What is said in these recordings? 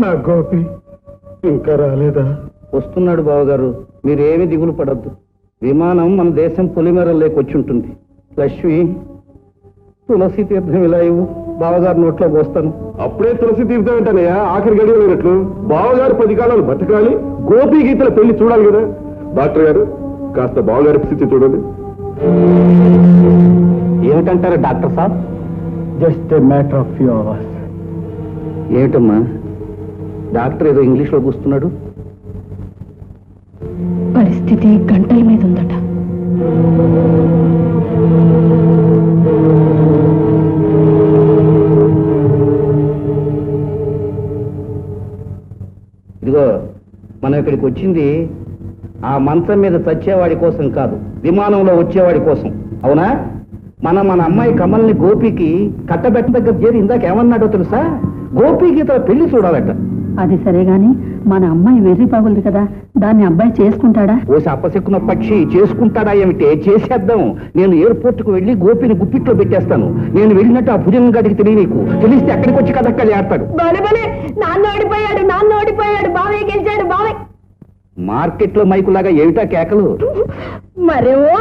నా గోపి ఇంకా రాలేదా? వస్తున్నాడు బావగారు, మీరేమీ దిగులు పడద్దు. విమానం మన దేశం పొలిమేరలోకి వచ్చి ఉంటుంది. లక్ష్మి, తులసి తీర్థం ఇలా ఇవ్వు, బావగారు నోట్లో పోస్తాను. అప్పుడే తులసి తీర్థం ఏంటనయ్యా? ఆఖరి గడియ లేనట్లు బావగారు 10 కాలాలు బతకాలి, గోపి గీతల పెళ్లి చూడాలి కదా. డాక్టర్ గారు, కాస్త బావగారి స్థితి చూడండి. ఏమిటంటారు డాక్టర్ సాబ్? Just a matter of few hours. ఏమిటమ్మా డాక్టర్ ఏదో ఇంగ్లీష్లో కూస్తున్నాడు? పరిస్థితి గంటల మీద ఉందట. ఇదిగో, మనం ఇక్కడికి వచ్చింది ఆ మంచం మీద చచ్చేవాడి కోసం కాదు, విమానంలో వచ్చేవాడి కోసం. అవునా? మన అమ్మాయి కమల్ని గోపికి కట్టబెట్ట దగ్గర చేరి ఇందాక ఏమన్నాడో తెలుసా? గోపికి తన పెళ్లి చూడాలట. అది సరే గాని మన అమ్మాయి వెర్రి పగులుది కదా, దాన్ని అబ్బాయి చేసుకుంటాడా? ఓసి అప్పసెక్కున్న పక్షి చేసుకుంటాడా ఏమిటే? చేసేద్దాం. నేను ఎయిర్పోర్ట్ కు వెళ్లి గోపిని గుప్పిట్లో పెట్టేస్తాను. నేను వెళ్ళినట్టు ఆ భుజంగ గడికి తెలియ, నీకు తెలిస్తే అక్కడికి వచ్చి కథక్కడి ఆడతాడు. నాన్న ఓడిపోయాడు, బావే గెలిచాడు, బావే. మార్కెట్ లో మైకులాగా ఏమిటా కేకలు? మరేమో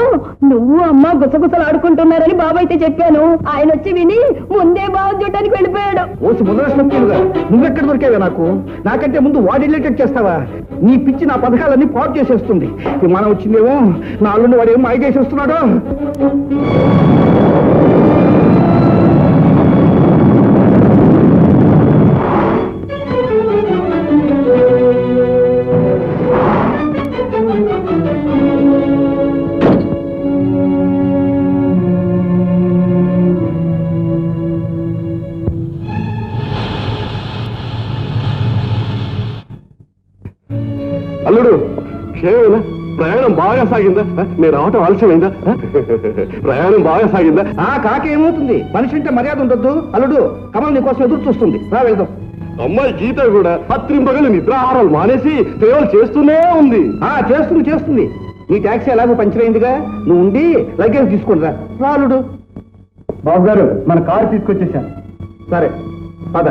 నువ్వు అమ్మ గుసగుసలు ఆడుకుంటున్నారని బాబాయ్తే చెప్పాను. ఆయన వచ్చి విని ముందే బావ చూడటానికి వెళ్ళిపోయాడు. ఓసి ముదరసంగా నువ్వెక్కడ దొరికావా? నాకంటే ముందు వాడు రిలేటెడ్ చేస్తావా? నీ పిచ్చి నా పథకాలన్నీ పాటు చేసేస్తుంది. మనం వచ్చిందేమో, నా అల్లుండి వాడు ఏమో మాయ చేసేస్తున్నాడు. అల్లుడు, క్షేమేనా? ప్రయాణం బాగా సాగిందా? నేను రావటం ఆలస్యమైందా? ప్రయాణం బాగా సాగిందా? కాకేమవుతుంది? మనిషి అంటే మర్యాద ఉండొద్దు. అల్లుడు, కమల్ నీ కోసం ఎదురు చూస్తుంది, రా వెళ్దాం. అమ్మాయి గీత కూడా రాత్రింబగలు నిద్రాహారాలు మానేసి సేవలు చేస్తూనే ఉంది. చేస్తుంది. నీ ట్యాక్సీ ఎలాగో పంచర్ అయిందిగా, నువ్వు ఉండి లగేజ్ తీసుకుని రా. అల్లుడు. బాబు గారు, మన కారు తీసుకొచ్చేసాను. సరే పద.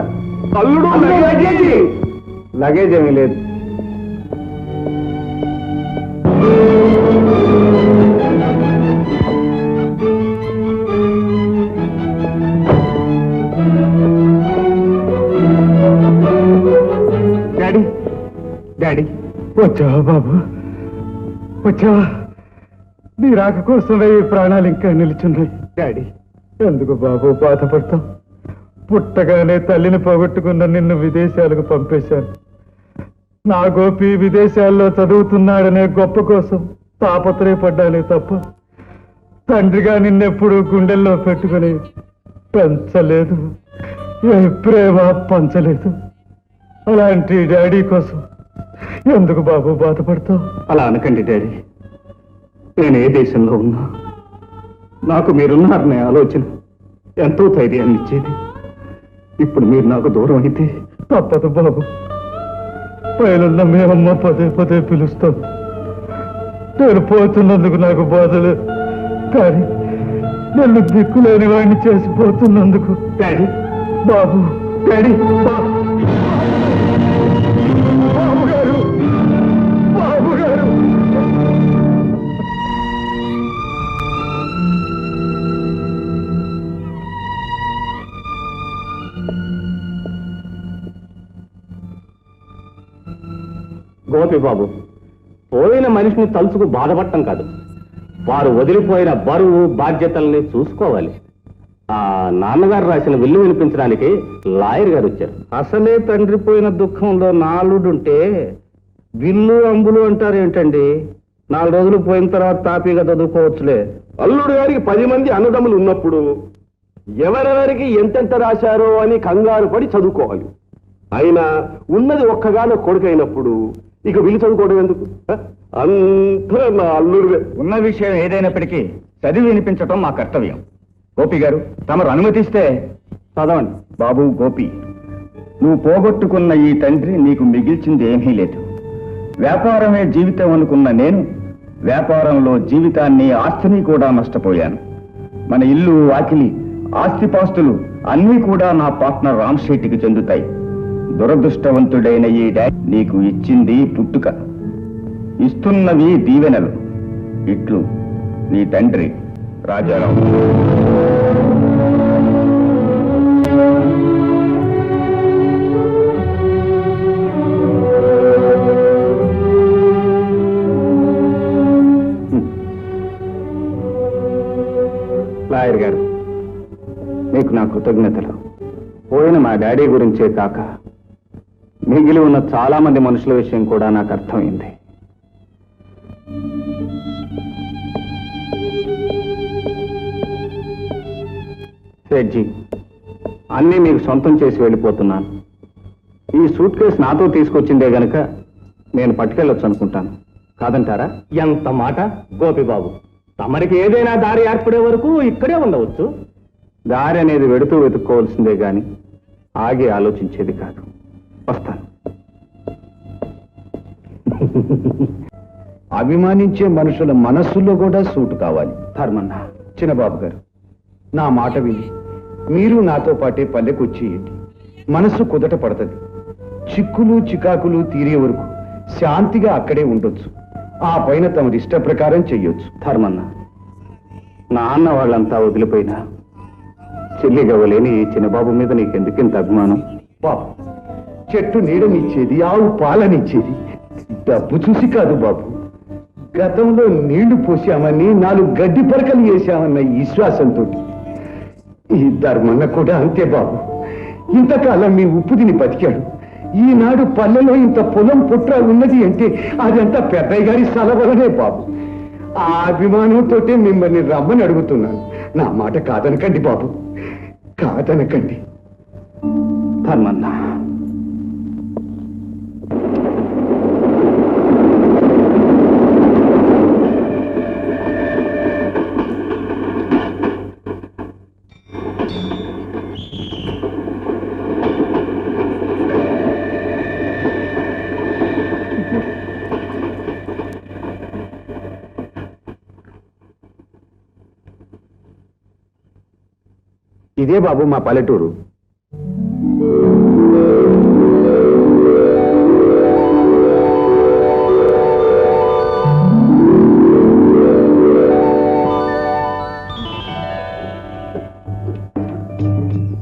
అల్లుడు, లగేజ్ ఏమీ లేదు. డాడీ, వచ్చావా బాబు? వచ్చావా? నీ రాక కోసమే ఈ ప్రాణాలు ఇంకా నిలుచున్నాయి. డాడీ, ఎందుకు బాబు బాధపడతావు? పుట్టగానే తల్లిని పోగొట్టుకున్న నిన్ను విదేశాలకు పంపేశాను. నా గోపి విదేశాల్లో చదువుతున్నాడనే గొప్ప కోసం తాపత్రయపడ్డానే తప్ప తండ్రిగా నిన్నెప్పుడు గుండెల్లో పెట్టుకుని పెంచలేదు, ఏ ప్రేమ పంచలేదు. అలాంటి డాడీ కోసం ఎందుకు బాబు బాధపడతావు? అలా అనకండి డాడీ. నేను ఏ దేశంలో ఉన్నా నాకు మీరున్నారనే ఆలోచన ఎంతో ధైర్యాన్ని ఇచ్చేది. ఇప్పుడు మీరు నాకు దూరం అయితే తప్పదు బాబు. పైనున్న మేమమ్మ పదే పిలుస్తాం. నేను పోతున్నందుకు నాకు బాధలు, కానీ నన్ను దిక్కులేని వాడిని చేసిపోతున్నందుకు డాడీ, బాబు, డాడీ, బాబు గారు, బాబు గారు. గోపి బాబు, పోయిన మనిషిని తలుచుకు బాధపడటం కాదు, వారు వదిలిపోయిన బరువు బాధ్యతల్ని చూసుకోవాలి. ఆ నాన్నగారు రాసిన విల్లు వినిపించడానికి లాయర్ గారు వచ్చారు. అసలే తండ్రి పోయిన దుఃఖంలో నాలుడుంటే విల్లు అంబులు అంటారేంటండి? 4 రోజులు పోయిన తర్వాత తాపీగా చదువుకోవచ్చులే. అల్లుడు గారికి 10 మంది అన్నదమ్ములు ఉన్నప్పుడు ఎవరెవరికి ఎంతెంత రాశారో అని కంగారు పడి చదువుకోవాలి. అయినా ఉన్నది ఒక్కగానో కొడుకైనప్పుడు ఇక విల్లు చదువుకోవడం ఎందుకు? అంతా నా అల్లుడివే. ఉన్న విషయం ఏదైనప్పటికీ చదివి వినిపించటం మా కర్తవ్యం. గోపి గారు, తమరు అనుమతిస్తే చదవండి. బాబు గోపి, నువ్వు పోగొట్టుకున్న ఈ తండ్రి నీకు మిగిల్చింది ఏమీ లేదు. వ్యాపారమే జీవితం అనుకున్న నేను వ్యాపారంలో జీవితాన్ని, ఆస్తిని కూడా నష్టపోయాను. మన ఇల్లు, వాకిలి, ఆస్తిపాస్తులు అన్నీ కూడా నా పార్ట్నర్ రామ్ శెట్టికి చెందుతాయి. దురదృష్టవంతుడైన ఈ డాడీ నీకు ఇచ్చింది పుట్టుక, ఇస్తున్నవి దీవెనలు. ఇట్లు నీ తండ్రి రాజారావు. లాయర్ గారు, మీకు నా కృతజ్ఞతలు. పోయిన మా డాడీ గురించే కాక మిగిలి ఉన్న చాలా మంది మనుషుల విషయం కూడా నాకు అర్థమైంది. సేట్జీ, అన్నీ మీకు సొంతం చేసి వెళ్ళిపోతున్నాను. ఈ సూట్ కేసు నాతో తీసుకొచ్చిందే గనక నేను పట్టుకెళ్ళొచ్చు అనుకుంటాను. కాదంటారా? ఎంత మాట గోపిబాబు, తమరికి ఏదైనా దారి ఏర్పడే వరకు ఇక్కడే ఉండవచ్చు. దారి అనేది వెడుతూ వెతుక్కోవాల్సిందే గాని ఆగి ఆలోచించేది కాదు. వస్తాను. అభిమానించే మనుషుల మనస్సుల్లో కూడా సూటు కావాలి. ధర్మన్న, చిన్నబాబు గారు, నా మాట విని మీరు నాతో పాటే పల్లెకు వచ్చేయండి. మనస్సు కుదట పడుతుంది. చిక్కులు చికాకులు తీరే వరకు శాంతిగా అక్కడే ఉండొచ్చు. ఆ పైన తమరి ఇష్ట ప్రకారం చెయ్యొచ్చు. ధర్మన్న, నాన్న వాళ్ళంతా వదిలిపోయినా చెల్లిగవ్వలేని ఈ చిన్నబాబు మీద నీకెందుకింత అభిమానం? బాబు, చెట్టు నీడనిచ్చేది, ఆవు పాలనిచ్చేది డబ్బు చూసి కాదు బాబు. గతంలో నీళ్లు పోసామని 4 గడ్డి పరకలు వేశామన్న విశ్వాసంతో. ఈ ధర్మన్న కూడా అంతే బాబు. ఇంతకాలం మీ ఉప్పు తిని బతికాడు. ఈనాడు పల్లెలో ఇంత పొలం పుట్ర ఉన్నది అంటే అదంతా పెద్దయ్య గారి సలవలనే బాబు. ఆ అభిమానంతో మిమ్మల్ని రమ్మని అడుగుతున్నాను. నా మాట కాదనకండి బాబు, కాదనకండి. ధర్మన్న, ఇదే బాబు మా పల్లెటూరు.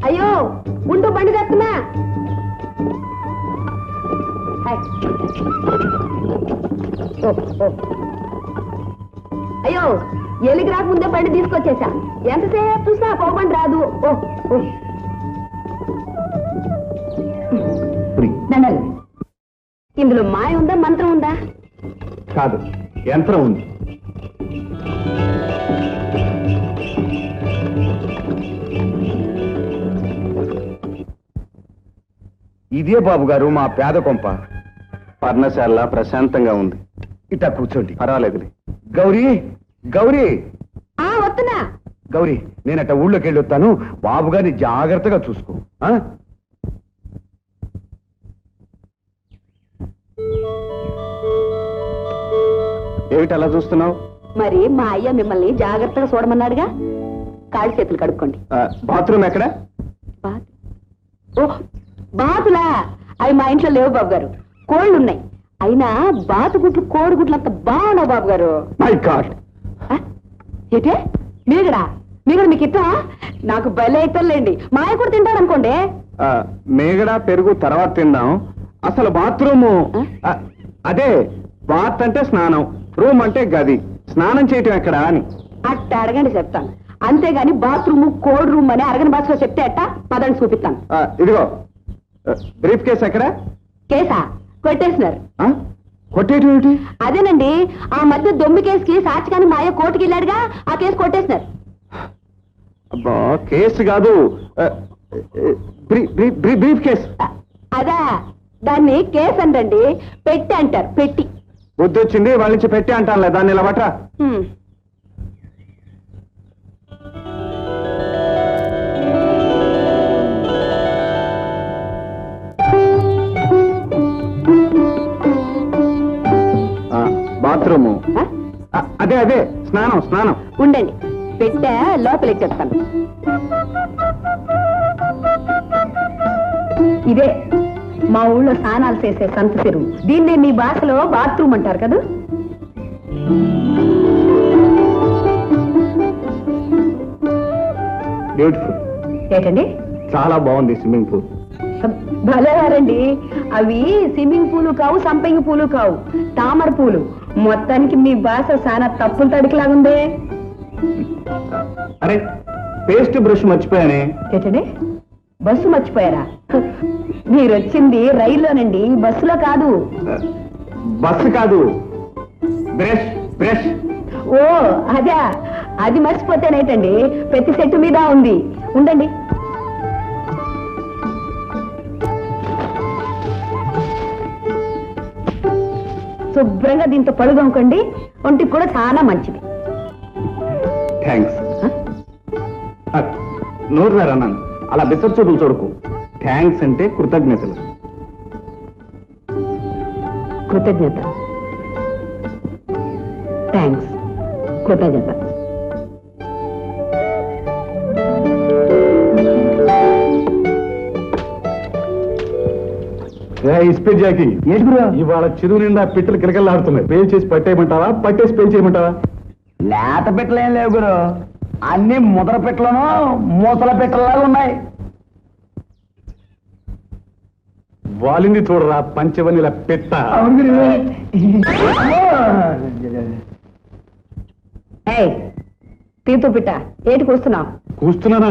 అయ్యో ఉండు, బండి తెస్తున్నా. అయ్యో, ఎలికి రాకముందే బండి తీసుకొచ్చేసా. ఎంతసేపు చూసా పోబండి రాదు. ఇందులో మాయ ఉందా, మంత్రం ఉందా? కాదు, యంత్రం ఉంది. ఇదే బాబు గారు మా పేద కొంప. పర్ణశాల ప్రశాంతంగా ఉంది. ఇట్టా కూర్చోండి. పర్వాలేదు. గౌరీ, గౌరీ, వస్తున్నా. గౌరీ, నేనట ఊళ్ళోకి వెళ్ళి వస్తాను. బాబు గారిని జాగ్రత్తగా చూసుకో. ఏమిటి అలా చూస్తున్నావు? మరి మా అయ్య మిమ్మల్ని జాగ్రత్తగా చూడమన్నాడుగా. కాళ్ళు చేతులు కడుక్కోండి. బాత్రూమ్ ఎక్కడ? ఓ, బాతులా? అవి మా ఇంట్లో లేవు బాబు గారు. కోళ్ళు ఉన్నాయి. అయినా బాతుగుట్లు కోడిగుట్లు అంత బాగున్నావు బాబు గారు. My God! ఏటే మీగడా? మీగడ మీకు ఇష్టమా? నాకు భలే ఇష్టంలేండి. మాయ కూడా తింటాడు అనుకోండి. మేగడ పెరుగు తర్వాత తిందాం. అసలు బాత్రూము అదే. బాత్ అంటే స్నానం, రూమ్ అంటే గది. స్నానం చేయటం ఎక్కడా అని అట్ట అడగండి, చెప్తాను. అంతేగాని బాత్రూమ్ కోడ్ రూమ్ అని అరగని భాషలో చెప్తే అట్ట పదండి చూపిస్తాను. ఇదిగో బ్రీఫ్ కేసు ఎక్కడ? కేసా? కొట్టేసినారు. కొట్టేయటం ఏమిటి? అదేనండి, ఆ మధ్య దొమ్మి కేసుకి సాక్షిగాని మాయ కోర్టుకి వెళ్ళాడుగా, ఆ కేసు కొట్టేసినారు. అబ్బా, కేసు కాదు, బ్రీఫ్ కేసు. అదా, దాన్ని కేసు అంటండి. పెట్టి అంటారు, పెట్టి. బుద్ధి వచ్చింది, వాళ్ళ నుంచి పెట్టి అంటానులే. దాన్ని ఇలా పట్రా. బాత్రూము అదే అదే, స్నానం స్నానం. ఉండండి, పెట్టా లోపలికి చెప్తాను. ఇదే మా ఊళ్ళో స్నానాలు చేసే సంత చెరువు. దీన్నే మీ భాషలో బాత్రూమ్ అంటారు కదా. బ్యూటిఫుల్. ఏంటండి? చాలా బాగుంది స్విమ్మింగ్ పూల్. భలేవారండి. అవి స్విమ్మింగ్ పూలు కావు, సంపంగి పూలు కావు, తామర పూలు. మొత్తానికి మీ భాష చాలా తప్పులు తడికిలాగుందే. అరే పేస్ట్ బ్రష్ మర్చిపోయానే. ఏంటండి? బస్సు మర్చిపోయారా? మీరు వచ్చింది రైల్లోనండి, బస్సులో కాదు. బస్సు కాదు, బ్రష్ బ్రష్. ఓ అదే, అది మర్చిపోతేనేటండి, ప్రతి సెట్టు మీద ఉంది. ఉండండి. శుభ్రంగా దీంతో పడుగొనుకోండి, ఒంటికి కూడా చాలా మంచిది. థ్యాంక్స్. నోరు రారన్నాను, అలా బిచ్చర్ చూపులు చూడకు. థ్యాంక్స్ అంటే కృతజ్ఞతలు. కృతజ్ఞత. థ్యాంక్స్, కృతజ్ఞత. ఇస్పేట్ జాకి ఇవాళ చెరువు నిండా పిట్టలు కిలకల్లాడుతున్నాయి. పేలు చేసి పట్టేయమంటావా, పట్టేసి పేలు చేయమంటావా? లేత పెట్టలు ఏం లేవు గురు, అన్ని ముదర పెట్టలను మూతల పెట్టలాగా ఉన్నాయి. వాలింది చూడరా పంచవనిల పెట్ట. ఏయ్, తీతు పిట్ట, ఏటి కూస్తున్నావు? కూస్తున్నానా?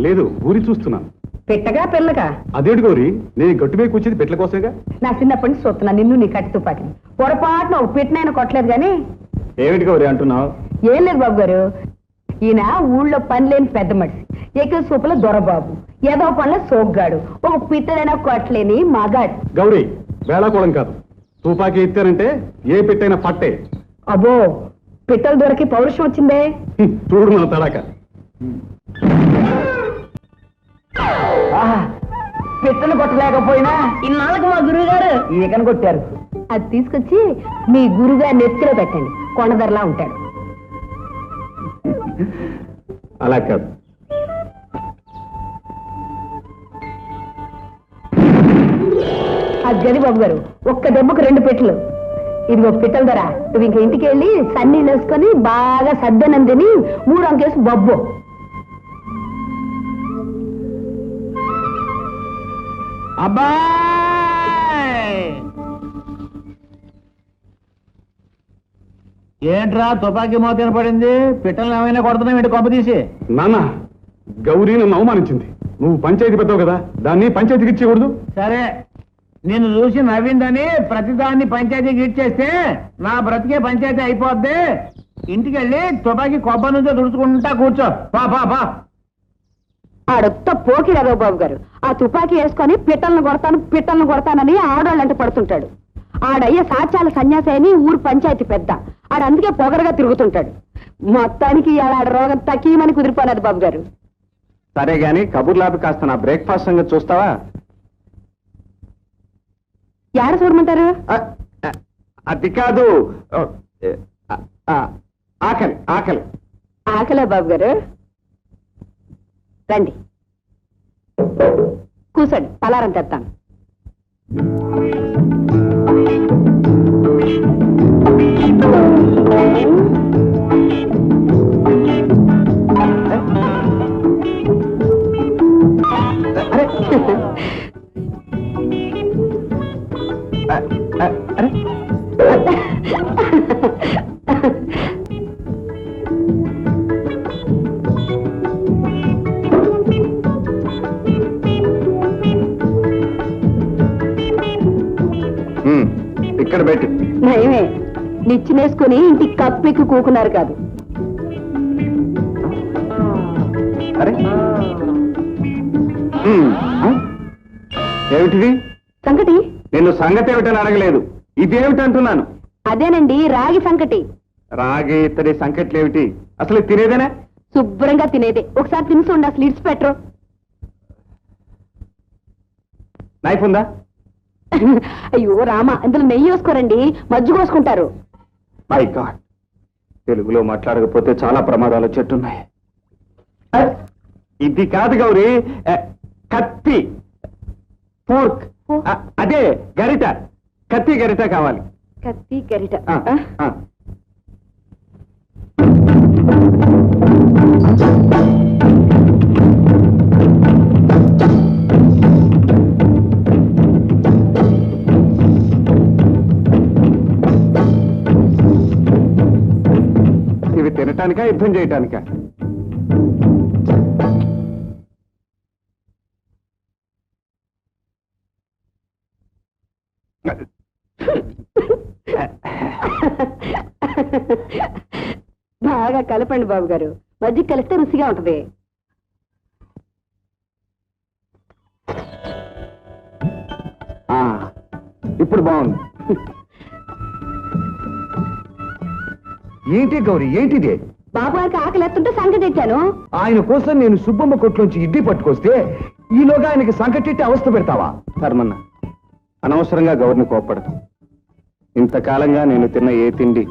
లేదు, ఊరి చూస్తున్నాను. పిట్టగా పిల్లగా? అదేంటి గౌరీ, నేను గట్టు మీద కూర్చేది పెట్టల కోసమేగా. నా చిన్నప్పటి నుంచి చూస్తున్నా నిన్ను, నీ కట్టి తుపాకిని. పొరపాటున ఒక పిట్టనైనా కొట్టలేదు గాని. ఏమిటి గౌరీ అంటున్నావు? ఏం లేదు బాబు గారు, ఈయన ఊళ్ళో పని లేని పెద్ద మనిషి, ఎక్కువ సూపుల దొరబాబు, ఏదో పనుల సోగ్గాడు, ఒక పిట్టనైనా కొట్టలేని మగాడు. గౌరీ వేళాకోళం కాదు, తుపాకీ ఎత్తానంటే ఏ పెట్టైనా పట్టే. అబ్బో, పిట్టలు దొరికి పౌరుషం వచ్చిందే. చూడు నా తడాక. పెట్టలు కొట్టలేకపోయినా ఇన్నాళ్ళకి మా గురువు గారు ఈకను కొట్టారు. అది తీసుకొచ్చి మీ గురుగారి నెత్తిలో పెట్టండి, కొండధరలా ఉంటాడు. అలా కాదు, అది గది బాబు గారు, ఒక్క దెబ్బకు 2 పెట్టలు. ఇదిగో పిట్టల ధర. నువ్వు ఇంక ఇంటికి వెళ్ళి సన్నీళ్ళు వేసుకొని బాగా సద్దనందిని 3 అంకేసి బొబ్బు. ఏంట్రా తుపాకీ మోత వినపడింది? పిట్టలు ఏమైనా కొడుతున్నావు ఏంటి కొంప తీసి? నాన్న, గౌరీ నన్ను అవమానించింది. నువ్వు పంచాయతీ పెద్దవు కదా, దాన్ని పంచాయతీకి ఇచ్చేయకూడదు. సరే, నిన్ను చూసి నవ్విందని ప్రతిదాన్ని పంచాయతీకి ఇచ్చేస్తే నా బ్రతికే పంచాయతీ అయిపోద్ది. ఇంటికి వెళ్ళి తుపాకీ కొబ్బరి నుంచో తుడుచుకుంటా కూర్చో. పా పా పా. ఆడొత్త పోకిరావు బాబు గారు, ఆ తుపాకీ వేసుకొని పిట్టలను కొడతానని ఆడవాళ్ళంటే పడుతుంటాడు. ఆడయ్య సాచాల సన్యాసి అని ఊరు పంచాయతీ పెద్ద, ఆడందుకే పొగరగా తిరుగుతుంటాడు. మొత్తానికి ఆడ రోగం తక్కీమని కుదిరిపోయినది బాబు గారు. సరే గాని కబుర్లాపి కాస్త నా బ్రేక్ఫాస్ట్ సంగతి చూస్తావా? యాడ చూడమంటారు? అది కాదు, ఆకలి ఆకలి. ఆకలే బాబు గారు, రండి కూర్చోండి, పలారం తెస్తాను. అరే ఇక్కడ పెట్టి నయమే, నిచ్చినేసుకుని ఇంటికి కప్పెక్కి కూకున్నారు కాదు. అరే ఏమిటిది? సంకటి. నేను సంగతి ఏమిటని అడగలేదు, ఇదేమిటంటున్నాను. అదేనండి, రాగి సంకటి. రాగి ఇత్తడి సంకట్లు ఏమిటి? అసలు తినేదేనా? శుభ్రంగా తినేదే. ఒకసారి తిని చూడండి, అసలు ఇడ్స్ పెట్టరు. నైఫ్ ఉందా? అయ్యో రామ, ఇందులో నెయ్యి వేసుకోరండి, మజ్జిగ కోసుకుంటారు. మై గాడ్, తెలుగులో మాట్లాడకపోతే చాలా ప్రమాదాలు చెట్టున్నాయి. ఇది కాదు గౌరీ, కత్తి, ఫోర్క్. చెప్పు. అదే గరిట, కత్తి గరిట కావాలి. కత్తి గరిట. ఇవి తినటానికా యుద్ధం చేయటానికా? బాగా కలపండి బాబు గారు, మజ్జిగ కలిస్తే రుచిగా ఉంటది. ఇప్పుడు బాగుంది. ఏంటి గౌరీ, ఏంటిది? బాబు గారికి ఆకలి ఎత్తుంటే సంగతి తెచ్చాను. ఆయన కోసం నేను సుబ్బమ్మ కొట్లోంచి ఇడ్లీ పట్టుకొస్తే ఈలోగా ఆయనకి సంకటెట్టి అవస్థ పెడతావా? ధర్మన్న, అనవసరంగా గౌరిని కోప్పడదు. ఇంతకాలంగా నేను తిన్న ఏ తిండి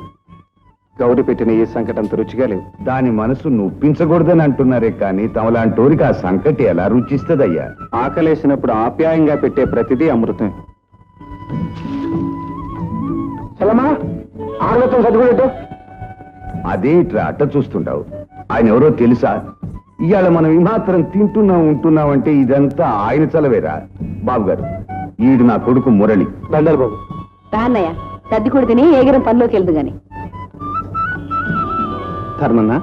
గౌరి పెట్టిన ఈ సంకటంత రుచిగా లేవు. దాని మనసు నొప్పించకూడదని అంటున్నారే కానీ తమలాంటోరికి ఆ సంకటి ఎలా రుచిస్తుందయ్యా? ఆకలేసినప్పుడు ఆప్యాయంగా పెట్టే ప్రతిదీ అమృతం. చలమా ఆరోగ్యం చదువుకుంటూ అదే ఇట్లా అట్ట చూస్తుంటావు. ఆయన ఎవరో తెలుసా? ఇవాళ మనం ఈ మాత్రం ఉంటున్నామంటే ఇదంతా ఆయన చలవేరా? బాబు గారు, ఈడు నా కొడుకు మురళి. దండలు బాబు. రాన్నయ్య, సర్ది కూడా తిని ఏగరం పనిలోకి వెళ్దు గాని. ధర్మన్న,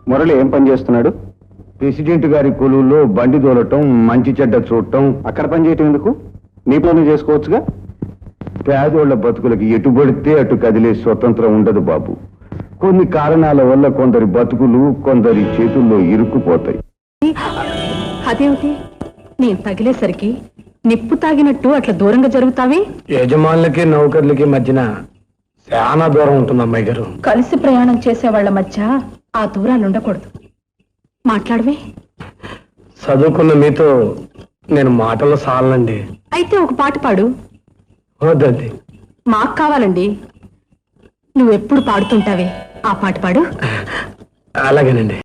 మురళి ఏం పని చేస్తున్నాడు? ప్రెసిడెంట్ గారి కొలువులో బండి దోలటం, మంచి చెడ్డ చూడటం. అక్కడ పని చేయటం ఎందుకు? నీ పని చేసుకోవచ్చుగా. పేదోళ్ల బతుకులకి ఎటు పడితే అటు కదిలే స్వతంత్రం ఉండదు బాబు. కొన్ని కారణాల వల్ల కొందరి బతుకులు కొందరి చేతుల్లో ఇరుక్కుపోతాయి. అదేమిటి, నేను తగిలేసరికి నిప్పు తాగినట్టు అట్లా దూరంగా జరుగుతావి? యజమానులకి నౌకర్లకి మధ్యన చాలా దూరం ఉంటుంది అమ్మాయి గారు. కలిసి ప్రయాణం చేసే వాళ్ళ మధ్య ఆ దూరాలు ఉండకూడదు. మాట్లాడవే. చదువుకున్న మీతో నేను మాటల్లో సాలనండి. అయితే ఒక పాట పాడు. వద్దండి, మాకు కావాలండి. నువ్వెప్పుడు పాడుతుంటావే ఆ పాట పాడు. అలాగేనండి.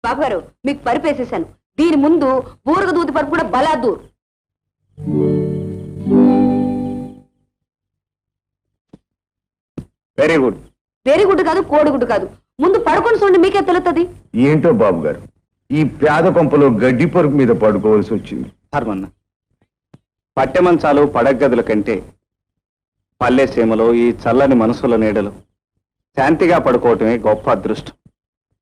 బాబు గారు, మీకు పరుపు వేసేసాను. దీని ముందు బూరగ దూది పరుపు కూడా బలాదూర్. Very good. వెరీ గుడ్ కాదు, కోడిగుడ్డు కాదు. ముందు పడుకొని చూడండి, మీకే తెలుస్తుంది. ఏంటో బాబు గారు, ఈ పేద కొంపలో గడ్డి పరుపు మీద పడుకోవాల్సి వచ్చింది. ధర్మన్న, పట్టె మంచాలు పడగదుల కంటే పల్లె సీమలో ఈ చల్లని మనసుల నీడలు శాంతిగా పడుకోవటమే గొప్ప అదృష్టం.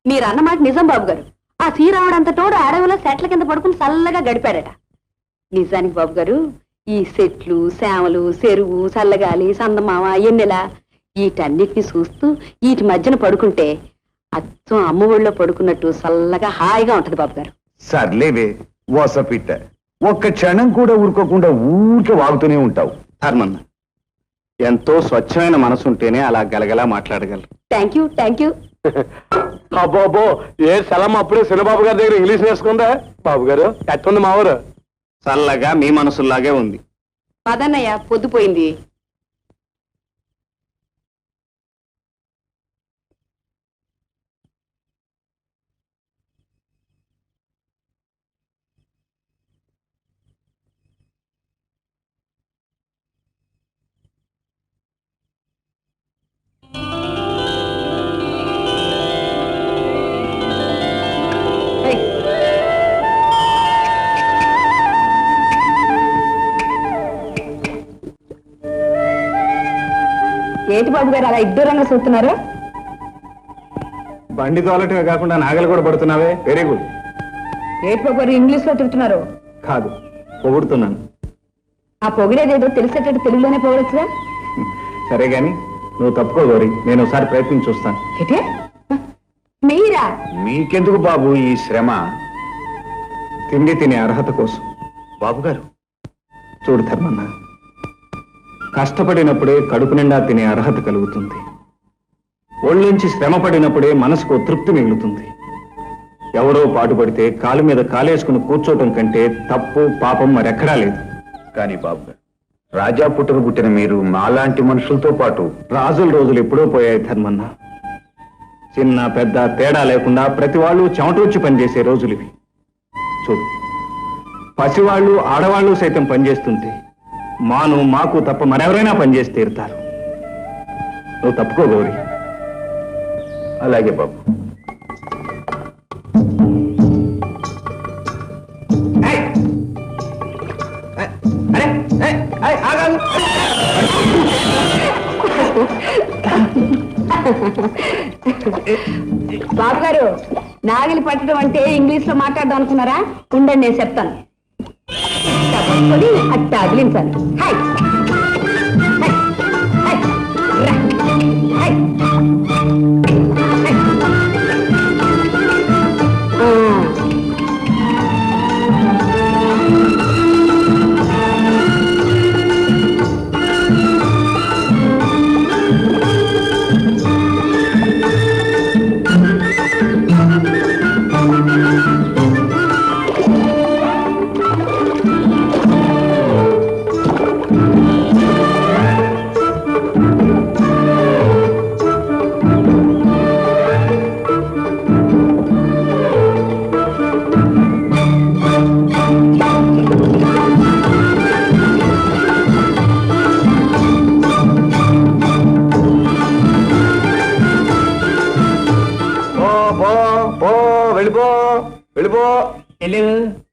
మీరు అన్నమాట నిజం బాబు గారు. ఆ శ్రీరాముడంత తోడు అడవిలో చెట్ల కింద పడుకుని చల్లగా గడిపాడట. నిజానికి బాబు గారు, ఈ చెట్లు, సేమలు, చెరువు, చల్లగాలి, సందమామ, ఎన్నెల వీటన్నిటిని చూస్తూ వీటి మధ్యన పడుకుంటే అచ్చం అమ్మ ఒళ్ళో పడుకున్నట్టు చల్లగా హాయిగా ఉంటది బాబు గారు. సర్లేవే వసపిట్ట, ఒక్క క్షణం కూడా ఊరుకోకుండా ఊరికే వాగుతూనే ఉంటావు. ధర్మన్న, ఎంతో స్వచ్ఛమైన మనసుంటేనే అలా గలగలా మాట్లాడగలరు. Thank you, thank you. అబ్బో, ఏ స్థలం అప్పుడే చిన్నబాబు గారి దగ్గర ఇంగ్లీష్ నేర్చుకుందా? బాబు గారు ఎట్టుంది మా ఊరు? చల్లగా మీ మనసులాగే ఉంది. పదన్నయ్య, పొద్దుపోయింది. ఏంటి బాబు గారు అలా ఇద్దరంగా చూస్తున్నారు? బండి తోలటమే కాకుండా నాగలు కూడా పడుతున్నావే. Very good. ఏంటి బాబు గారు ఇంగ్లీష్ లో తిడుతున్నారు? కాదు, పొగుడుతున్నాను. ఆ పొగిడేదేదో తెలిసేటట్టు తెలుగులోనే పొగడొచ్చుగా. సరే గాని నువ్వు తప్పుకో గౌరి, నేను ఒకసారి ప్రయత్నించి చూస్తాను. ఏంటే మీరా? మీకెందుకు బాబు ఈ శ్రమ? తిండి తినే అర్హత కోసం. బాబు గారు, చూడు ధర్మన్న, కష్టపడినప్పుడే కడుపు నిండా తినే అర్హత కలుగుతుంది. ఒళ్ళుంచి శ్రమ పడినప్పుడే మనసుకు తృప్తి మిగులుతుంది. ఎవరో పాటుపడితే కాలు మీద కాలేసుకుని కూర్చోటం కంటే తప్పు పాపం మరెక్కడా లేదు. కానీ బాబు గారు, రాజా పుట్టుకు పుట్టిన మీరు మాలాంటి మనుషులతో పాటు రాజుల రోజులు ఎప్పుడో పోయాయి ధర్మన్న. చిన్న పెద్ద తేడా లేకుండా ప్రతి వాళ్ళు చెమటొచ్చి పనిచేసే రోజులు ఇవి. చూడు, పసివాళ్ళు ఆడవాళ్ళు సైతం పనిచేస్తుంటే మాకు తప్ప మరెవరైనా పనిచేసి తీరుతారు. నువ్వు తప్పుకో గౌరీ. అలాగే బాబు. బాబు గారు, నాగిలి పట్టడం అంటే ఇంగ్లీష్ లో మాట్లాడదాం అనుకున్నారా? ఉండండి, నేను చెప్తాను. అట్ట అదిలించాలి. హై హై హై రా హై హై.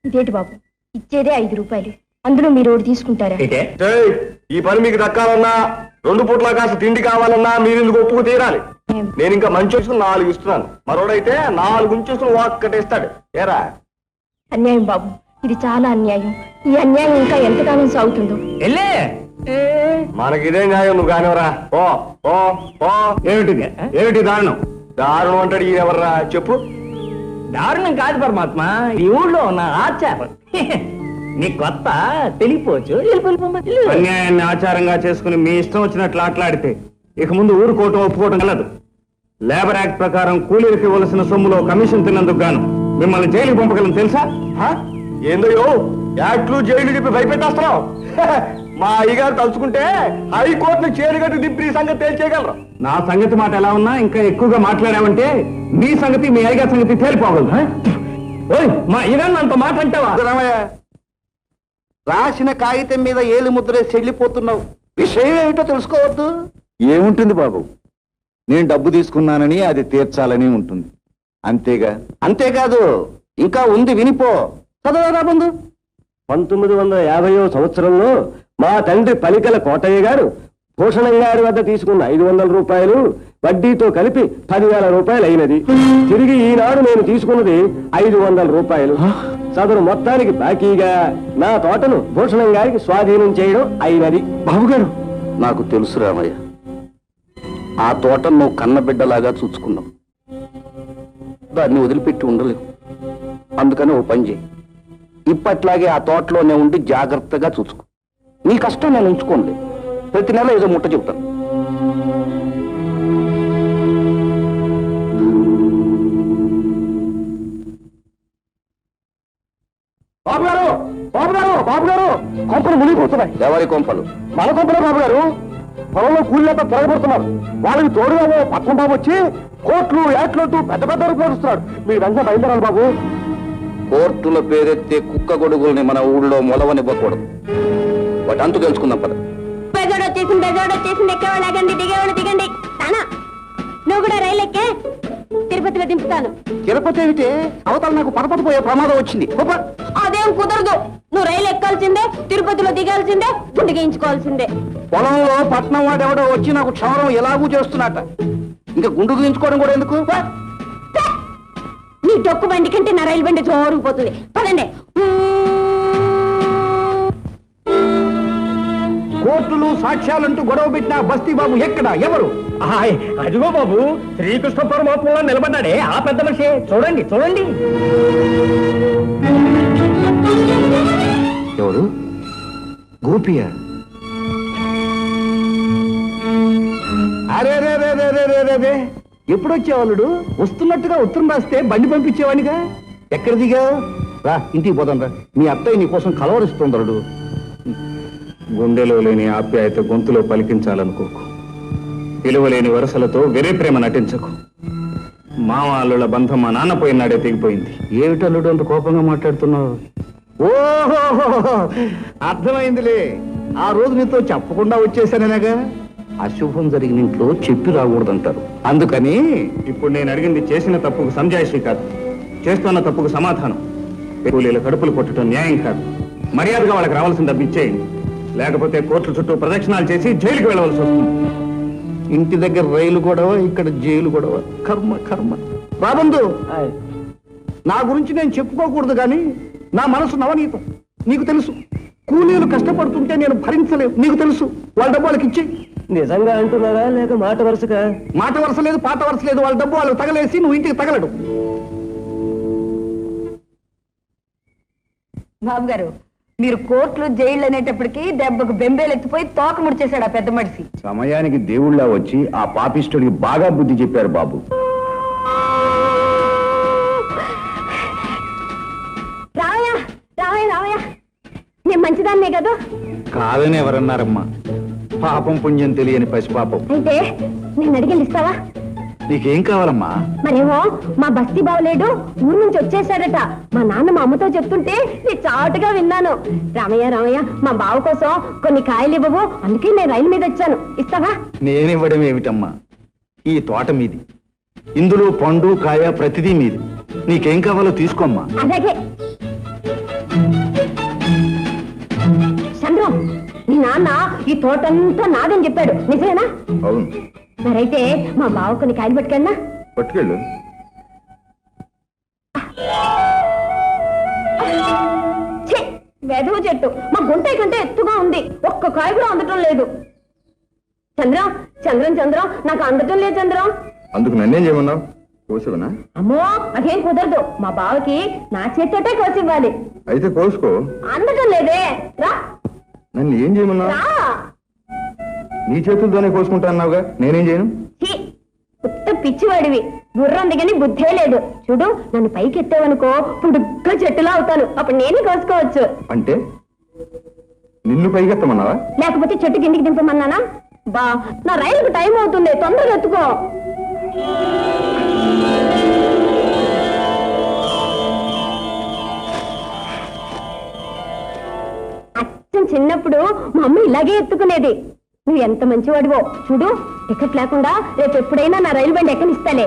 ఇదేంటి బాబు, ఇచ్చేదే 5 రూపాయలు, అందులో మీరు ఒకటి తీసుకుంటారా? ఈ పని మీకు దక్కాలన్నా, 2 పూట్ల కాస్త తిండి కావాలన్నా మీరు ఇందుకు ఒప్పుకు తీరాలి. నేను ఇంకా మంచి వచ్చుకుని 4 ఇస్తున్నాను, మరోడైతే 4 ఉంచేసుకుని ఒక్కటేస్తాడు. ఏరా అన్యాయం బాబు, ఇది చాలా అన్యాయం. ఈ అన్యాయం ఇంకా ఎంతకాలం సాగుతుందో. మనకిదే న్యాయం, నువ్వు కానివరా. ఓ ఓ ఓ ఏమిటి దారుణం? దారుణం అంటాడు ఈ ఎవర్రా చెప్పు. దారుణం కాదు పరమాత్మ, ఈ ఊళ్ళో ఉన్న ఆచారం నీ కొత్త తెలియపోవచ్చు. అన్యాయాన్ని ఆచారంగా చేసుకుని మీ ఇష్టం వచ్చినట్లు ఆటలాడితే ఇక ముందు ఊరుకోవటం ఒప్పుకోవటం కలదు. లేబర్ యాక్ట్ ప్రకారం కూలీలకు ఇవ్వాల్సిన సొమ్ములో కమిషన్ తిన్నందుకు గాను మిమ్మల్ని జైలుకి పంపగలం తెలుసా? ఏందో యాక్ట్లు జైలు చెప్పి భయపెట్టేస్తున్నావు. మా అయ్యగారు తలుచుకుంటే హైకోర్టును చేరుగట్టు దింపి సంగతి తేల్చేయగలరు. నా సంగతి మాట ఎలా ఉన్నా ఇంకా ఎక్కువగా మాట్లాడామంటే మీ సంగతి మీ అయ్యగారి సంగతి తేలిపోగలదు. ఓయ్, మా అయ్యగారు అంత మాట అంటావా? రాసిన కాగితం మీద ఏలు ముద్రే చెల్లిపోతున్నావు. విషయం ఏమిటో తెలుసుకోవద్దు. ఏముంటుంది బాబు, నేను డబ్బు తీసుకున్నానని అది తీర్చాలని ఉంటుంది, అంతేగా. అంతేకాదు, ఇంకా ఉంది, వినిపో. చదవరా ముందు. 1950వ సంవత్సరంలో మా తండ్రి పలికల కోటయ్య గారు భూషణం గారి వద్ద తీసుకున్న 500 రూపాయలు వడ్డీతో కలిపి 10,000 రూపాయలు అయినది. తిరిగి ఈనాడు నేను తీసుకున్నది 500 రూపాయలు. సదరు మొత్తానికి బాకీగా నా తోటను భూషణం గారికి స్వాధీనం చేయడం అయినది. బాబుగారు, నాకు తెలుసు రామయ్య, ఆ తోటను నువ్వు కన్నబిడ్డలాగా చూసుకున్నావు. దాన్ని వదిలిపెట్టి ఉండలేవు. అందుకని ఓ పని చేయి, ఇప్పట్లాగే ఆ తోటలోనే ఉండి జాగ్రత్తగా చూసుకో. నీ కష్టం నేను ఉంచుకోండి, ప్రతి నెల ఏదో ముట్ట చెబుతాను. బాబు గారు, బాబు గారు, బాబు గారు, కొంపలు మునిగిపోతున్నాయి. ఎవరి కొంపలు? మన కొంపలే బాబు గారు. పొలంలో కూలీలతో తిరగబడుతున్నారు. వాళ్ళకి తోడుగా పట్నం బాబు వచ్చి కోట్లు యాట్లంటూ పెద్ద పెద్ద రూపాయలు మీరు వెంటనే బయలుదేరాలి బాబు. కోర్టుల పేరెత్తే కుక్క గొడుగుల్ని మన ఊళ్ళో మొలవనివ్వకూడదు. వాటి అంతు తెలుసుకుందాం పద. బెజోడ్ వచ్చేసింది, ఎక్కేవాళ్ళు ఎగండి, దిగేవాళ్ళు దిగండి. తానా, నువ్వు కూడా రైలు ఎక్కే తిరుపతిలో దింపుతాను. తిరుపతి ఏమిటి, అవతల నాకు పరపతి పోయే ప్రమాదం వచ్చింది. అదేం కుదరదు, నువ్వు రైలు ఎక్కాల్సిందే, తిరుపతిలో దిగాల్సిందే, గుండె గీయించుకోవాల్సిందే. పొలంలో పట్నం వాడెవడో వచ్చి నాకు క్షవరం ఎలాగూ చేస్తున్నట్ట, ఇంకా గుండు గీయించుకోవడం కూడా ఎందుకు? నీ డొక్కు బండి కంటే నా రైలు బండి జోరుకుపోతుంది. పదండి. కోర్టులు సాక్ష్యాలంటూ గొడవ పెట్టిన బస్తీ బాబు ఎక్కడ, ఎవరు? అదిగో బాబు, శ్రీకృష్ణ పరమాత్మలో నిలబడ్డాడే ఆ పెద్ద మనిషి. చూడండి చూడండి. ఎవరు? గోపియా? అరే రే రే రే రే రే రే, ఎప్పుడొచ్చేవాళ్ళుడు? వస్తున్నట్టుగా ఉత్తరం రాస్తే బండి పంపించేవాడిగా. ఎక్కడ దిగా? రా, ఇంటికి పోదాం రా. మీ అత్తయ్య నీ కోసం కలవరిస్తుందరుడు. గుండెలో లేని ఆప్యాయత గొంతులో పలికించాలనుకోకు. విలువలేని వరసలతో వెరే ప్రేమ నటించకు. మామ అల్లుళ్ళ బంధం మా నాన్న పోయినాడే తెగిపోయింది. ఏమిటల్లుడు అంత కోపంగా మాట్లాడుతున్నావు? ఓహో, అర్థమైందిలే. ఆ రోజు నీతో చెప్పకుండా వచ్చేసానేగా. అశుభం జరిగిన ఇంట్లో చెప్పి రాకూడదంటారు. అందుకని ఇప్పుడు నేను అడిగింది చేసిన తప్పుకు సంజాయిషి కాదు, చేస్తున్న తప్పుకు సమాధానం. కూలీల కడుపులు కొట్టడం న్యాయం కాదు. మర్యాదగా వాళ్ళకి రావాల్సిన డబ్బు ఇచ్చేయండి, లేకపోతే కోర్టుల చుట్టూ ప్రదక్షిణాలు చేసి జైలుకి వెళ్ళవలసి వస్తుంది. ఇంటి దగ్గర రైలు గొడవ, ఇక్కడ జైలు గొడవ. కర్మ కర్మ. రాబందు, నా గురించి నేను చెప్పుకోకూడదు కానీ నా మనసు నవనీతం. నీకు తెలుసు, కూలీలు కష్టపడుతుంటే నేను భరించలేవు. నీకు తెలుసు, వాళ్ళ డబ్బు వాళ్ళకి ఇచ్చి. నిజంగా అంటున్నారా లేక మాట వరుసగా? మాట వరుస లేదు, పాట వరుస లేదు. వాళ్ళ డబ్బు వాళ్ళకి తగలేసి నువ్వు ఇంటికి తగలడు. బాబు గారు, మీరు కోర్టులు జైళ్ళు అనేటప్పటికి దెబ్బకు బెంబేలు ఎత్తిపోయి తోక ముడిచేశాడు ఆ పెద్ద మనిషి. సమయానికి దేవుళ్ళ వచ్చి ఆ పాపిష్టుడికి బాగా బుద్ధి చెప్పారు బాబు. రావయ్యా రావయ్య రావయ్యా, నేను మంచిదాన్నే కదా. కాదని ఎవరన్నారమ్మా? పాపం పుణ్యం తెలియని పసిపాపం. అయితే నేను అడిగి ఇస్తావా? నీకేం కావాలమ్మా? మరేమో మా బస్తీ బావలేడు ఊరు నుంచి వచ్చేసాడట. మా నాన్న మా అమ్మతో చెప్తుంటే నేను చాటుగా విన్నాను. రామయ్య రామయ్య, మా బావ కోసం కొన్ని కాయలు ఇవ్వవు, అందుకే నేను రైలు మీద వచ్చాను. ఇస్తావా? నేనివ్వడం ఏమిటమ్మా? ఈ తోట మీది, ఇందులో పండు కాయ ప్రతిదీ మీది. నీకేం కావాలో తీసుకోమ్మా. అలాగే. చంద్రం, నీ నాన్న ఈ తోటంతా నాదని చెప్పాడు, నిజమేనా? అవును. మరైతే మా బావ కొన్ని కాయలు పట్టుకెళ్ళా. పట్టుకెళ్ళు. వెధవ చెట్టు మా గుంటై కంటే ఎత్తుగా ఉంది, ఒక్క కాయ కూడా అందటం లేదు. చంద్రం చంద్రం చంద్రం, నాకు అందటం లేదు చంద్రం. అందుకు నన్నేం చేయమన్నావు? కోసివనా? అమ్మో, అదేం కుదరదు. మా బావకి నా చేతితోటే కోసివ్వాలి. అయితే కోసుకో. అందటం లేదే. రా నన్ను ఏం చేయమన్నావు? రా. నీ చేతులతోనే కోసుకుంటా అన్నావుగా, నేనేం చేయను? ఉత్త పిచ్చివాడివి, గుర్రం దిగని బుద్ధే లేదు. చూడు, నన్ను పైకి ఎత్తావనుకో పుడుగ్గా చెట్టులా అవుతాను, అప్పుడు నేనే కోసుకోవచ్చు. అంటే నిన్ను పైకెత్తమన్నావా? లేకపోతే చెట్టు కిందికి దింపమన్నానా? బా, నా రైలుకు టైం అవుతుంది, తొందరగా ఎత్తుకో. అచ్చం చిన్నప్పుడు మా అమ్మ ఇలాగే ఎత్తుకునేది. నువ్వు ఎంత మంచివాడివో. చూడు, టికెట్ లేకుండా రేపు ఎప్పుడైనా నా రైలు బండి ఎక్కనిస్తాలే.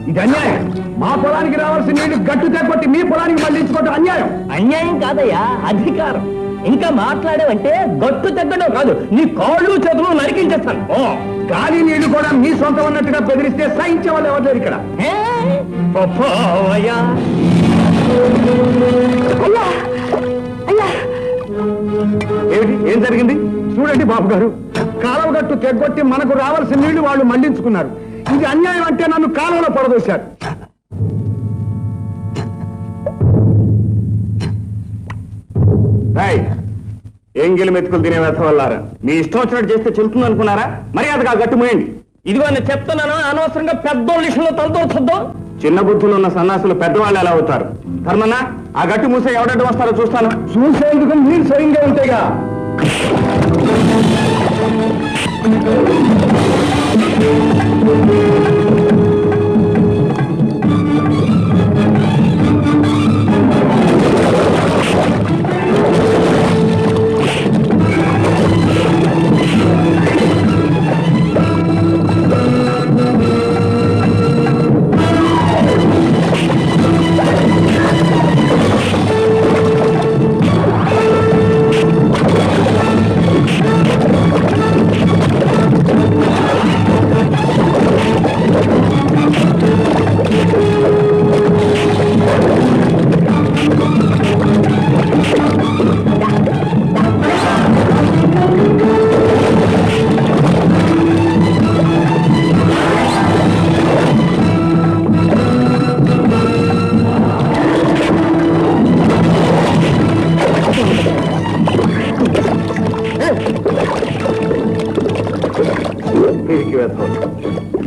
ఇది అన్యాయం. మా పొలానికి రావాల్సిన నీళ్లు గట్టు తెగొట్టి మీ పొలానికి మళ్ళించుకోవడం అన్యాయం. అన్యాయం కాదయ్యా, అధికారం. ఇంకా మాట్లాడావంటే గట్టు తగ్గడం కాదు, నీ కాళ్ళు చేతులు నరికించేస్తాను. గాలి నీళ్లు కూడా మీ సొంతం ఉన్నట్టుగా బెదిరిస్తే సహించే వాళ్ళు ఎవరు లేరు ఇక్కడ. అయ్యా అయ్యా, ఏమిటి, ఏం జరిగింది? చూడండి బాబు గారు, కాలువ గట్టు తెగొట్టి మనకు రావాల్సిన నీళ్లు వాళ్ళు మళ్లించుకున్నారు. ఇది అన్యాయం అంటే నన్ను కాలువలో పడదోశారు. ఏం గిలి మెతుకులు తినే వెతవల్లారా? మీ ఇష్టం వచ్చినట్టు చేస్తే చెల్లుతుంది అనుకున్నారా? మర్యాదగా గట్టు మూయండి. ఇదిగో నేను చెప్తున్నాను, అనవసరంగా పెద్దోళ్ళ విషయంలో తలదూర్చొద్దు. చిన్న బుద్ధులు ఉన్న సన్నాసులు పెద్దవాళ్ళు ఎలా అవుతారు? ధర్మన్నా, ఆ గట్టు మూసే ఎవడడ్డు వస్తారో చూస్తాను. చూసేందుకు మీరు సరిగ్గా ఉంటాయిగా.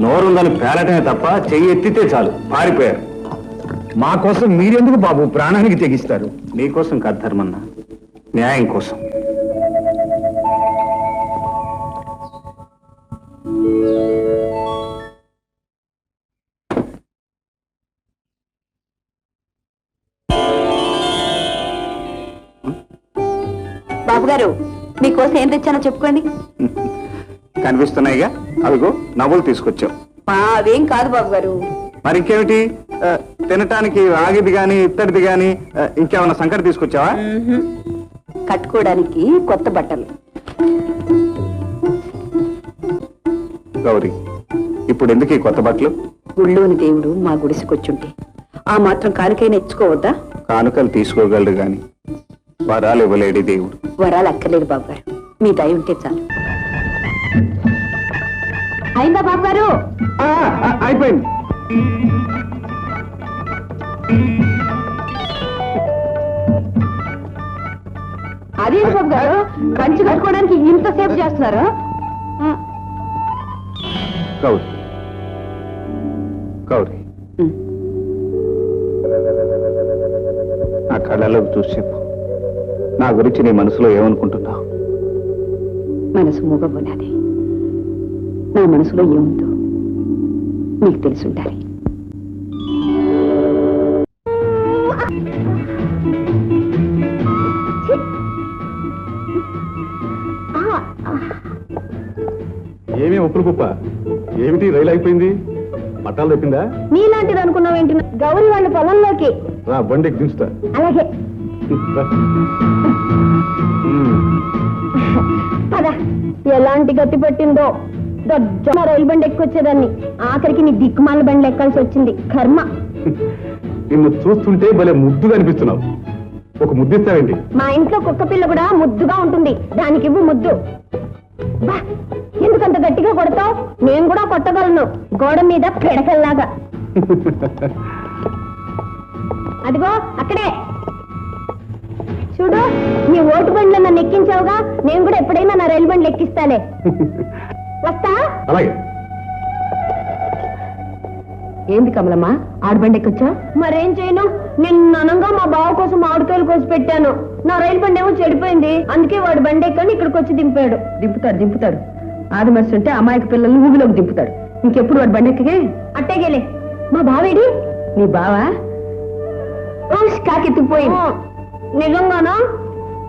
నోరుందని పేలటమే తప్ప చెయ్యి ఎత్తితే చాలు పారిపోయారు. మా కోసం మీరెందుకు బాబు ప్రాణానికి తెగిస్తారు? నీకోసం కాదు ధర్మన్న, న్యాయం కోసం. గారు మీకోసం ఏం తెచ్చానో చెప్పుకోండి. కనిపిస్తున్నాయిగా, అదిగో నవ్వులు తీసుకొచ్చావు. అదేం కాదు బాబు గారు. మరి ఇంకేమిటి? తినటానికి ఆగిది గాని ఇత్తడిది గాని ఇంకేమన్నా సంకటి తీసుకొచ్చావా? కట్టుకోవడానికి కొత్త బట్టలు. గౌరీ, ఇప్పుడు ఎందుకు ఈ కొత్త బట్టలు? గుళ్ళోని దేవుడు మా గుడిసికొచ్చుంటే ఆ మాత్రం కానుకైనా ఇచ్చుకోవద్దా? కానుకలు తీసుకోగలడు గాని వరాలు ఇవ్వలేడి దేవుడు. వరాలు అక్కర్లేదు బాబు గారు, మీ దయ ఉంటే చాలు. అయిందా బాబు గారు? అయిపోయింది. అదేంటి బాబు గారు కంచి కట్టుకోవడానికి ఇంతసేపు చేస్తున్నారు? గౌరీ, గౌరీ, నా కళ్ళలోకి చూసి చెప్పు, నా గురించి నీ మనసులో ఏమనుకుంటున్నావు? మనసు మూగబోనాది. నా మనసులో ఏముందో నీకు తెలుసుండాలి. ఏమీ ఒప్పులు కుప్ప, ఏమిటి రైలు అయిపోయింది? పట్టాలు తప్పిందా? నీలాంటిది అనుకున్నావేంటి? గౌరీ వాళ్ళ పొలంలోకి రా, బండికి దించుతా. అలాగే పదా. ఎలాంటి గతి పట్టిందో, దొజ్జమ రైలు బండి ఎక్కొచ్చేదాన్ని, ఆఖరికి నీ దిక్కుమాల బండి ఎక్కాల్సి వచ్చింది. కర్మ. నిన్ను చూస్తుంటే భలే ముద్దుగా అనిపిస్తున్నావు. ఒక ముద్దిస్తావేంటి? మా ఇంట్లో కుక్క పిల్ల కూడా ముద్దుగా ఉంటుంది, దానికి ఇవ్వు ముద్దు. బా, ఎందుకంత గట్టిగా కొడతావు? నేను కూడా కొట్టగలను, గోడ మీద పిడకల్లాగా. అదిగో అక్కడే చూడు, నీ ఓటు బండిలో నన్ను ఎక్కించావుగా, నేను కూడా ఎప్పుడైనా నా రైలు బండ్లు ఎక్కిస్తాలే. వస్తా. అలాగే. ఏంది కమలమ్మ, ఆడబండి ఎక్కొచ్చా? మరేం చేయను, నిన్న అనంగా మా బావ కోసం ఆడుకాయలు కోసి పెట్టాను. నా రైలు బండి ఏమో చెడిపోయింది, అందుకే వాడు బండి ఎక్కని ఇక్కడికి వచ్చి దింపాడు. దింపుతాడు ఆది మనిషి ఉంటే అమాయక పిల్లల్ని ఊబిలోకి దింపుతాడు. ఇంకెప్పుడు వాడు బండి ఎక్కగే? అట్టేగేలే. మా బావేడి? నీ బావా కాకెత్తుకుపోయింది. నిజంగానా?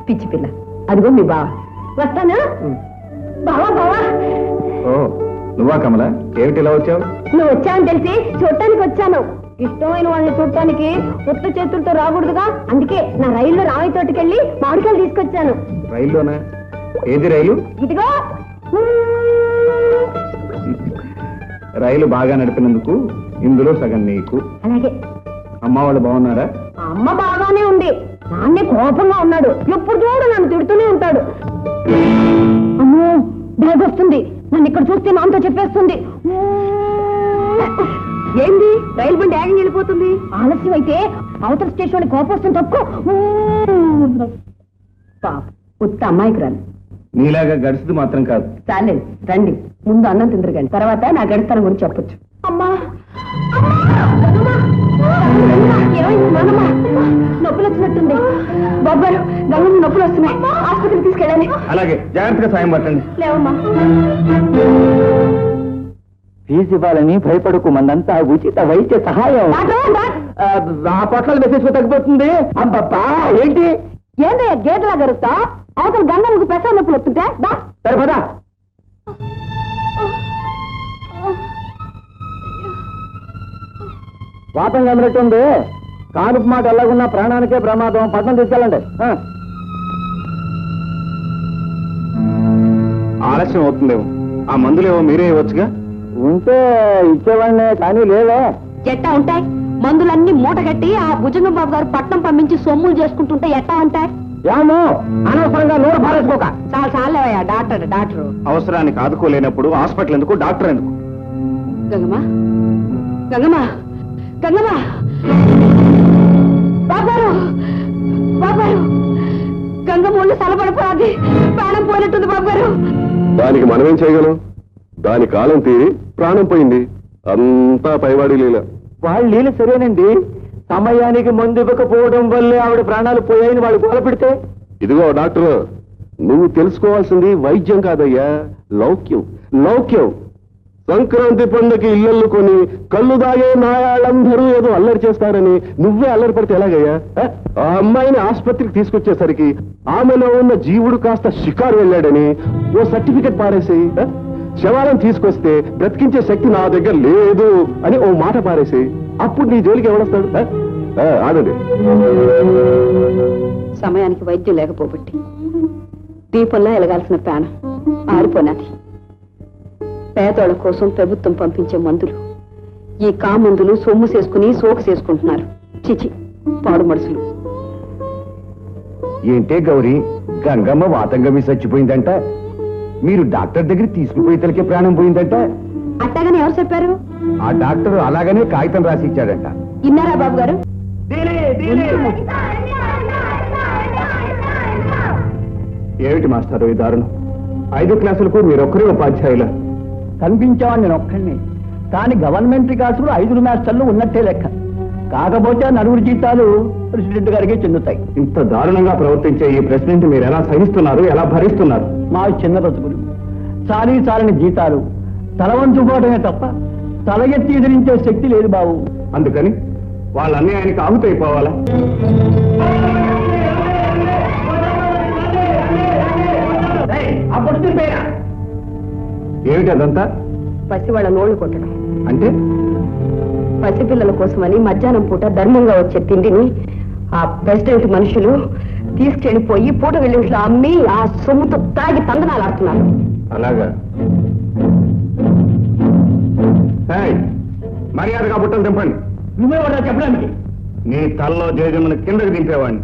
పిచ్చి పిల్ల, అదిగో మీ బావ. వస్తానా? బావా బావా. ఓ, నువ్వా కమల? ఏమిటి ఇలా వచ్చావు? నువ్వు వచ్చావని తెలిసి చూడటానికి వచ్చాను. ఇష్టమైన వాళ్ళని చూడటానికి ఉత్త చేతులతో రాకూడదుగా, అందుకే నా రైల్లో రావి తోటికెళ్ళి మామిడికాయలు తీసుకొచ్చాను. రైల్లోనా? ఏది రైలు? ఇదిగో. రైలు బాగా నడిపినందుకు ఇందులో సగం నీకు. అలాగే. అమ్మ వాళ్ళు బాగున్నారా? అమ్మ బాగానే ఉంది, నాన్నే కోపంగా ఉన్నాడు. ఎప్పుడు చూడు నన్ను తిడుతూనే ఉంటాడు. అమ్మో, బ్యాగ్ వస్తుంది, నన్ను ఇక్కడ చూస్తే నాన్నతో చెప్పేస్తుంది. ఏంది, రైలు బండి ఆగి వెళ్ళిపోతుంది? ఆలస్యం అయితే అవతల స్టేషన్ కోపం వస్తుంది. తక్కువ ఉత్త అమ్మాయికి రాను. నీలాగా గడిచింది మాత్రం కాదు. చాలేదు, రండి, ముందు అన్నం తిందరు కానీ తర్వాత నా గడిస్తాను గురించి చెప్పొచ్చు. అమ్మా, నొప్పులు వచ్చినట్టుంది బాబారు. గంగమ్మ నొప్పులు వస్తున్నాయి, ఆసుపత్రికి తీసుకెళ్ళాలి. అలాగే, జాగ్రత్తగా సాయం పట్టండి. లేవమ్మా. ఫీజు ఇవ్వాలని భయపడకు, మందంతా ఉచిత వైద్య సహాయం. ఆ పొట్లాలు మెసేజ్ తగ్గిపోతుంది. అబ్బబ్బా, ఏంటి ఏందయ్యా గేదెలా గరుస్తా? అవతల గంగమ్మకు పెసర నొప్పులు వస్తుంటే సరే పదా. వాతం కమినట్టుంది. కానుపు మాట ఎలాగున్నా ప్రాణానికే ప్రమాదం. పట్టణం తీసుకెళ్ళండి. ఆలస్యం అవుతుందేమో, ఆ మందులేవో మీరే ఇవ్వచ్చుగా. ఉంటే ఇచ్చేవాడినే, కానీ లేవే. ఎట్టా ఉంటాయి? మందులన్నీ మూట కట్టి ఆ భుజంగం బాబు గారు పట్నం పంపించి సొమ్ములు చేసుకుంటుంటే ఎట్టా ఉంటాయి? ఏమో, అనవసరంగా నోరు పారేసుకోక. చాలేవయ్యా, డాక్టర్ అవసరానికి ఆదుకోలేనప్పుడు హాస్పిటల్ ఎందుకు, డాక్టర్ ఎందుకు? గంగమ్మా, గంగమ్మా, గంగమ్మా, బాబారు, బాబారు, గంగమ్మ ఒళ్ళు సలపడిపోయింది, ప్రాణం పోయినట్టుంది బాబారు. దానికి మనమేం చేయగలం? దాని కాలం తీరి ప్రాణం పోయింది. అంతా పైవాడి లీల. వాళ్ళు నీళ్ళు సరేనండి, సమయానికి మందు ఇవ్వకపోవడం వల్లే ఆవిడ ప్రాణాలు పోయాయని వాళ్ళు గోల పెడితే. ఇదిగో డాక్టర్, నువ్వు తెలుసుకోవాల్సింది వైద్యం కాదయ్యా, లౌక్యం. లౌక్యం సంక్రాంతి పండుగకి ఇళ్ళల్లు కొని కళ్ళు దాగే నాయాళ్ళందరూ ఏదో అల్లరి చేస్తారని నువ్వే అల్లరి పడితే ఎలాగయ్యా? ఆ అమ్మాయిని ఆసుపత్రికి తీసుకొచ్చేసరికి ఆమెలో ఉన్న జీవుడు కాస్త షికారు వెళ్ళాడని ఓ సర్టిఫికెట్ పారేసేయి. శవాలను తీసుకొస్తే బ్రతికించే శక్తి నా దగ్గర లేదు అని ఓ మాట పారేసేయి. అప్పుడు నీ జోలికి ఎవడొస్తాడు? ఆడండి. సమయానికి వైద్యం లేకపోబట్టి దీపంలో ఎలగాల్సిన ప్రాణం ఆరిపోయినది. పేదోళ్ల కోసం ప్రభుత్వం పంపించే మందులు ఈ కామందులు సొమ్ము చేసుకుని సోకు చేసుకుంటున్నారు. చిచి పాడు మనుషులు. ఏంటే గౌరీ, గంగమ్మ వాతంగమి చచ్చిపోయిందంట. మీరు డాక్టర్ దగ్గర తీసుకుపోయి తలకే ప్రాణం పోయిందంట. అట్టగానే ఎవరు చెప్పారు? ఆ డాక్టర్ అలాగనే కాగితం రాసి ఇచ్చాడంట. ఇన్నారా బాబు గారు? ఏమిటి మాస్టారు ఈ దారుణం? 5 క్లాసులకు మీరొక్కరే ఉపాధ్యాయుల? కనిపించేవాడిని నేను ఒక్కడిని. కానీ గవర్నమెంట్ రికార్డ్స్ 5 మాస్టర్లు ఉన్నట్టే లెక్క. కాకపోతే 4 జీతాలు ప్రెసిడెంట్ గారికి చెందుతాయి. ఇంత దారుణంగా ప్రవర్తించే ఈ ప్రెసిడెంట్ మీరు ఎలా సహిస్తున్నారు, ఎలా భరిస్తున్నారు? మా చిన్న బ్రతుకులు, చాలని జీతాలు, తలవంచుకోవడమే తప్ప తల ఎత్తి ఎదిరించే శక్తి లేదు బాబు. అందుకని వాళ్ళన్నీ ఆయనకి ఆహుతైపోవాలా? ఏమిటి అదంతా? పసివాళ్ళ నోళ్లు కొట్టడం అంటే పసిపిల్లల కోసమని మధ్యాహ్నం పూట ధర్మంగా వచ్చే తిండిని ఆ ప్రెసిడెంట్ మనుషులు తీసుకెళ్లిపోయి పూట వెళ్ళింట్లో అమ్మి ఆ సొమ్ముతో తాగి తందనాలు ఆడుతున్నారు. అలాగా? మర్యాదగా బుట్టలు దింపండి. నువ్వే వాడా చెప్పడానికి? నీ తల్లో జయజమును కిందకి దింపేవాడిని.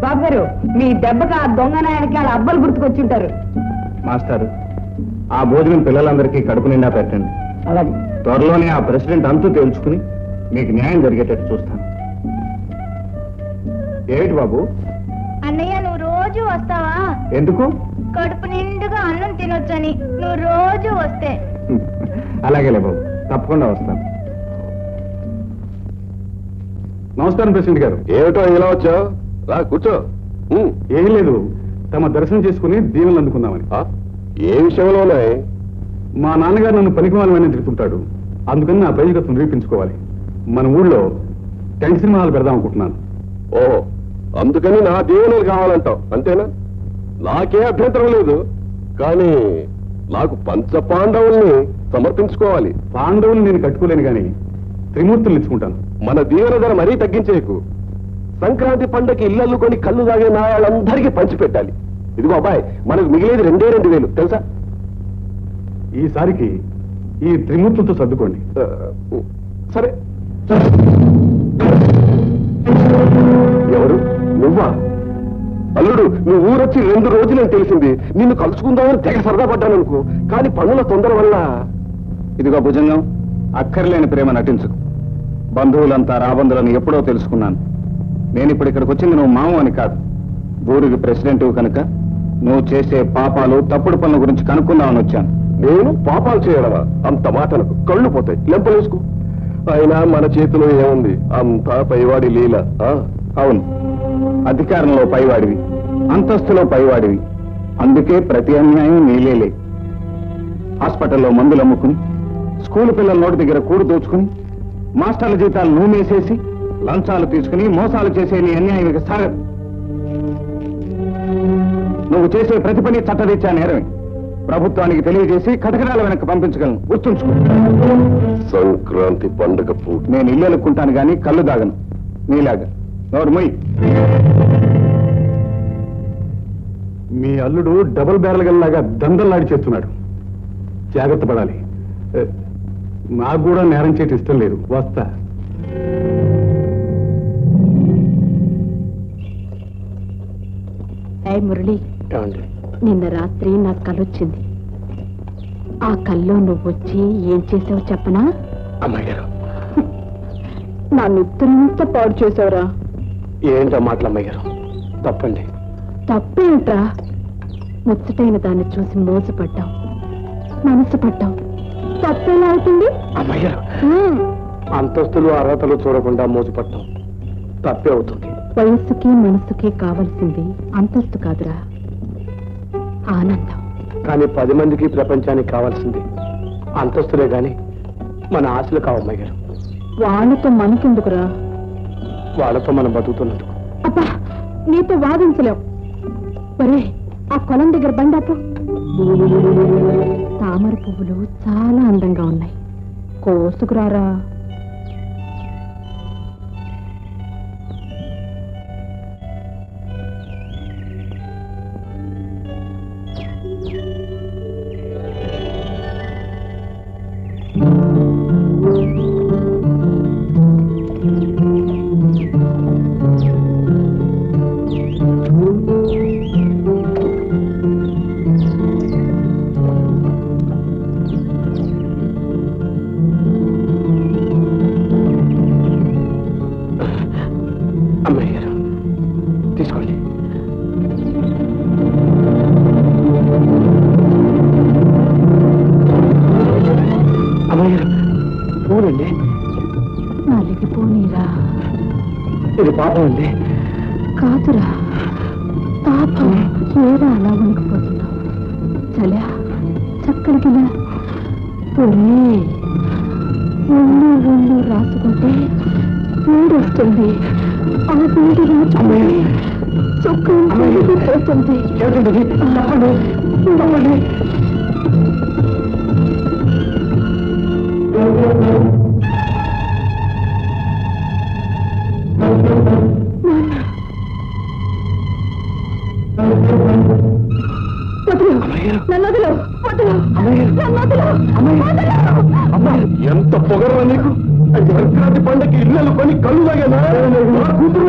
బాబు గారు, మీ దెబ్బకి ఆ దొంగ నాయనకి వాళ్ళ అబ్బలు గుర్తుకొచ్చుంటారు. మాస్టారు, ఆ భోజనం పిల్లలందరికీ కడుపు నిండా పెట్టండి. అలాగే. త్వరలోనే ఆ ప్రెసిడెంట్ అంతు తేల్చుకుని మీకు న్యాయం జరిగేటట్టు చూస్తాను. ఏమిటి బాబు? అన్నయ్య, నువ్వు రోజు వస్తావా? ఎందుకు? కడుపు నిండుగా అన్నం తినొచ్చని. నువ్వు రోజు వస్తే. అలాగేలే బాబు, తప్పకుండా వస్తాను. నమస్కారం ప్రెసిడెంట్ గారు. ఏమిటో ఇలా వచ్చావు? రా కూర్చో. ఏం లేదు, తమ దర్శనం చేసుకుని దీవెనలు అందుకుందామని. ఏ విషయంలోనే? మా నాన్నగారు నన్ను పనికిమాలని తిరుగుతుంటాడు. అందుకని నా ప్రయోజకత్వం నిరూపించుకోవాలి. మన ఊళ్ళో టెంట్ సినిమాలు పెడదాం అనుకుంటున్నాను. ఓహో, అందుకని నా దీవెనలు కావాలంటావు అంతేనా? నాకే అభ్యంతరం లేదు, కానీ నాకు పంచ పాండవుల్ని సమర్పించుకోవాలి. పాండవులు నేను కట్టుకోలేను గాని త్రిమూర్తులు ఇచ్చుకుంటాను. మన దీవెన ధర మరీ తగ్గించేకు. సంక్రాంతి పండగకి ఇళ్ళల్లు కొని కళ్ళు తాగే నాయాళ్ళందరికీ పంచిపెట్టాలి. ఇదిగో అబ్బాయి, మనకు మిగిలేది 2,000 తెలుసా? ఈసారికి ఈ త్రిమూర్తులతో సర్దుకోండి. సరే. ఎవరు? నువ్వా? అల్లుడు, నువ్వు ఊరొచ్చి 2 రోజులని తెలిసింది. నిన్ను కలుసుకుందామని తెగ సరదా పడ్డాను అనుకో, కానీ పనుల తొందర వల్ల. ఇదిగో భుజంగం, అక్కర్లేని ప్రేమ నటించుకు. బంధువులంతా రాబంధులను ఎప్పుడో తెలుసుకున్నాను. నేను ఇప్పుడు ఇక్కడికి వచ్చింది నువ్వు మాము అని కాదు, ఊరికి ప్రెసిడెంట్ కనుక నువ్వు చేసే పాపాలు తప్పుడు పనుల గురించి కనుక్కుందామని వచ్చాను. నేను పాపాలు చేయడమా? అంత మాటలకు కళ్ళు పోతాయి, లెంపలేసుకో. అయినా మన చేతిలో ఏముంది? అంతా పైవాడి లీల. అవును, అధికారంలో పైవాడివి, అంతస్తులో పైవాడివి. అందుకే ప్రతి అన్యాయం నీలేలే. హాస్పిటల్లో మందులు అమ్ముకుని, స్కూల్ పిల్లల నోటి దగ్గర కూడు దోచుకుని, మాస్టర్ల జీతాలు నూమేసేసి, లంచాలు తీసుకుని మోసాలు చేసే నీ అన్యాయం ఇక సాగదు. నువ్వు చేసే ప్రతి పని చట్టరీత్యా నేరమే. ప్రభుత్వానికి తెలియజేసి కటకటాల వెనక్కి పంపించగలను, గుర్తుంచుకో. సంక్రాంతి పండుగ పూట నేను ఇల్లు ఎలుక్కుంటాను గాని కళ్ళు దాగను నీలాగా. నోరు మొయ్. మీ అల్లుడు డబుల్ బ్యారల్ గల్లాగా దందల్లాడి చేస్తున్నాడు. జాగ్రత్త పడాలి. నాకు కూడా నేరం చేయటం ఇష్టం లేదు. వస్తా. మురళి, నిన్న రాత్రి నాకు కలొచ్చింది. ఆ కల్లో నువ్వు వచ్చి ఏం చేసావు చెప్పనా? అమ్మాయి గారు, నా నిద్రంతా పాడు చేసావురా. ఏంటో మాటలు అమ్మాయి గారు? తప్పండి. తప్పేంట్రా? ముచ్చటైన దాన్ని చూసి మోసపడ్డాం, మనసు పడ్డాం. తప్పేలా అవుతుంది? అమ్మయ్య, అంతస్తులు అర్హతలు చూడకుండా మోసపడటం తప్పే అవుతుంది. వయస్సుకి మనస్సుకి కావలసింది అంతస్తు కాదురా, ఆనందం. కానీ 10 మందికి ప్రపంచానికి కావాల్సింది అంతస్తులే గాని మన ఆశలు కావమ్మాయి గారు. వాళ్ళతో మనకెందుకురా? వాళ్ళతో మనం బతుకుతున్నందుకు. అబ్బా, నీతో వాదించలేవు. ఒరే, ఆ కొలం దగ్గర బండాపు. తామర పువ్వులు చాలా అందంగా ఉన్నాయి, కోసుకురారా. అమ్మాయి గారు తీసుకోండి. అమ్మాయి గారు పూలండి. నలిగిపోనీరా. ఇది పాపం అండి. కాదురా, పాపం. ఏరా అలా వణికిపోతున్నావు? చలా, చక్కడికిలా. ఒరే, ఒళ్ళు రాసుకుంటే వేడి వస్తుంది. ఆ వేడి రాసుకుంటే పోతుంది. ఎంత పొగరవా నీకు? సంక్రాంతి పండగకి ఇళ్ళలు కొని కళ్ళు తాగానా? కూతురు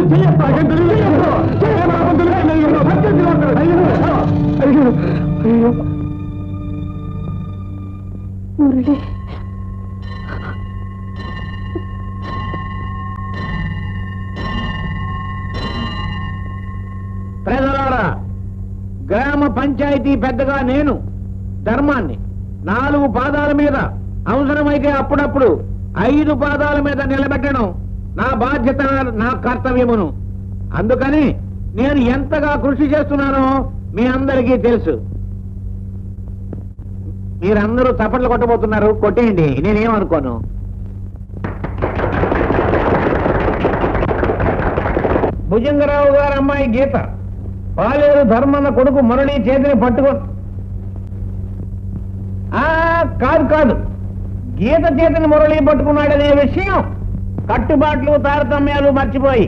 మురళి, ప్రజలారా, గ్రామ పంచాయతీ పెద్దగా నేను ధర్మాన్ని 4 పాదాల మీద, అవసరమైతే అప్పుడప్పుడు 5 పాదాల మీద నిలబెట్టడం నా బాధ్యత, నా కర్తవ్యమును. అందుకని నేను ఎంతగా కృషి చేస్తున్నానో మీ అందరికీ తెలుసు. మీరందరూ చప్పట్లు కొట్టబోతున్నారు, కొట్టేయండి, నేనేమనుకోను. భుజంగరావు గారి అమ్మాయి గీత పాలేరు ధర్మన్న కొడుకు మురళి చేతిని పట్టుకొని, కాదు, గీత చేతిని మురళి పట్టుకున్నాడనే విషయం కట్టుబాట్లు తారతమ్యాలు మర్చిపోయి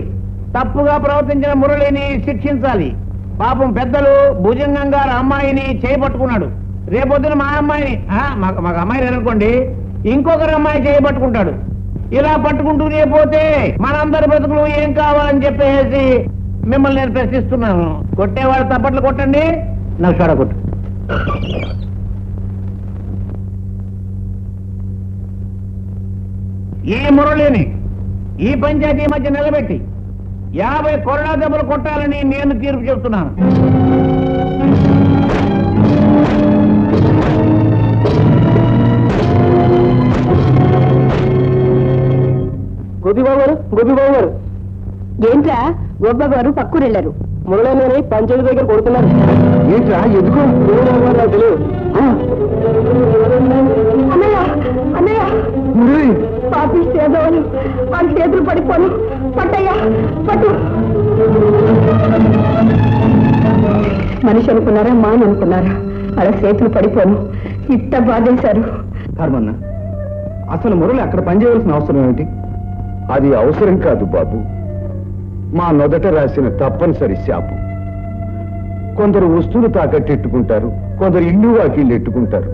తప్పుగా ప్రవర్తించిన మురళిని శిక్షించాలి. పాపం పెద్దలు భుజంగం గారి అమ్మాయిని చేయబట్టుకున్నాడు. రేపొద్దున మా అమ్మాయిని, మాకు అమ్మాయి లేదనుకోండి, ఇంకొకరి అమ్మాయి చేయబట్టుకుంటాడు. ఇలా పట్టుకుంటూనే పోతే మనందరి బతుకులు ఏం కావాలని చెప్పేసి మిమ్మల్ని నేను ప్రశ్నిస్తున్నాను. కొట్టేవాడు తప్పట్లు కొట్టండి, నాకు షోడ కొట్టు. ఈ మురళిని ఈ పంచాయతీ మధ్య నిలబెట్టి 50 కొరడా దెబ్బలు కొట్టాలని నేను తీర్పు చెప్తున్నాను. గోపిబాబు గారు ఏంట్రా? గొబ్బబాబు గారు పక్కూరు వెళ్ళారు. మురళి పంచాయతీ దగ్గర కొడుతున్నారు. ఏంట్రా? ఎందుకు? నాకు తెలియదు. పాపి చేదవని వాళ్ళ చేతులు పడిపోను. పట్టయ్యా, పట్టు. మనిషి అనుకున్నారా, మాన్ అనుకున్నారా? అలా చేతులు పడిపోను. ఇట్ట బాధేశారు. ధర్మన్న, అసలు మురళి అక్కడ పనిచేయవలసిన అవసరం ఏమిటి? అది అవసరం కాదు బాబు, మా నొదట రాసిన తప్పనిసరి శాపం. కొందరు వస్తువులు తాకట్టెట్టుకుంటారు, కొందరు ఇల్లు వాకిళ్ళు ఎట్టుకుంటారు.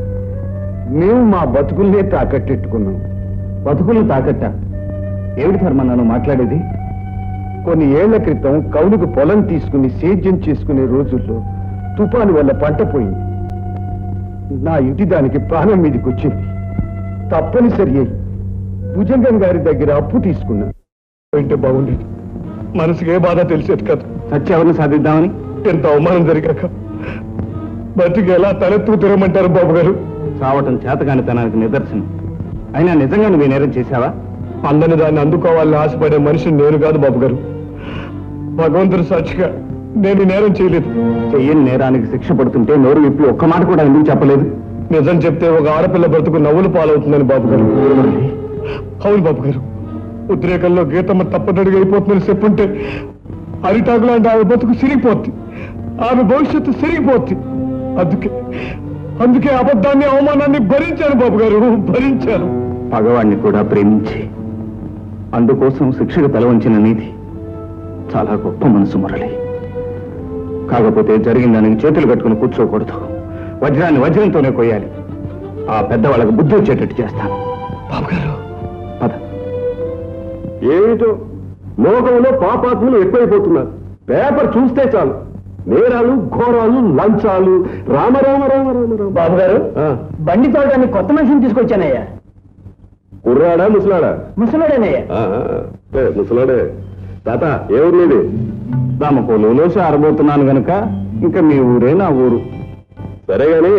మేము మా బతుకుల్నే తాకట్టెట్టుకున్నాం. బతుకులు తాకట్ట ఏమిటి ధర్మన్న మాట్లాడేది? కొన్ని ఏళ్ల క్రితం కౌలుకు పొలం తీసుకుని సేద్యం చేసుకునే రోజుల్లో తుఫాను వల్ల పంట పోయింది. నా ఇంటి దానికి ప్రాణం మీదకి వచ్చింది. తప్పనిసరి అయి భుజంగం గారి దగ్గర అప్పు తీసుకున్నా. అంటే బాగుండేది, మనసుకి ఏ బాధ తెలిసేది కాదు. సత్యావరణ సాధిద్దామని ఎంత అవమానం జరిగాక బతికి ఎలా తలెత్తు తిరగమంటారు బాబు గారు? చావటం చేతగానితనానికి నిదర్శనం. అయినా నిజంగా నువ్వు నేరం చేశావా? అందని దాన్ని అందుకోవాలని ఆశపడే మనిషిని నేను కాదు బాబు గారు. భగవంతుడు సాక్షిగా నేను నేరం చేయలేదు. చెయ్యని నేరానికి శిక్ష పడుతుంటే నోరు విప్పి ఒక్క మాట కూడా ఎందుకు చెప్పలేదు? నిజం చెప్తే ఒక ఆడపిల్ల బ్రతుకు నవ్వులు పాలవుతుందని బాబు గారు. అవును బాబు గారు, ఉద్రేకంలో గీతమ్మ తప్పదడిగా అయిపోతుందని చెప్పుంటే అరిటాకు లాంటి ఆమె బతుకు సిరిగిపోద్ది, ఆమె భవిష్యత్తు సిరిగిపోద్ది. అందుకే అబద్ధాన్ని అవమానాన్ని భరించాను బాబు గారు, భరించాను. పగవాణ్ణి కూడా ప్రేమించి అందుకోసం శిక్షకు తలవంచిన నీతి చాలా గొప్ప మనసు మురళి. కాకపోతే జరిగిందానికి చేతులు కట్టుకుని కూర్చోకూడదు. వజ్రాన్ని వజ్రంతోనే కొయ్యాలి. ఆ పెద్దవాళ్ళకు బుద్ధి వచ్చేటట్టు చేస్తాను. బాబు గారు పద. ఏమిటో లోకంలో పాపాత్ములు ఎక్కువైపోతున్నారు. పేపర్ చూస్తే చాలు నేరాలు, ఘోరాలు, లంచాలు. రామ రామ రామ రామ రామ. బాబు గారు, బండి తోడడానికి కొత్త మనిషిని తీసుకొచ్చానయ్యా. కుర్రాడా ముసలాడా? ముసలాడేనయ్యా. ముసలాడే. తాత ఏ ఊరు నీది? రామకోలులో ఆరబోతున్నాను గనుక ఇంకా మీ ఊరే నా ఊరు. సరే గాని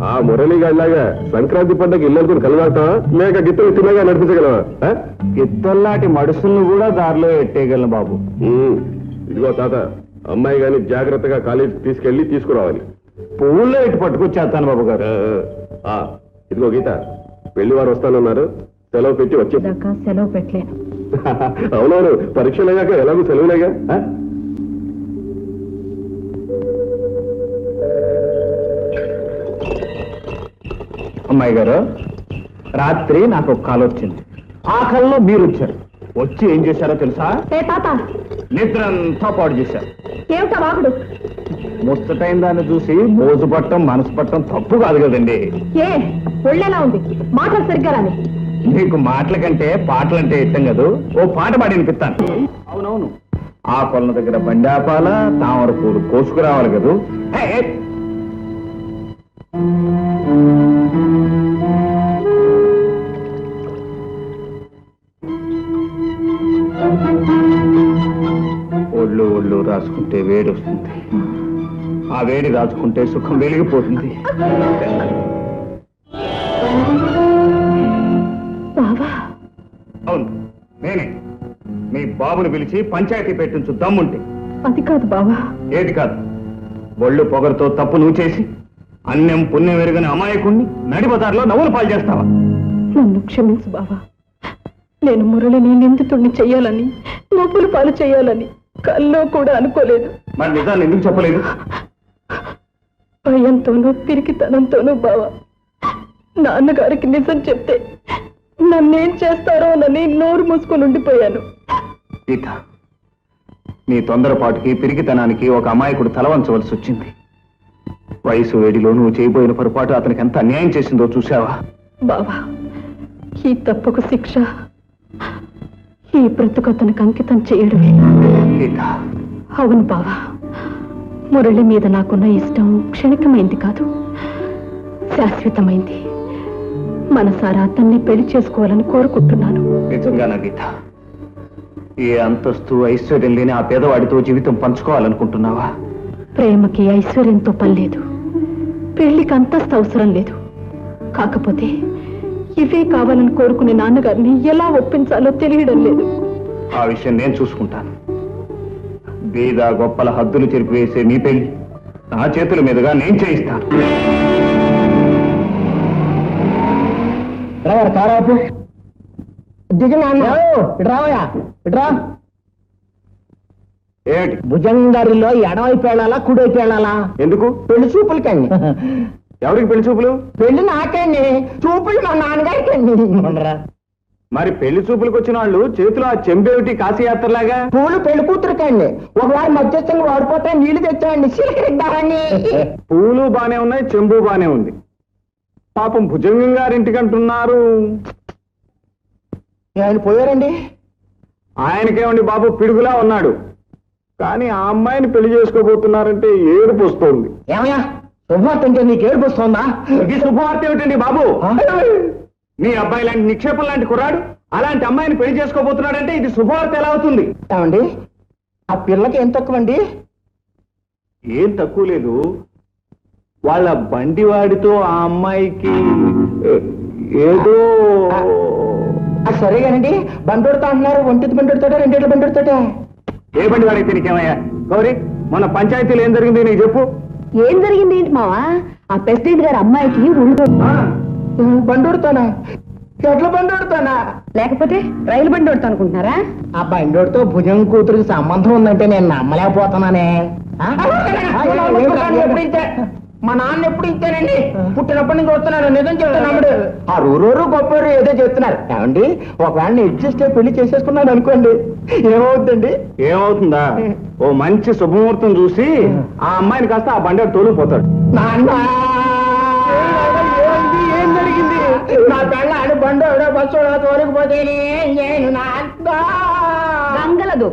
ఆ మురళిగాడిలాగా సంక్రాంతి పండుగ ఇళ్ళకు కలవాడతావా లేక గిత్తలు తిన్నగా నడిపించగలవా? గిత్తల్లాంటి మడుసులను కూడా దారిలో ఎట్టేయగలను బాబు. ఇదిగో తాత, అమ్మాయి గాని జాగ్రత్తగా కాలేజీకి తీసుకెళ్లి తీసుకురావాలి. పువ్వుల్లో ఇటు పట్టుకొచ్చేస్తాను బాబు గారు. ఇదిగో గీత, పెళ్లి వారు వస్తానన్నారు, సెలవు పెట్టి వచ్చి. సెలవు పెట్టలేను. అవునవును, పరీక్షలు అయ్యాక ఎలాగో సెలవులేగా. అమ్మాయి గారు, రాత్రి నాకు ఒక కాల్ వచ్చింది. ఆ కాల్లో మీరు వచ్చారు. వచ్చి ఏం చేశారో తెలుసా? తాత, నిద్రంతా పాడు చేశారు. ఏమిటా వాగుడు? ముచ్చటైన దాన్ని చూసి మోజు పట్టం, మనసు పట్టం తప్పు కాదు కదండి. ఏ ఒళ్ళెలా ఉంది? మాటలు సరిగ్గా రాని. మీకు మాటల కంటే పాటలంటే ఇష్టం కదూ. ఓ పాట పాడి వినిపిస్తాను. అవునవును, ఆ కొలను దగ్గర బండాపాల తామర పూలు కోసుకురావాలి కదూ. ఒళ్ళు రాసుకుంటే వేడి వస్తుంది, ఆ వేడి రాసుకుంటే సుఖం వెలిగిపోతుంది. అవును, నేనే మీ బాబుని పిలిచి పంచాయతీ పెట్టించు దమ్ముంటే. అది కాదు బావా. ఏది కాదు? ఒళ్ళు పొగరుతో తప్పు నువ్వు చేసి అన్యం పుణ్యం ఎరుగని అమాయకుణ్ణి నడిబజార్లో నవ్వులు పాలు చేస్తావా? నన్ను క్షమించు బావా. నేను మురళిని నిందితుడిని చెయ్యాలని, నొప్పులు పాలు చేయాలని కల్లో కూడా అనుకోలేదు. మరి నిజాన్ని ఎందుకు చెప్పలేదు? భయంతోనూ పిరికితనంతోనూ బావా. నాన్నగారికి నిజం చెప్తే నన్నేం చేస్తారోనని నోరు మూసుకొని ఉండిపోయాను. గీత, నీ తొందరపాటుకి పిరికితనానికి ఒక అమాయకుడు తలవంచవలసి వచ్చింది. వయసు వేడిలో నువ్వు చేయబోయిన పొరపాటు అతనికి ఎంత అన్యాయం చేసిందో చూశావా? బావా, ఈ తప్పుకు శిక్ష ఈ బ్రతుకు అతనికి అంకితం చేయడమే. గీత, అవును బావా, మురళి మీద నాకున్న ఇష్టం క్షణికమైంది కాదు, శాశ్వతమైంది. మనసారా అతన్ని పెళ్లి చేసుకోవాలని కోరుకుంటున్నాను. నిజంగానా గీత? ఏ అంతస్తు ఐశ్వర్యం లేని ఆ పేదవాడితో జీవితం పంచుకోవాలనుకుంటున్నావా? ప్రేమకి ఐశ్వర్యంతో పనిలేదు, పెళ్లికి అంతస్తు అవసరం లేదు. కాకపోతే ఇవే కావాలని కోరుకునే నాన్నగారిని ఎలా ఒప్పించాలో తెలియడం లేదు. ఆ విషయం నేను చూసుకుంటాను. బీద గొప్పల హద్దులు చెరిపివేసే మీ పెళ్లి నా చేతుల మీదుగా నేను చేయిస్తాను. ఏమిటి? భుజంగారిలో ఎడవైపు వెళ్ళాలా కుడివైపు వెళ్ళాలా? ఎందుకు? పెళ్లి చూపులకండి. ఎవరికి పెళ్లి చూపులు? పెళ్లి నాకండి, చూపులు మా నాన్నగారికండి. మరి పెళ్లి చూపులకు వచ్చిన వాళ్ళు చేతిలో ఆ చెంబేమిటి కాశీయాత్రలాగా? పూలు పెళ్లి కూతురుకండి. ఒకవారు మధ్యస్థంగా వాడిపోతే నీళ్లు తెచ్చామండి, చిలకరిద్దామని. పూలు బానే ఉన్నాయి, చెంబు బానే ఉంది. పాపం భుజంగం గారింటికి అంటున్నారు. ఆయన పోయారండి. ఆయనకేమండి బాబు, పిడుగులా ఉన్నాడు. కానీ ఆ అమ్మాయిని పెళ్లి చేసుకోబోతున్నారంటే ఏడుపు వస్తోంది. ఏమయ్యా, శుభవార్త అంటే నీకు ఏడుపు వస్తోందా? ఇది శుభవార్త ఏమిటండి బాబు? మీ అబ్బాయి లాంటి నిక్షేపం లాంటి కుర్రాడు అలాంటి అమ్మాయిని పెళ్లి చేసుకోబోతున్నాడంటే ఇది శుభవార్త ఎలా అవుతుంది? ఏమండి, ఆ పిల్లకి ఏం తక్కువ అండి? ఏం తక్కువ లేదు. వాళ్ళ బండివాడితో ఆ అమ్మాయికి ఏదో సరేగానండి బండోడుతా అంటున్నారు. ఒంటిది బండోడుతాడా, రెండేళ్ళ బండోడుతాడా? ఏ బండివాడైతే నీకేమయ్యా? గౌరీ, మన పంచాయతీలో ఏం జరిగింది నీకు చెప్పు. ఏం జరిగింది ఏంటి మావా? ఆ ప్రెసిడెంట్ గారు అమ్మాయికి బండోడుతానా? ఎట్లా బండోడుతానా? లేకపోతే రైలు బండి కొడతా అనుకుంటున్నారా? ఆ బండోడితో భుజం కూతురికి సంబంధం ఉందంటే నేను నమ్మలేకపోతున్నానే. మా నాన్న ఎప్పుడు ఇచ్చానండి, పుట్టినప్పటి నుంచి వస్తున్నాను. నిజం చెప్తున్నాడు. ఆ రూరోరు గొప్పరు ఏదో చెప్తున్నారు. ఏమండి, ఒకవేళ అడ్జస్ట్ అయ్యి పెళ్లి చేసేసుకున్నాను అనుకోండి, ఏమవుతుందండి? ఏమవుతుందా? ఓ మంచి శుభముహూర్తం చూసి ఆ అమ్మాయిని కాస్త ఆ బండి తోలిపోతాడు. నాన్న ఏం జరిగింది? నా పెళ్ళాడు బండోడో బస్సోడో తోలికపోతే నేను రంగలదు.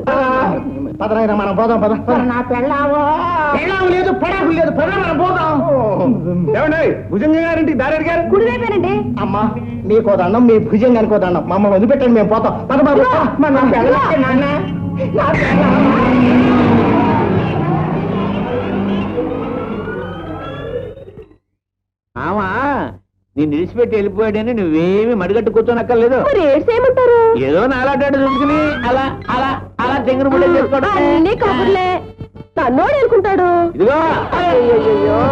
పదనైనా మనం పోదాం. పద. నా పెళ్ళాము లేదు, పడాకు లేదు. పద మనం పోదాం. ఏమండి, భుజంగ గారింటికి దారి అడిగారు. కుడివైపోయానండి. అమ్మా మీకో దండం, మీ భుజంగానికో దండం. మమ్మల్ని వదిలిపెట్టండి, మేము పోతాం. పద బాబు. నా పెళ్ళాం నాన్న, నా పెళ్ళాం. ఆమా నేను నిలిచిపెట్టి వెళ్ళిపోయాడని నువ్వేమి మడిగట్టు కూర్చోనక్కర్లేదు. ఏమంటారు? ఏదో నాలాటాడు చూసుకుని అలా అలా అలా తెంగురు ముళ్ళ చేసుకోవడం. అన్ని కబుర్లే. తన్నోడు అనుకుంటాడు. ఇదిగో అయ్యో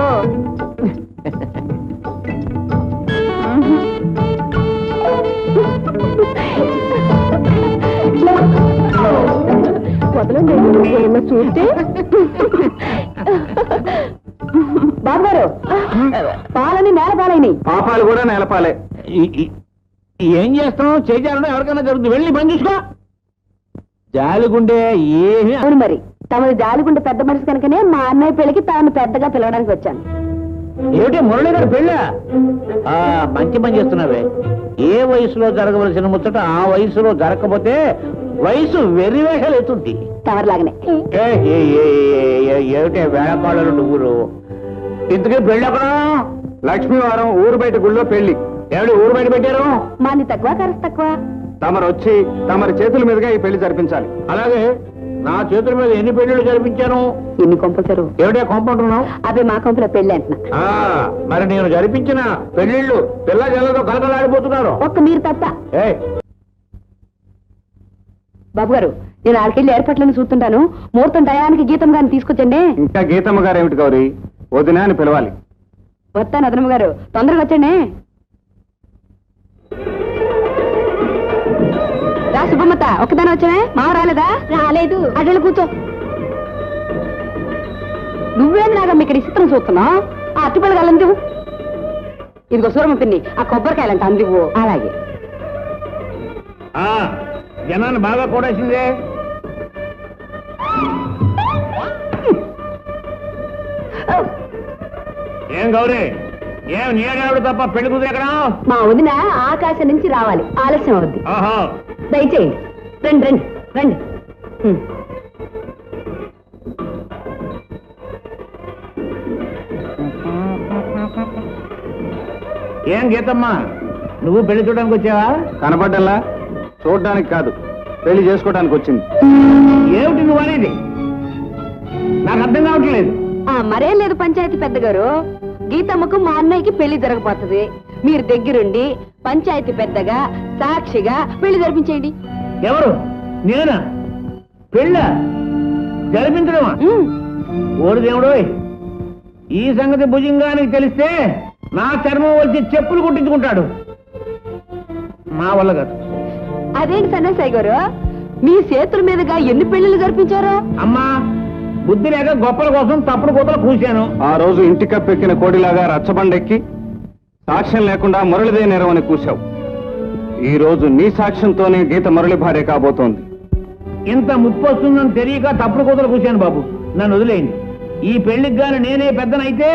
వదలండి, ఏమన్నా చూస్తే. బాబు గారు, పాలని నేలపాలైనాయి. పాపాలు కూడా నేలపాలే. ఏం చేస్తున్నావు? చేయాలన్నా ఎవరికైనా జరుగుతుంది. వెళ్ళి పని చూసుకో. జాలిగుండే ఏమి. అవును మరి, తమది జాలిగుండే పెద్ద మనిషి కనుకనే మా అన్నయ్య పెళ్లికి తాను పెద్దగా పిలవడానికి వచ్చాను. ఏమిటి మురళి గారు పెళ్ళ? మంచి పని చేస్తున్నావే. ఏ వయసులో జరగవలసిన ముచ్చట ఆ వయసులో జరగకపోతే వయసు వెర్రివేషాలు ఎత్తుంది. తమరిలాగనే. ఏమిటే వేళకాళ్ళు నువ్వురు? ఇంతకీ పెళ్ళి అక్కడ లక్ష్మీవారం ఊరు బయట గుళ్ళో పెళ్లి. ఏమిటి ఊరు బయట పెట్టారు? మాది తక్కువ, ఖర్చు తక్కువ. తమరు వచ్చి తమరి చేతుల మీదుగా ఈ పెళ్లి జరిపించాలి. అలాగే నా చేతుల మీద ఎన్ని పెళ్లిళ్ళు జరిపించాను? ఎన్ని కొంపలు? ఏమిటే కొంపంటున్నావు? అవి మా కొంపలో పెళ్లి అంటున్నా. మరి నేను జరిపించిన పెళ్లిళ్ళు పిల్ల జల్లతో కలకలాడిపోతున్నారు. ఒక్క మీరు తప్ప. బాబు గారు, నేను ఆడికెళ్ళి ఏర్పాట్లను చూస్తుంటాను. ముహూర్తం టయానికి గీతం గారిని తీసుకొచ్చండి. ఇంకా గీతమ్మ గారు ఏమిటి గౌరీ? వదినా అని పిలవాలి. వస్తాను అదనమ్మ గారు, తొందరగా వచ్చండి. రా సుబ్బమ్మత, ఒక్కదాని వచ్చానే? మావ రాలేదా? రాలేదు. అడ్డలు కూర్చో. నువ్వేం నాగమ్మ ఇక్కడ చిత్రం చూస్తున్నావు? ఆ అట్టుపల్లి అందివు. ఇదిగో సూరమ్మ పిన్ని, ఆ కొబ్బరికాయలంట అందివు. అలాగే. జనాన్ని బాగా కూడేసిందే. ఏం గౌరీ, ఏం నీడాడు తప్ప పెళ్లి కుదిరి ఎక్కడ? మా వదిన ఆకాశం నుంచి రావాలి, ఆలస్యం అవుద్ది. దయచేయండి. రండి రండి రండి. ఏం గీతమ్మా, నువ్వు పెళ్లి చూడడానికి వచ్చావా? కనపడ్డల్లా? చూడడానికి కాదు, పెళ్లి చేసుకోవడానికి వచ్చింది. ఏమిటి నువ్వు అనేది? నాకు అర్థం కావట్లేదు. మరేం లేదు పంచాయతీ పెద్ద గారు, గీతమ్మకు మా అన్నయ్యకి పెళ్లి జరగబోతుంది. మీరు దగ్గరుండి పంచాయతీ పెద్దగా సాక్షిగా పెళ్లి జరిపించేయండి. ఎవరు? నేనా? పెళ్ళ జరిపించడమా? ఓడి దేవుడు, ఈ సంగతి భుజంగానికి తెలిస్తే నా చర్మం వచ్చి చెప్పులు కుట్టించుకుంటాడు. మా వల్ల కాదు. అదేంటి సన్నాసాయి గారు, మీ చేతుల మీదుగా ఎన్ని పెళ్లిళ్ళు జరిపించారు? అమ్మా, బుద్ధి లేక గొప్పల కోసం తప్పుడు కూతలు కూశాను. ఆ రోజు ఇంటి కప్పెక్కిన కోడిలాగా రచ్చబండెక్కి సాక్ష్యం లేకుండా మురళిదే నేరమని కూశావు. ఈ రోజు నీ సాక్ష్యంతోనే గీత మురళి భార్య కాబోతోంది. ఇంత ముప్పు వస్తుందని తెలియక తప్పుడు కూతలు కూశాను బాబు, నన్ను వదిలేయండి. ఈ పెళ్లికి గాని నేనే పెద్దనైతే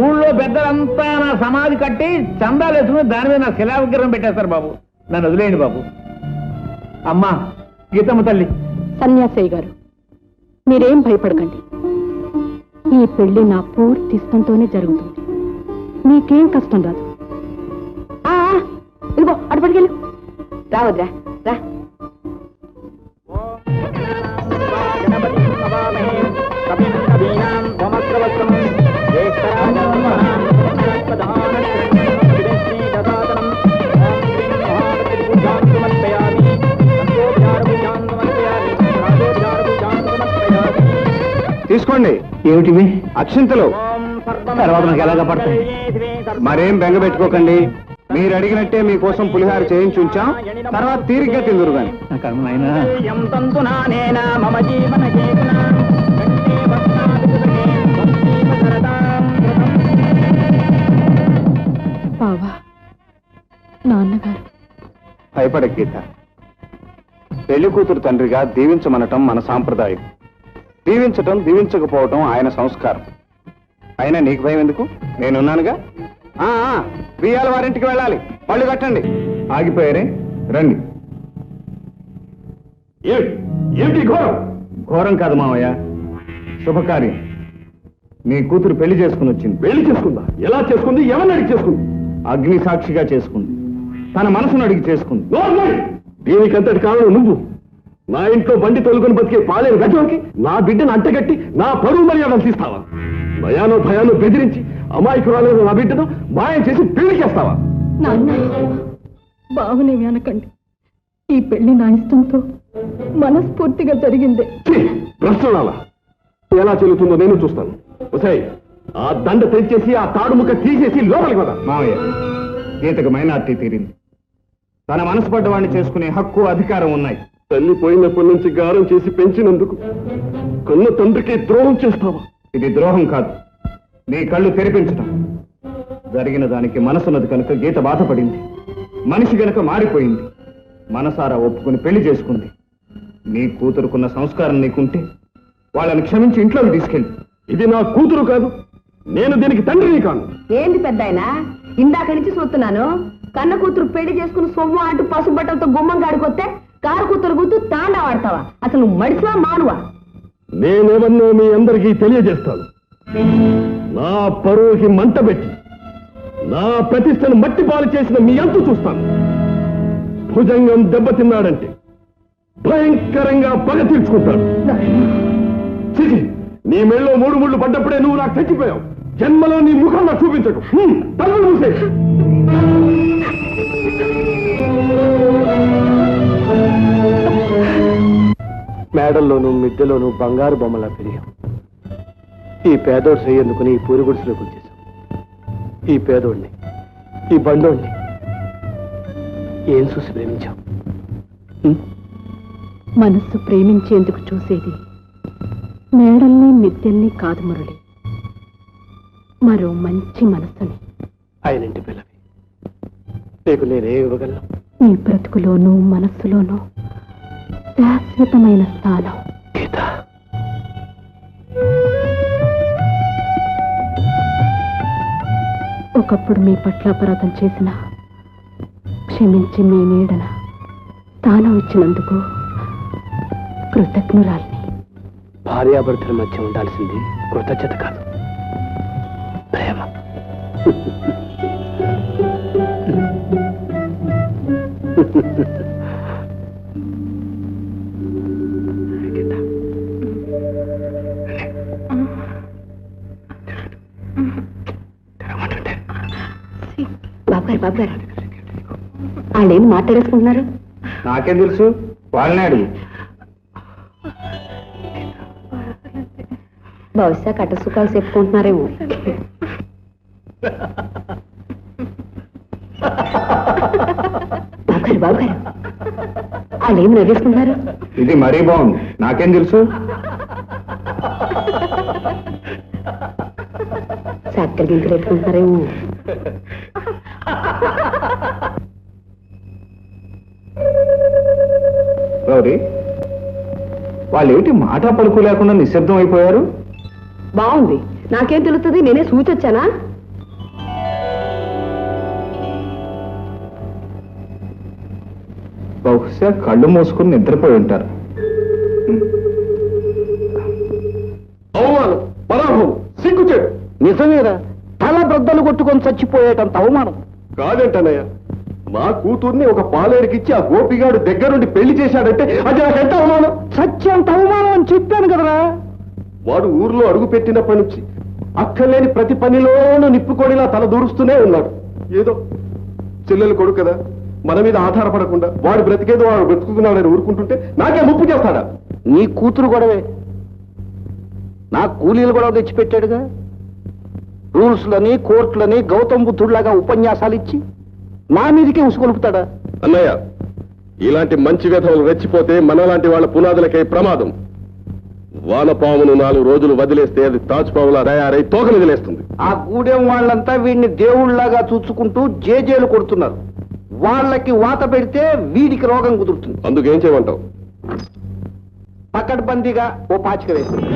ఊళ్ళో పెద్దలంతా నా సమాధి కట్టి చందాలు వేసుకుని దాని మీద నా శిలా విగ్రహం పెట్టేస్తారు బాబు, నన్ను వదిలేయండి బాబు. అమ్మా గీతమ్మ తల్లి. సన్యాసయ్య గారు, మీరేం భయపడకండి. ఈ పెళ్లి నా పూర్తి ఇష్టంతోనే జరుగుతుంది. మీకేం కష్టం రాదు. ఇదిగో అటు పట్టుకెళ్ళు. రావద్రా, రా. కవీనాం తీసుకోండి. ఏమిటివి? అక్షింతలు. తర్వాత నాకు ఎలాగా పడతాయి? మరేం బెంగ పెట్టుకోకండి. మీరు అడిగినట్టే మీకోసం పులిహార చేయించి ఉంచాం. తర్వాత తీరిగ్గా తిందురు గాని. బావా, నాన్నగారు. భయపడ గీత. పెళ్లి కూతురు తండ్రిగా దీవించమనటం మన సాంప్రదాయం. దీవించటం దీవించకపోవటం ఆయన సంస్కారం. అయినా నీకు భయం ఎందుకు? నేనున్నానుగా. బియ్యాల వారింటికి వెళ్ళాలి. పళ్ళు కట్టండి. ఆగిపోయారే, రండి. ఏమిటి ఘోరం? ఘోరం కాదు మావయ్య, శుభకార్యం. నీ కూతురు పెళ్లి చేసుకుని వచ్చింది. పెళ్లి చేసుకుందా? ఎలా చేసుకుంది? ఎవరిని అడిగి చేసుకుంది? అగ్ని సాక్షిగా చేసుకుంది. తన మనసును అడిగి చేసుకుంది. దీనికంతటి కారణం నువ్వు. నా ఇంట్లో బండి తొలుకొని బతికే పాలేరు గజంకి నా బిడ్డను అంటగట్టి నా పరువు మర్యాదలు తీస్తావా? భయానో భయానో బెదిరించి అమాయకురాలను నా బిడ్డను మాయం చేసి పెళ్లి చేస్తావా? నాన్న, బావనేమి అనకండి. ఈ పెళ్లి నా ఇష్టంతో మనస్ఫూర్తిగా జరిగిందే. ప్రశ్నలా ఎలా చెల్లుతుందో నేను చూస్తాను. ఉసాయ్, ఆ దండ తెచ్చేసి ఆ తాడు ముక్క తీసేసి లోపలికి పద. మావయ్య, గీతకు మైనార్టీ తీరింది. తన మనసు పడ్డవాడిని చేసుకునే హక్కు, అధికారం ఉన్నాయి. తల్లి పోయినప్పటి నుంచి గారం చేసి పెంచినందుకు కన్న తండ్రికి ద్రోహం చేస్తావా? ఇది ద్రోహం కాదు, నీ కళ్ళు తెరిపించటం. జరిగిన దానికి మనసున్నది కనుక గీత బాధపడింది. మనిషి గనుక మారిపోయింది. మనసారా ఒప్పుకుని పెళ్లి చేసుకుంది. నీ కూతురుకున్న సంస్కారం నీకుంటే వాళ్ళని క్షమించి ఇంట్లోకి తీసుకెళ్ళి. ఇది నా కూతురు కాదు, నేను దీనికి తండ్రిని కాను. ఏంది పెద్దాయనా, ఇందాక నుంచి చూస్తున్నాను. కన్న కూతురు పెళ్లి చేసుకుని సొమ్ము అంటూ పసుపు బట్టలతో గుమ్మం కాడుకొస్తే కారు కూతురు గుర్తు తాండా వాడతావా? అసలు నువ్వు మడిసివా మానువా? నేనేమన్నో మీ అందరికీ తెలియజేస్తాను. నా పరువుకి మంట పెట్టి నా ప్రతిష్టను మట్టి పాలు చేసిన మీ అంతు చూస్తాను. భుజంగం దెబ్బతిన్నాడంటే భయంకరంగా పగ తీర్చుకుంటాడు. చిచి, నీ మెళ్ళో 3 ముళ్ళు పడ్డప్పుడే నువ్వు నాకు చచ్చిపోయావు. జన్మలో నీ ముఖం నాకు చూపించకు. తలుపులు మూసే. మేడల్లోనూ మిద్దెలోనూ బంగారు బొమ్మలా పెరిగాం. ఈ పేదోడు చేయందుకుని ఈ పూరి గుడిసెలోకి వచ్చేసాం. ఈ పేదోడిని, ఈ బండోడిని ఏం చూసి ప్రేమించాం? మనస్సు ప్రేమించేందుకు చూసేది మేడల్ని మిద్దెల్ని కాదు మురళి, మరో మంచి మనస్సుని. ఆయనంటి పిల్లవి, నీకు నేనే ఇవ్వగలను? నీ బ్రతుకులోనూ మనస్సులోనూ శాశ్వతమైన స్థానం. గీత, ఒకప్పుడు మీ పట్ల అపరాధం చేసిన క్షమించి మీ నీడన స్థానం ఇచ్చినందుకు కృతజ్ఞురాల్ని. భార్యాభర్తల మధ్య ఉండాల్సింది కృతజ్ఞత కాదు, ప్రేమ. బాబు గారు వాళ్ళేం మాట్లాడేసుకుంటున్నారు? నాకేం తెలుసు, వాళ్ళనే అడుగు. బహుశా కట్ట సుఖాలు చెప్పుకుంటున్నారేమో. బాబు గారు వాళ్ళేం నవ్వేసుకుంటున్నారు? ఇది మరీ బాగుంది, నాకేం తెలుసు. చక్కర గింకలు పెట్టుకుంటున్నారేమో. గౌరీ, వాళ్ళు ఏమిటి మాట పలుకు లేకుండా నిశ్శబ్దం అయిపోయారు? బాగుంది, నాకేం తెలుస్తుంది? నేనే సూచొచ్చానా? బహుశా కళ్ళు మూసుకుని నిద్రపోయి ఉంటారు. అవమానం, పరాభవం, సిగ్గుచేడు. నిజమేరా, తల బ్రద్దలు కొట్టుకొని చచ్చిపోయేటంత అవమానం. కాదంటనయ్య, మా కూతుర్ని ఒక పాలేరుకిచ్చి ఆ గోపిగాడు దగ్గరుండి పెళ్లి చేశాడంటే అది నాకెంత అవమానం. సత్యంత అవమానం అని చెప్పాను కదరా. వాడు ఊర్లో అడుగు పెట్టినప్పటి నుంచి అక్కర్లేని ప్రతి పనిలోనూ నిప్పుకొడిలా తల దూరుస్తూనే ఉన్నాడు. ఏదో చెల్లెలు కొడుకు కదా, మన మీద ఆధారపడకుండా వాడు బ్రతికేదో వాడు బ్రతుకుతున్నాడని ఊరుకుంటుంటే నాకే ముప్పు చేస్తాడా? నీ కూతురు గొడవే. నా నాకు కూలీలు కూడా తెచ్చిపెట్టాడుగా. రూల్స్లని కోర్టులని గౌతమ్ బుద్ధుడిలాగా ఉపన్యాసాలు ఇచ్చి నా మీదకే ఉసుకొలుపుతాడా? అన్నయ్య, ఇలాంటి మంచి విధవులు రెచ్చిపోతే మనలాంటి వాళ్ళ పునాదులకే ప్రమాదం. వానపామును 4 రోజులు వదిలేస్తే అది తాజ్పాములా తయారై తోకలు వదిలేస్తుంది. ఆ గూడెం వాళ్ళంతా వీడిని దేవుళ్లాగా చూచుకుంటూ జేజేలు కొడుతున్నారు. వాళ్ళకి వాత పెడితే వీడికి రోగం కుదురుతుంది. అందుకేం చేయమంటావు? పకడ్బందీగా ఓ పాచిక వేస్తుంది.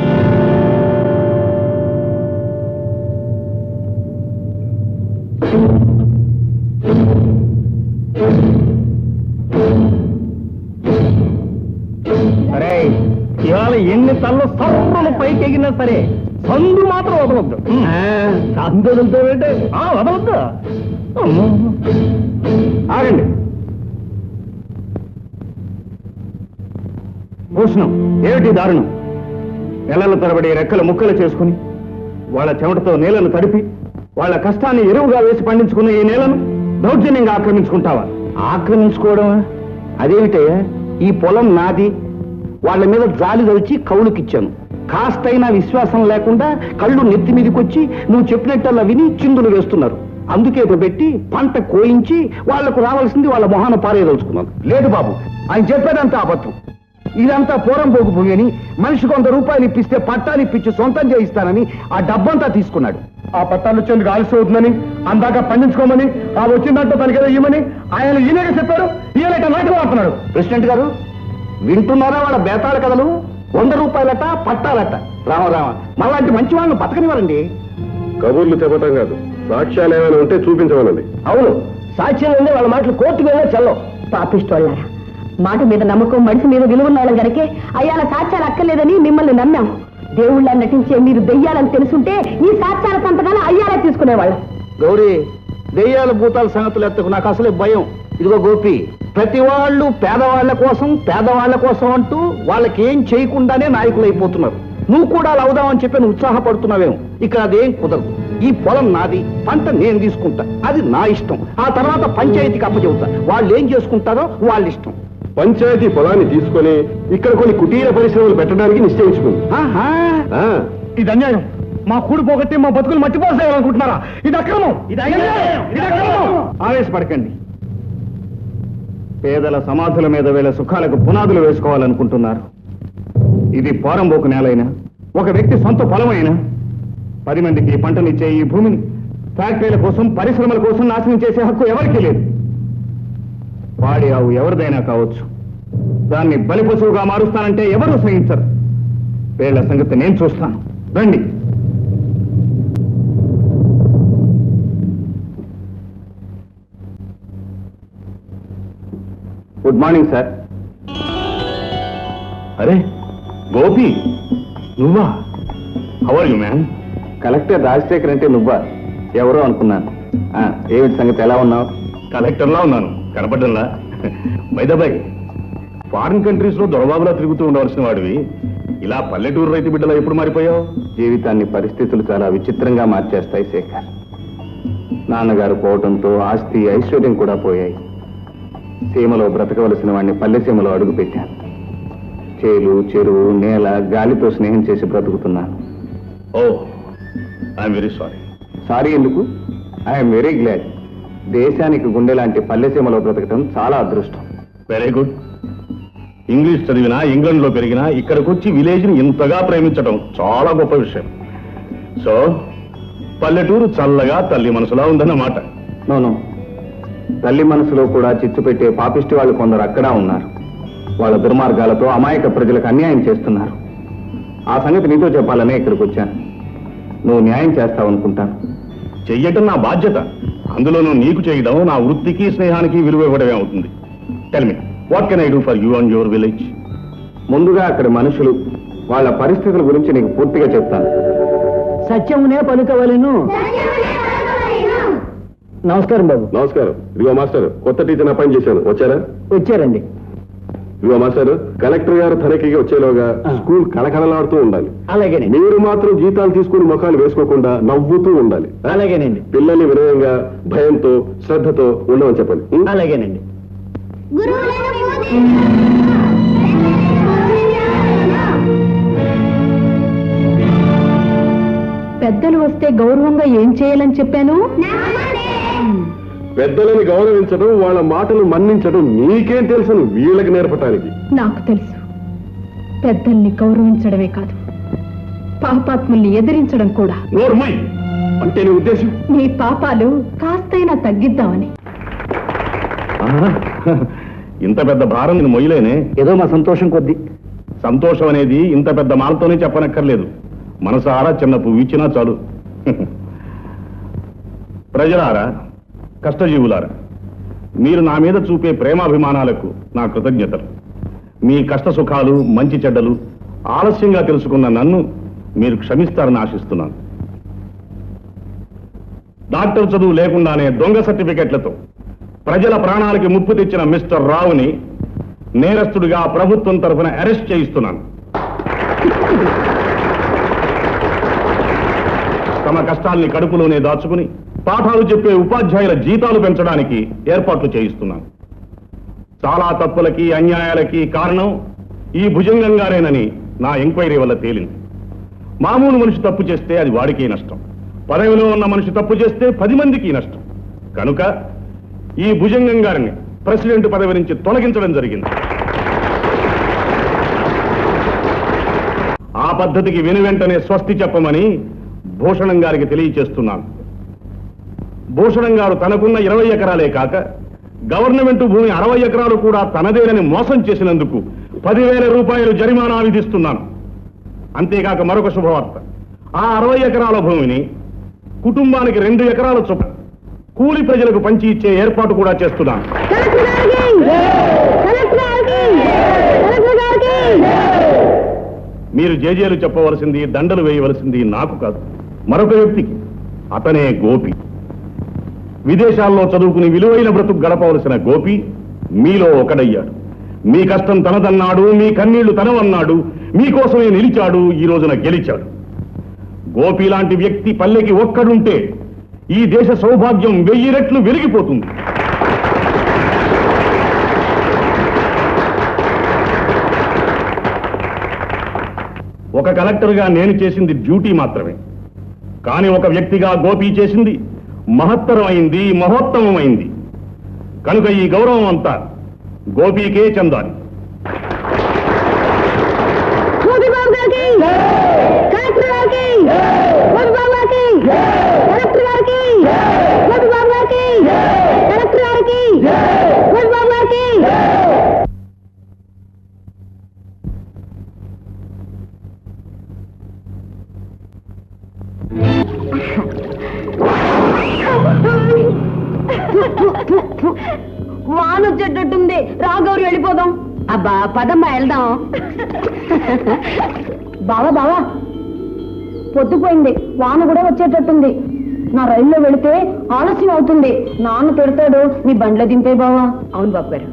సరే, ఇవాళ ఎన్ని తల్లు సర్వలు పైకి ఎగినా సరే సందు మాత్రం వదలొద్దు. సందు వదులుతావేంటే? వదలొద్దు. ఆగండి. భూషణం, ఏమిటి దారుణం? నెలల తరబడి రెక్కలు ముక్కలు చేసుకుని వాళ్ళ చెమటతో నేలను తడిపి వాళ్ళ కష్టాన్ని ఎరువుగా వేసి పండించుకున్న ఈ నేలను దౌర్జన్యంగా ఆక్రమించుకుంటావా? ఆక్రమించుకోవడమా? అదేమిటయ్యా, ఈ పొలం నాది. వాళ్ళ మీద జాలి దలిచి కౌలుకిచ్చాను. కాస్తైనా విశ్వాసం లేకుండా కళ్ళు నెత్తి మీదకొచ్చి నువ్వు చెప్పినట్టల్లా విని చిందులు వేస్తున్నారు. అందుకే పెట్టి పంట కోయించి వాళ్లకు రావాల్సింది వాళ్ళ మొహాన పారేదలుచుకున్నాను. లేదు బాబు, ఆయన చెప్పేదంతా అబద్ధం. ఇదంతా పూరం పోగు భూమి, మనిషికి 100 రూపాయలు ఇప్పిస్తే పట్టాలు ఇప్పించి సొంతం చేయిస్తానని ఆ డబ్బంతా తీసుకున్నాడు. ఆ పట్టాలు వచ్చేందుకు ఆలస్యం అవుతుందని, అందాక పండించుకోమని, ఆ వచ్చిందంటే తనకేదో ఇవ్వమని ఆయన ఈయనగా చెప్పారు. ఈయన నాటకం ఆడుతున్నాడు. ప్రెసిడెంట్ గారు వింటున్నారా వాళ్ళ బేతాళ కథలు? 100 రూపాయలట పట్టాలట. రామరామ, మళ్ళాంటి మంచి వాళ్ళని బతకనివ్వరండి. కబుర్లు చెప్పటం కాదు, సాక్ష్యాలు ఏమైనా ఉంటే చూపించమనండి. అవును, సాక్ష్యం ఉండే వాళ్ళ మాటలు కోర్టుకు వెళ్ళే చల్లో. పాపిస్తోళ్ళారా, మాట మీద నమ్మకం, మనిషి మీద విలువ ఉన్న వాళ్ళం గనకే అయ్యాల సాక్ష్యాలు అక్కర్లేదని మిమ్మల్ని నమ్మాం. దేవుళ్ళ నటించే మీరు దెయ్యాలని తెలుసుంటే ఈ సాక్ష్యాల సంతకాలు అయ్యాలా తీసుకునేవాళ్ళం. గౌరీ, దెయ్యాల భూతాల సంగతులు ఎత్తకు, నాకు అసలే భయం. ఇదిగో గోపి, ప్రతి వాళ్ళు పేదవాళ్ల కోసం అంటూ వాళ్ళకి ఏం చేయకుండానే నాయకులు అయిపోతున్నారు. నువ్వు కూడా అలా అవుదామని చెప్పి నువ్వు ఉత్సాహపడుతున్నావేమో. ఇక్కడ అదేం కుదరదు. ఈ పొలం నాది, పంట నేను తీసుకుంటా, అది నా ఇష్టం. ఆ తర్వాత పంచాయతీకి అప్పచెబుతా. వాళ్ళు ఏం చేసుకుంటారో వాళ్ళ ఇష్టం. పంచాయతీ పొలాన్ని తీసుకొని ఇక్కడ కొన్ని కుటీర పరిశ్రమలు పెట్టడానికి నిశ్చయించుకుంది. ఇది అన్యాయం. మా కూడు పోగొట్టి మా బతుకులు మట్టిపోసేయాలనుకుంటున్నారా? ఇది అక్రమం. ఆవేశపడకండి. పేదల సమాధుల మీద వీళ్ళ సుఖాలకు పునాదులు వేసుకోవాలనుకుంటున్నారు. ఇది పోరంబోకు నేలైనా, ఒక వ్యక్తి సొంత పొలమైనా 10 మందికి పంటనిచ్చే ఈ భూమిని ఫ్యాక్టరీల కోసం, పరిశ్రమల కోసం నాశనం చేసే హక్కు ఎవరికీ లేదు. పాడి ఆవు ఎవరిదైనా కావచ్చు. దాన్ని బలిపశువుగా మారుస్తానంటే ఎవరూ సహించరు. వీళ్ల సంగతి నేను చూస్తాను. రండి. Good morning sir. అరే గోపి, నువ్వా? How are you man? Collector Rajasekhar అంటే నువ్వా? ఎవరో అనుకున్నాను. ఏమిటి సంగతి, ఎలా ఉన్నావు? కలెక్టర్లా ఉన్నాను, కనపడ్డంలా. బైదబాయ్, ఫారిన్ కంట్రీస్ లో దొరబాబులా తిరుగుతూ ఉండవలసిన వాడివి ఇలా పల్లెటూరు రైతు బిడ్డలా ఎప్పుడు మారిపోయావు? జీవితాన్ని పరిస్థితులు చాలా విచిత్రంగా మార్చేస్తాయి శేఖర్. నాన్నగారు పోవడంతో ఆస్తి ఐశ్వర్యం కూడా పోయాయి. సీమలో బ్రతకవలసిన వాడిని పల్లె సీమలో అడుగు పెట్టాను. చేలు, చెరువు, నేల, గాలితో స్నేహం చేసి బ్రతుకుతున్నాను. ఓ, ఐఎమ్ వెరీ సారీ. సారీ ఎందుకు? I'm very glad. దేశానికి గుండె లాంటి పల్లె సీమలో బ్రతకటం చాలా అదృష్టం. Very good. ఇంగ్లీష్ చదివినా, ఇంగ్లాండ్ లో పెరిగినా ఇక్కడికి వచ్చి విలేజ్ ని ఇంతగా ప్రేమించడం చాలా గొప్ప విషయం. సో పల్లెటూరు చల్లగా తల్లి మనసులా ఉందన్నమాట. నోను, తల్లి మనసులో కూడా చిచ్చు పెట్టే పాపిష్టి వాళ్ళు కొందరు అక్కడ ఉన్నారు. వాళ్ళ దుర్మార్గాలతో అమాయక ప్రజలకు అన్యాయం చేస్తున్నారు. ఆ సంగతి నీతో చెప్పాలనే ఇక్కడికి వచ్చాను. నువ్వు న్యాయం చేస్తావనుకుంటాను. చెయ్యటం నా బాధ్యత. అందులోనూ నీకు చేయడం నా వృత్తికి, స్నేహానికి విలువ ఇవ్వడమే అవుతుంది. Tell me, what can I do for you and your village? ముందుగా అక్కడి మనుషులు, వాళ్ళ పరిస్థితుల గురించి నీకు పూర్తిగా చెప్తాను. సత్యమునే పలుకవలను. నమస్కారం బాబు. నమస్కారం. ఇదిగో మాస్టర్, కొత్త టీచర్ అపాయింట్ చేశాను. వచ్చారా? వచ్చారండి. ఇదిగో మాస్టర్, కలెక్టర్ గారు తనకి వచ్చేలోగా స్కూల్ కళకళలాడుతూ ఉండాలి. అలాగేనండి. మీరు మాత్రం జీతాలు తీసుకుని ముఖాలు వేసుకోకుండా నవ్వుతూ ఉండాలి. అలాగేనండి. పిల్లల్ని వినయంగా, భయంతో, శ్రద్ధతో ఉండమని చెప్పండి. అలాగేనండి. పెద్దలు వస్తే గౌరవంగా ఏం చేయాలని చెప్పాను? పెద్దలని గౌరవించడం, వాళ్ళ మాటలు మన్నించడం నీకేం తెలుసును వీళ్ళకి నేర్పటానికి? నాకు తెలుసు. పెద్దల్ని గౌరవించడమే కాదు, పాపాత్ముల్ని ఎదిరించడం కూడా. అంటే నీ ఉద్దేశం? నీ పాపాలు కాస్తైనా తగ్గిద్దామని. ఇంత పెద్ద భారం నేను మొయ్యలేనే. ఏదో మా సంతోషం కొద్ది. సంతోషం అనేది ఇంత పెద్ద మాలతోనే చెప్పనక్కర్లేదు, మనసారా చిన్న పువ్వు ఇచ్చినా చాలు. ప్రజలారా, కష్టజీవులారా, మీరు నా మీద చూపే ప్రేమాభిమానాలకు నా కృతజ్ఞతలు. మీ కష్ట సుఖాలు, మంచి చెడ్డలు ఆలస్యంగా తెలుసుకున్న నన్ను మీరు క్షమిస్తారని ఆశిస్తున్నాను. డాక్టర్ చదువు లేకుండానే దొంగ సర్టిఫికెట్లతో ప్రజల ప్రాణాలకి ముప్పు తెచ్చిన మిస్టర్ రావుని నేరస్తుడిగా ప్రభుత్వం తరఫున అరెస్ట్ చేయిస్తున్నాను. తమ కష్టాల్ని కడుపులోనే దాచుకుని పాఠాలు చెప్పే ఉపాధ్యాయుల జీతాలు పెంచడానికి ఏర్పాట్లు చేయిస్తున్నాను. చాలా తప్పులకి, అన్యాయాలకి కారణం ఈ భుజంగం గారేనని నా ఎంక్వైరీ వల్ల తేలింది. మామూలు మనిషి తప్పు చేస్తే అది వాడికే నష్టం, పదవిలో ఉన్న మనిషి తప్పు చేస్తే 10 మందికి నష్టం. కనుక ఈ భుజంగం గారిని ప్రెసిడెంట్ పదవి నుంచి తొలగించడం జరిగింది. ఆ పద్ధతికి వెనువెంటనే స్వస్తి చెప్పమని భూషణం గారికి తెలియచేస్తున్నాను. భూషణం గారు తనకున్న 20 ఎకరాలే కాక గవర్నమెంట్ భూమి 60 ఎకరాలు కూడా తనదేనని మోసం చేసినందుకు 10,000 రూపాయలు జరిమానా విధిస్తున్నాను. అంతేకాక మరొక శుభవార్త, ఆ 60 ఎకరాల భూమిని కుటుంబానికి 2 ఎకరాల చొప్పున కూలి ప్రజలకు పంచి ఇచ్చే ఏర్పాటు కూడా చేస్తున్నాను. మీరు జేజేలు చెప్పవలసింది, దండలు వేయవలసింది నాకు కాదు, మరొక వ్యక్తికి. అతనే గోపి. విదేశాల్లో చదువుకుని విలువైన బ్రతుకు గడపవలసిన గోపి మీలో ఒకడయ్యాడు. మీ కష్టం తనదన్నాడు, మీ కన్నీళ్లు తనవన్నాడు, మీకోసమే నిలిచాడు, ఈ రోజున గెలిచాడు. గోపి లాంటి వ్యక్తి పల్లెకి ఒక్కడుంటే ఈ దేశ సౌభాగ్యం 1000 రెట్లు వెలిగిపోతుంది. ఒక కలెక్టర్గా నేను చేసింది డ్యూటీ మాత్రమే, కానీ ఒక వ్యక్తిగా గోపి చేసింది మహత్తరమైంది, మహోత్తమమైంది. కనుక ఈ గౌరవం అంతా గోపీకే చెందాలి. వాన వచ్చేటట్టుంది, రాగౌరి వెళ్ళిపోదాం. అబ్బా పదమ్మా వెళ్దాం. బావా పొద్దుపోయింది, వాన కూడా వచ్చేటట్టుంది. నా రైల్లో వెళితే ఆలస్యం అవుతుంది, నాన్న తిడతాడు. నీ బండ్లో దింపే బావా. అవును బాబు గారు,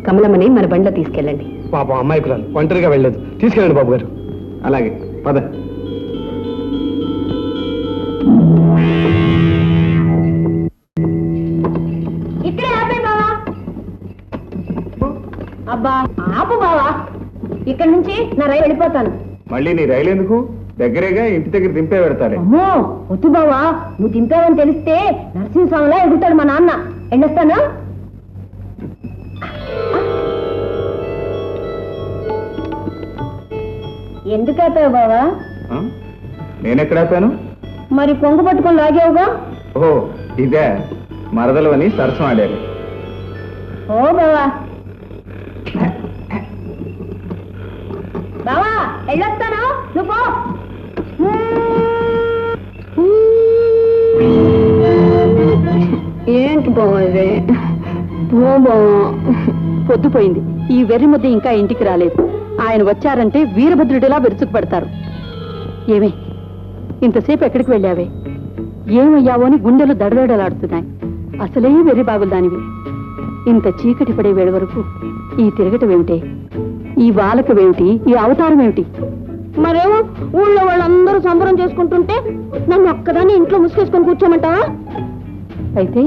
కమలమ్మని మన బండ్లో తీసుకెళ్ళండి. పాపం అమ్మాయికురాలు ఒంటరిగా వెళ్ళలేదు, తీసుకెళ్ళండి బాబు గారు. అలాగే పద. ఇక్కడే ఆపే బావా. అబ్బా ఆపు బావా, ఇక్కడ నుంచి నా రైలు వెళ్ళిపోతాను. మళ్ళీ నీ రైలు ఎందుకు? దగ్గరేగా, ఇంటి దగ్గర దింపే పెడతాడే. అమ్మో వద్దు బావా, నువ్వు దింపావని తెలిస్తే నరసింహస్వామిలా ఎగుతాడు మా నాన్న. ఎండొస్తాను. ఎందుకు ఆపావు బావా? నేనెక్కడ ఆపాను? మరి కొంగు పట్టుకొని లాగావుగా. ఓ ఇదే, మరదలు అని సరసం ఆడారు. ఓ బావా. బావా వెళ్ళొస్తాను, నువ్వు పో. ఏంటి బావా ఇది? పో బావా. పొద్దుపోయింది, ఈ వెర్రి ముద్ద ఇంకా ఇంటికి రాలేదు. ఆయన వచ్చారంటే వీరభద్రుడిలా విరుచుకు పడతారు. ఏమే ఇంతసేపు ఎక్కడికి వెళ్ళావే? ఏమయ్యావో అని గుండెలు దడదడలాడుతున్నాయి. అసలే వెర్రి బాగుల్దానివి. ఇంత చీకటి పడే వేళ వరకు ఈ తిరగటమేమిటే, ఈ వాలకమేమిటి, ఈ అవతారం ఏమిటి? మరేమో ఊళ్ళో వాళ్ళందరూ సంబరం చేసుకుంటుంటే నన్ను ఒక్కదాన్ని ఇంట్లో ముసుకేసుకొని కూర్చోమంటావా? అయితే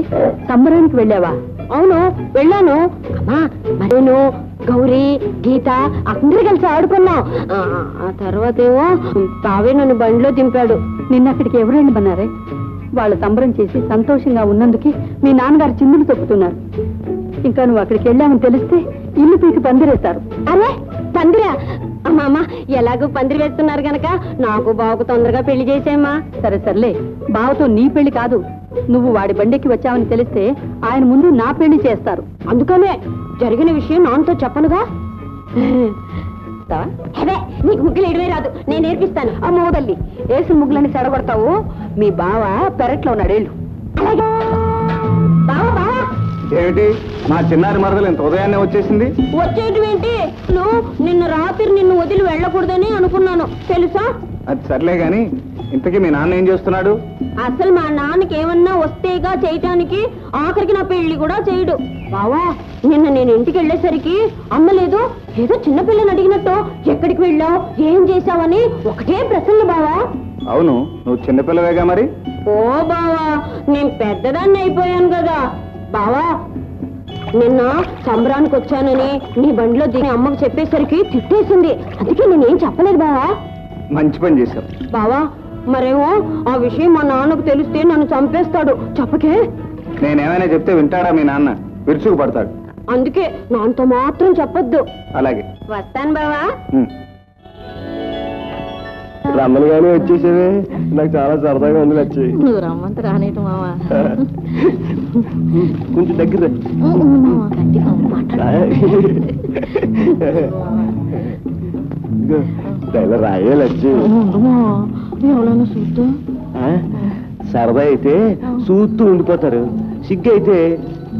సంబరానికి వెళ్ళావా? అవును వెళ్ళాను. అమ్మా మరేను గౌరీ గీత అందరూ కలిసి ఆడుకున్నాం. ఆ తర్వాత ఏమో బావే నన్ను బండిలో దింపాడు. నిన్న అక్కడికి ఎవరు వెళ్ళమన్నారే? వాళ్ళు సంబరం చేసి సంతోషంగా ఉన్నందుకు మీ నాన్నగారు చిందులు తొక్కుతున్నారు. ఇంకా నువ్వు అక్కడికి వెళ్ళామని తెలిస్తే ఇల్లు పీకి పందిరేస్తారు. అరే పందిరా అమ్మ, ఎలాగో పందిరి వేస్తున్నారు గనక నాకు బావకు తొందరగా పెళ్లి చేసేమ్మా. సరే సర్లే, బావతో నీ పెళ్లి కాదు, నువ్వు వాడి బండికి వచ్చావని తెలిస్తే ఆయన ముందు నా పెళ్లి చేస్తారు. అందుకనే జరిగిన విషయం నాన్నతో చెప్పనుగా. నీకు ముగ్గులు ఎడవే రాదు, నేను నేర్పిస్తాను. ఆ మోదల్లి వేసిన ముగ్గులని సెడగొడతావు. మీ బావ పెరట్లో ఉన్నాడు, వెళ్ళు. అలాగే బావా బావా. ఏమిటి మా చిన్నారి మరదలు ఇంత ఉదయాన్నే వచ్చేసింది? వచ్చేయటం ఏంటి? నిన్న రాత్రి నిన్ను వదిలి వెళ్ళకూడదని అనుకున్నాను తెలుసా? అది సర్లే గాని ఇంతకీ మీ నాన్న ఏం చేస్తున్నాడు? అసలు మా నాన్నకి ఏమన్నా వస్తేగా చేయటానికి, ఆఖరికి నా పెళ్లి కూడా చేయడు. బావా నిన్న నేను ఇంటికి వెళ్ళేసరికి అమ్మలేదు, ఏదో చిన్నపిల్లని అడిగినట్టు ఎక్కడికి వెళ్ళావు, ఏం చేశావని ఒకటే ప్రశ్న. బావా అవును, నువ్వు చిన్నపిల్లవేగా మరి. ఓ బావా, నేను పెద్దదాన్ని అయిపోయాను కదా. బావా నిన్న సంబరానికి వచ్చానని నీ బండిలో దిగి అమ్మకు చెప్పేసరికి తిట్టేసింది, అందుకే నేనేం చెప్పలేదు బావా. మంచి పని చేశావు బావా. మరేమో ఆ విషయం మా నాన్నకు తెలిస్తే నన్ను చంపేస్తాడు, చెప్పకే. నేనేమైనా చెప్తే వింటాడా మీ నాన్న? విరుచుకు పడతాడు. అందుకే నాన్నతో మాత్రం చెప్పొద్దు. అలాగే వస్తాను బావా. రమ్మనిగానే వచ్చేసేవే, నాకు చాలా సరదాగా ఉంది. వచ్చి నువ్వు రమ్మంత రానేటు మావా. కొంచెం దగ్గర రాయాలి. వచ్చి ఎవరైనా చూద్దా? సరదా అయితే చూస్తూ ఉండిపోతారు, సిగ్గు అయితే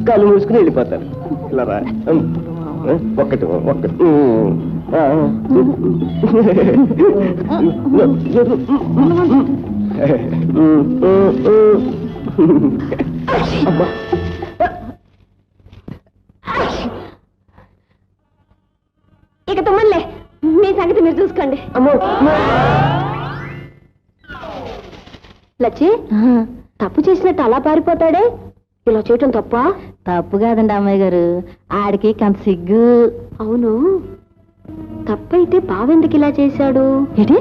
కళ్ళు మూసుకుని వెళ్ళిపోతారు. ఇలా రా, ఒక్కటి ఒక్కటి. ఇక తుమ్మలే, మీ సంగతి మీరు చూసుకోండి. అమ్మో లచ్చి, తప్పు చేసినట్టు అలా పారిపోతాడే, ఇలా చేయటం తప్ప? తప్పు కాదండి అమ్మాయి గారు, ఆడికి కంత సిగ్గు. అవును, తప్పైతే బావెందుకు ఇలా చేశాడు? ఏంటి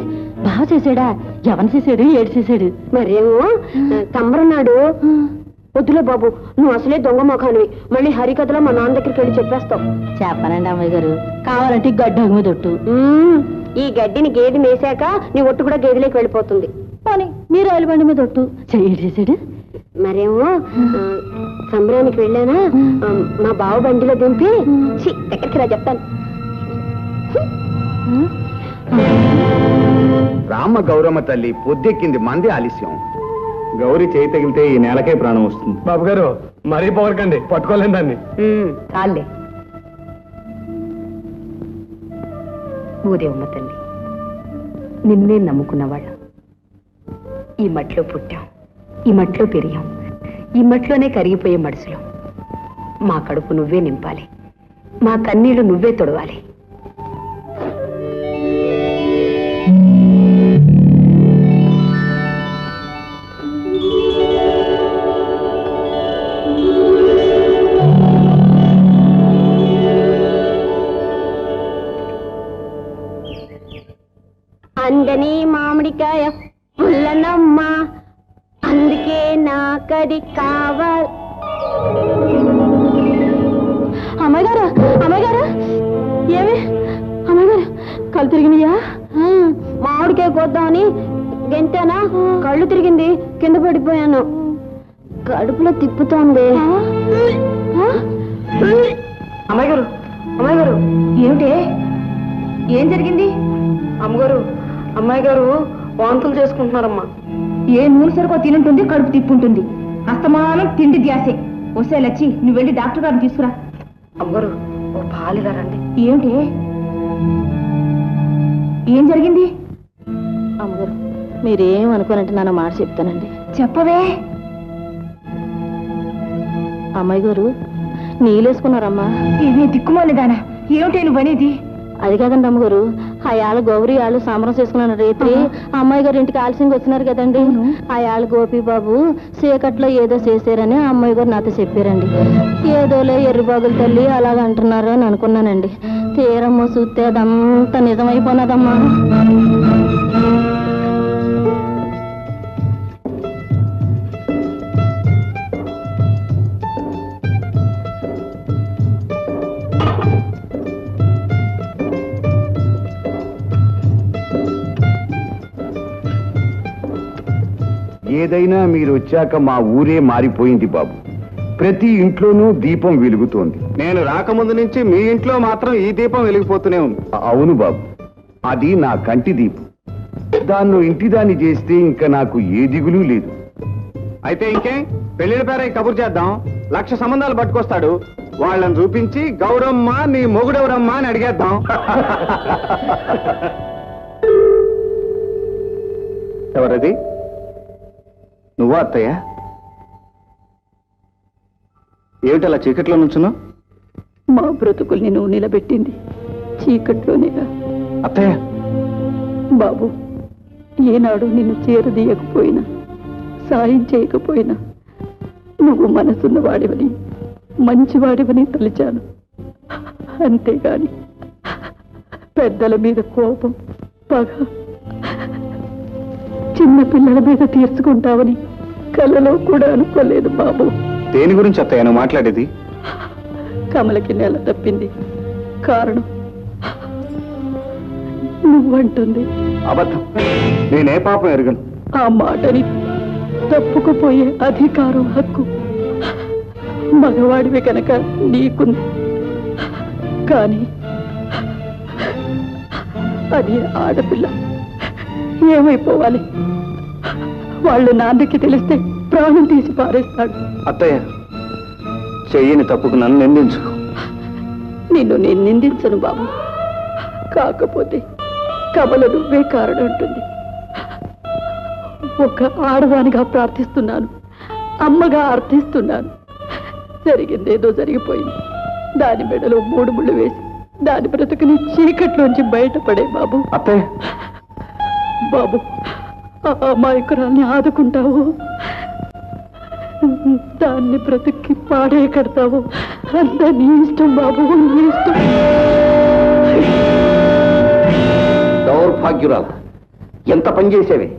బాగా చేశాడా? ఎవరు చేశాడు? ఏడు చేశాడు? మరేమో సంబరన్నాడు. వద్దులే బాబు, నువ్వు అసలే దొంగ మొఖానివి, మళ్ళీ హరికథలో మా నాన్న దగ్గరికి వెళ్ళి చెప్పేస్తావు. చెప్పనండి అమ్మాయి గారు, కావాలంటే గడ్డి మీద ఒట్టు. ఈ గడ్డిని గేదె మేసాక నీ ఒట్టు కూడా గేదెలోకి వెళ్ళిపోతుంది. పోనీ మీరు రైలు బండి మీద ఒట్టు. ఏడు చేశాడు? మరేమో సంబరానికి వెళ్ళానా, మా బావ బండిలో దింపి దగ్గరికి రా చెప్తాను. రామ గౌరమ్మ తల్లి పొద్దెక్కింది, మంది ఆలస్యం. గౌరీ చేయి తగిలితే ఈ నెలకే ప్రాణం వస్తుంది. బాబు గారు మరీ పొగరకండి, పట్టుకోలేం దాన్ని. చాలే ఊదేవమ్మ తల్లి, నిన్నే నమ్ముకున్నవాళ్ళం. ఈ మట్లో పుట్టాం, ఈ మట్లో పెరిగాం, ఈ మట్లోనే కరిగిపోయే మడుసులో. మా కడుపు నువ్వే నింపాలి, మా కన్నీళ్లు నువ్వే తొడవాలి. అందని మామిడికాయ పుల్లనమ్మ, అందుకే నాకది కావాలి. అమ్మాయి గారు, అమ్మాయి గారు, ఏమి అమ్మాయి గారు కళ్ళు తిరిగినాయా? మామిడికాయ కోద్దామని గెంటానా, కళ్ళు తిరిగింది, కింద పడిపోయాను. కడుపులో తిప్పుతోంది. అమ్మాయి గారు, అమ్మాయి గారు, ఏమిటి? ఏం జరిగింది? అమ్మగారు, అమ్మాయి గారు వాంతులు చేసుకుంటున్నారమ్మా. ఏ నూనె సరుకో తినుంటుంది, కడుపు తిప్పుంటుంది, అస్తమానం తిండి ధ్యాసే. వస్తే లచ్చి, నువ్వు వెళ్ళి డాక్టర్ గారిని తీసుకురా. అమ్మగారు ఓ పాలిగా రండి. ఏమిటి? ఏం జరిగింది? అమ్మగారు మీరేం అనుకోనంటే నాన్న మాట చెప్తానండి. చెప్పవే. అమ్మాయి గారు నీళ్ళేసుకున్నారమ్మా. ఇది దిక్కుమాలిదానా, ఏమిటి నువ్వు అనేది? అది కాదండి అమ్మగారు, ఆయాళ్ళు గౌరీ వాళ్ళు సంబరం చేసుకున్న రేత్రి అమ్మాయి గారి ఇంటికి ఆలస్యంగా వచ్చినారు కదండి. ఆయాళ్ళు గోపి బాబు చీకట్లో ఏదో చేశారని అమ్మాయి గారు నాతో చెప్పారండి. ఏదోలే ఎర్రిబాగుల తల్లి అలాగ అంటున్నారు అని అనుకున్నానండి. తీరమ్మ చూస్తే అదంతా నిజమైపోయినదమ్మా. ఏదైనా మీరు వచ్చాక మా ఊరే మారిపోయింది బాబు. ప్రతి ఇంట్లోనూ దీపం వెలుగుతోంది. నేను రాకముందు నుంచి మీ ఇంట్లో మాత్రం ఈ దీపం వెలిగిపోతూనే ఉంది. అవును బాబు, అది నా కంటి దీపం. దాన్ని ఇంటిదాన్ని చేస్తే ఇంకా నాకు ఏ దిగులు లేదు. అయితే ఇంకే పెళ్లిళ్ళ పేరై కబురు చేద్దాం. 1,00,000 సంబంధాలు పట్టుకొస్తాడు. వాళ్ళని చూపించి గౌరమ్మ నీ మొగుడెవరమ్మా అని అడిగేద్దాం. ఎవరది? నువ్వా అత్తయ్య? ఏమిటలా చీకట్లో నుంచున్నావు? మా బ్రతుకుల్ని నువ్వు నిలబెట్టింది చీకట్లోనేగా అత్తయ్య. బాబు, ఏనాడు నిన్ను చేరదీయకపోయినా సాయం చేయకపోయినా నువ్వు మనసున్న వాడివని మంచివాడివని తలిచాను. అంతేగాని పెద్దల మీద కోపం పగ చిన్న పిల్లల మీద తీర్చుకుంటావని కలలో కూడా అనుకోలేదు బాబు. దేని గురించి అత్తయ్య నువ్వు మాట్లాడేది? కమలకి నెల తప్పింది కారణం నువ్వంటుంది. అబద్ధం. నేనే పాపం ఎరగను. ఆ మాటని తప్పుకుపోయే అధికారం హక్కు మగవాడివి కనుక నీకుంది. కానీ అది ఆడపిల్ల ఏమైపోవాలి? వాళ్ళు నాన్నకి తెలిస్తే ప్రాణం తీసి పారేస్తాడు. అత్తయ్య, చెయ్యని తప్పుకు నన్ను నిందించు. నిన్ను నేను నిందించను బాబు. కాకపోతే కమల నువ్వే కారణం ఉంటుంది. ఒక ఆడదానిగా ప్రార్థిస్తున్నాను, అమ్మగా అర్థిస్తున్నాను. జరిగిందేదో జరిగిపోయింది. దాని మెడలో 3 ముళ్ళు వేసి దాని బ్రతుకుని చీకట్లోంచి బయటపడే బాబు. అత్తయ్య. బాబు, ఆ అమాయకురాల్ని ఆదుకుంటావు, దాన్ని బ్రతుక్కి పాడే కడతావు. అంతా నీ ఇష్టం బాబు, నీ ఇష్టం. దౌర్భాగ్యురాల, ఎంత పని చేసేవి!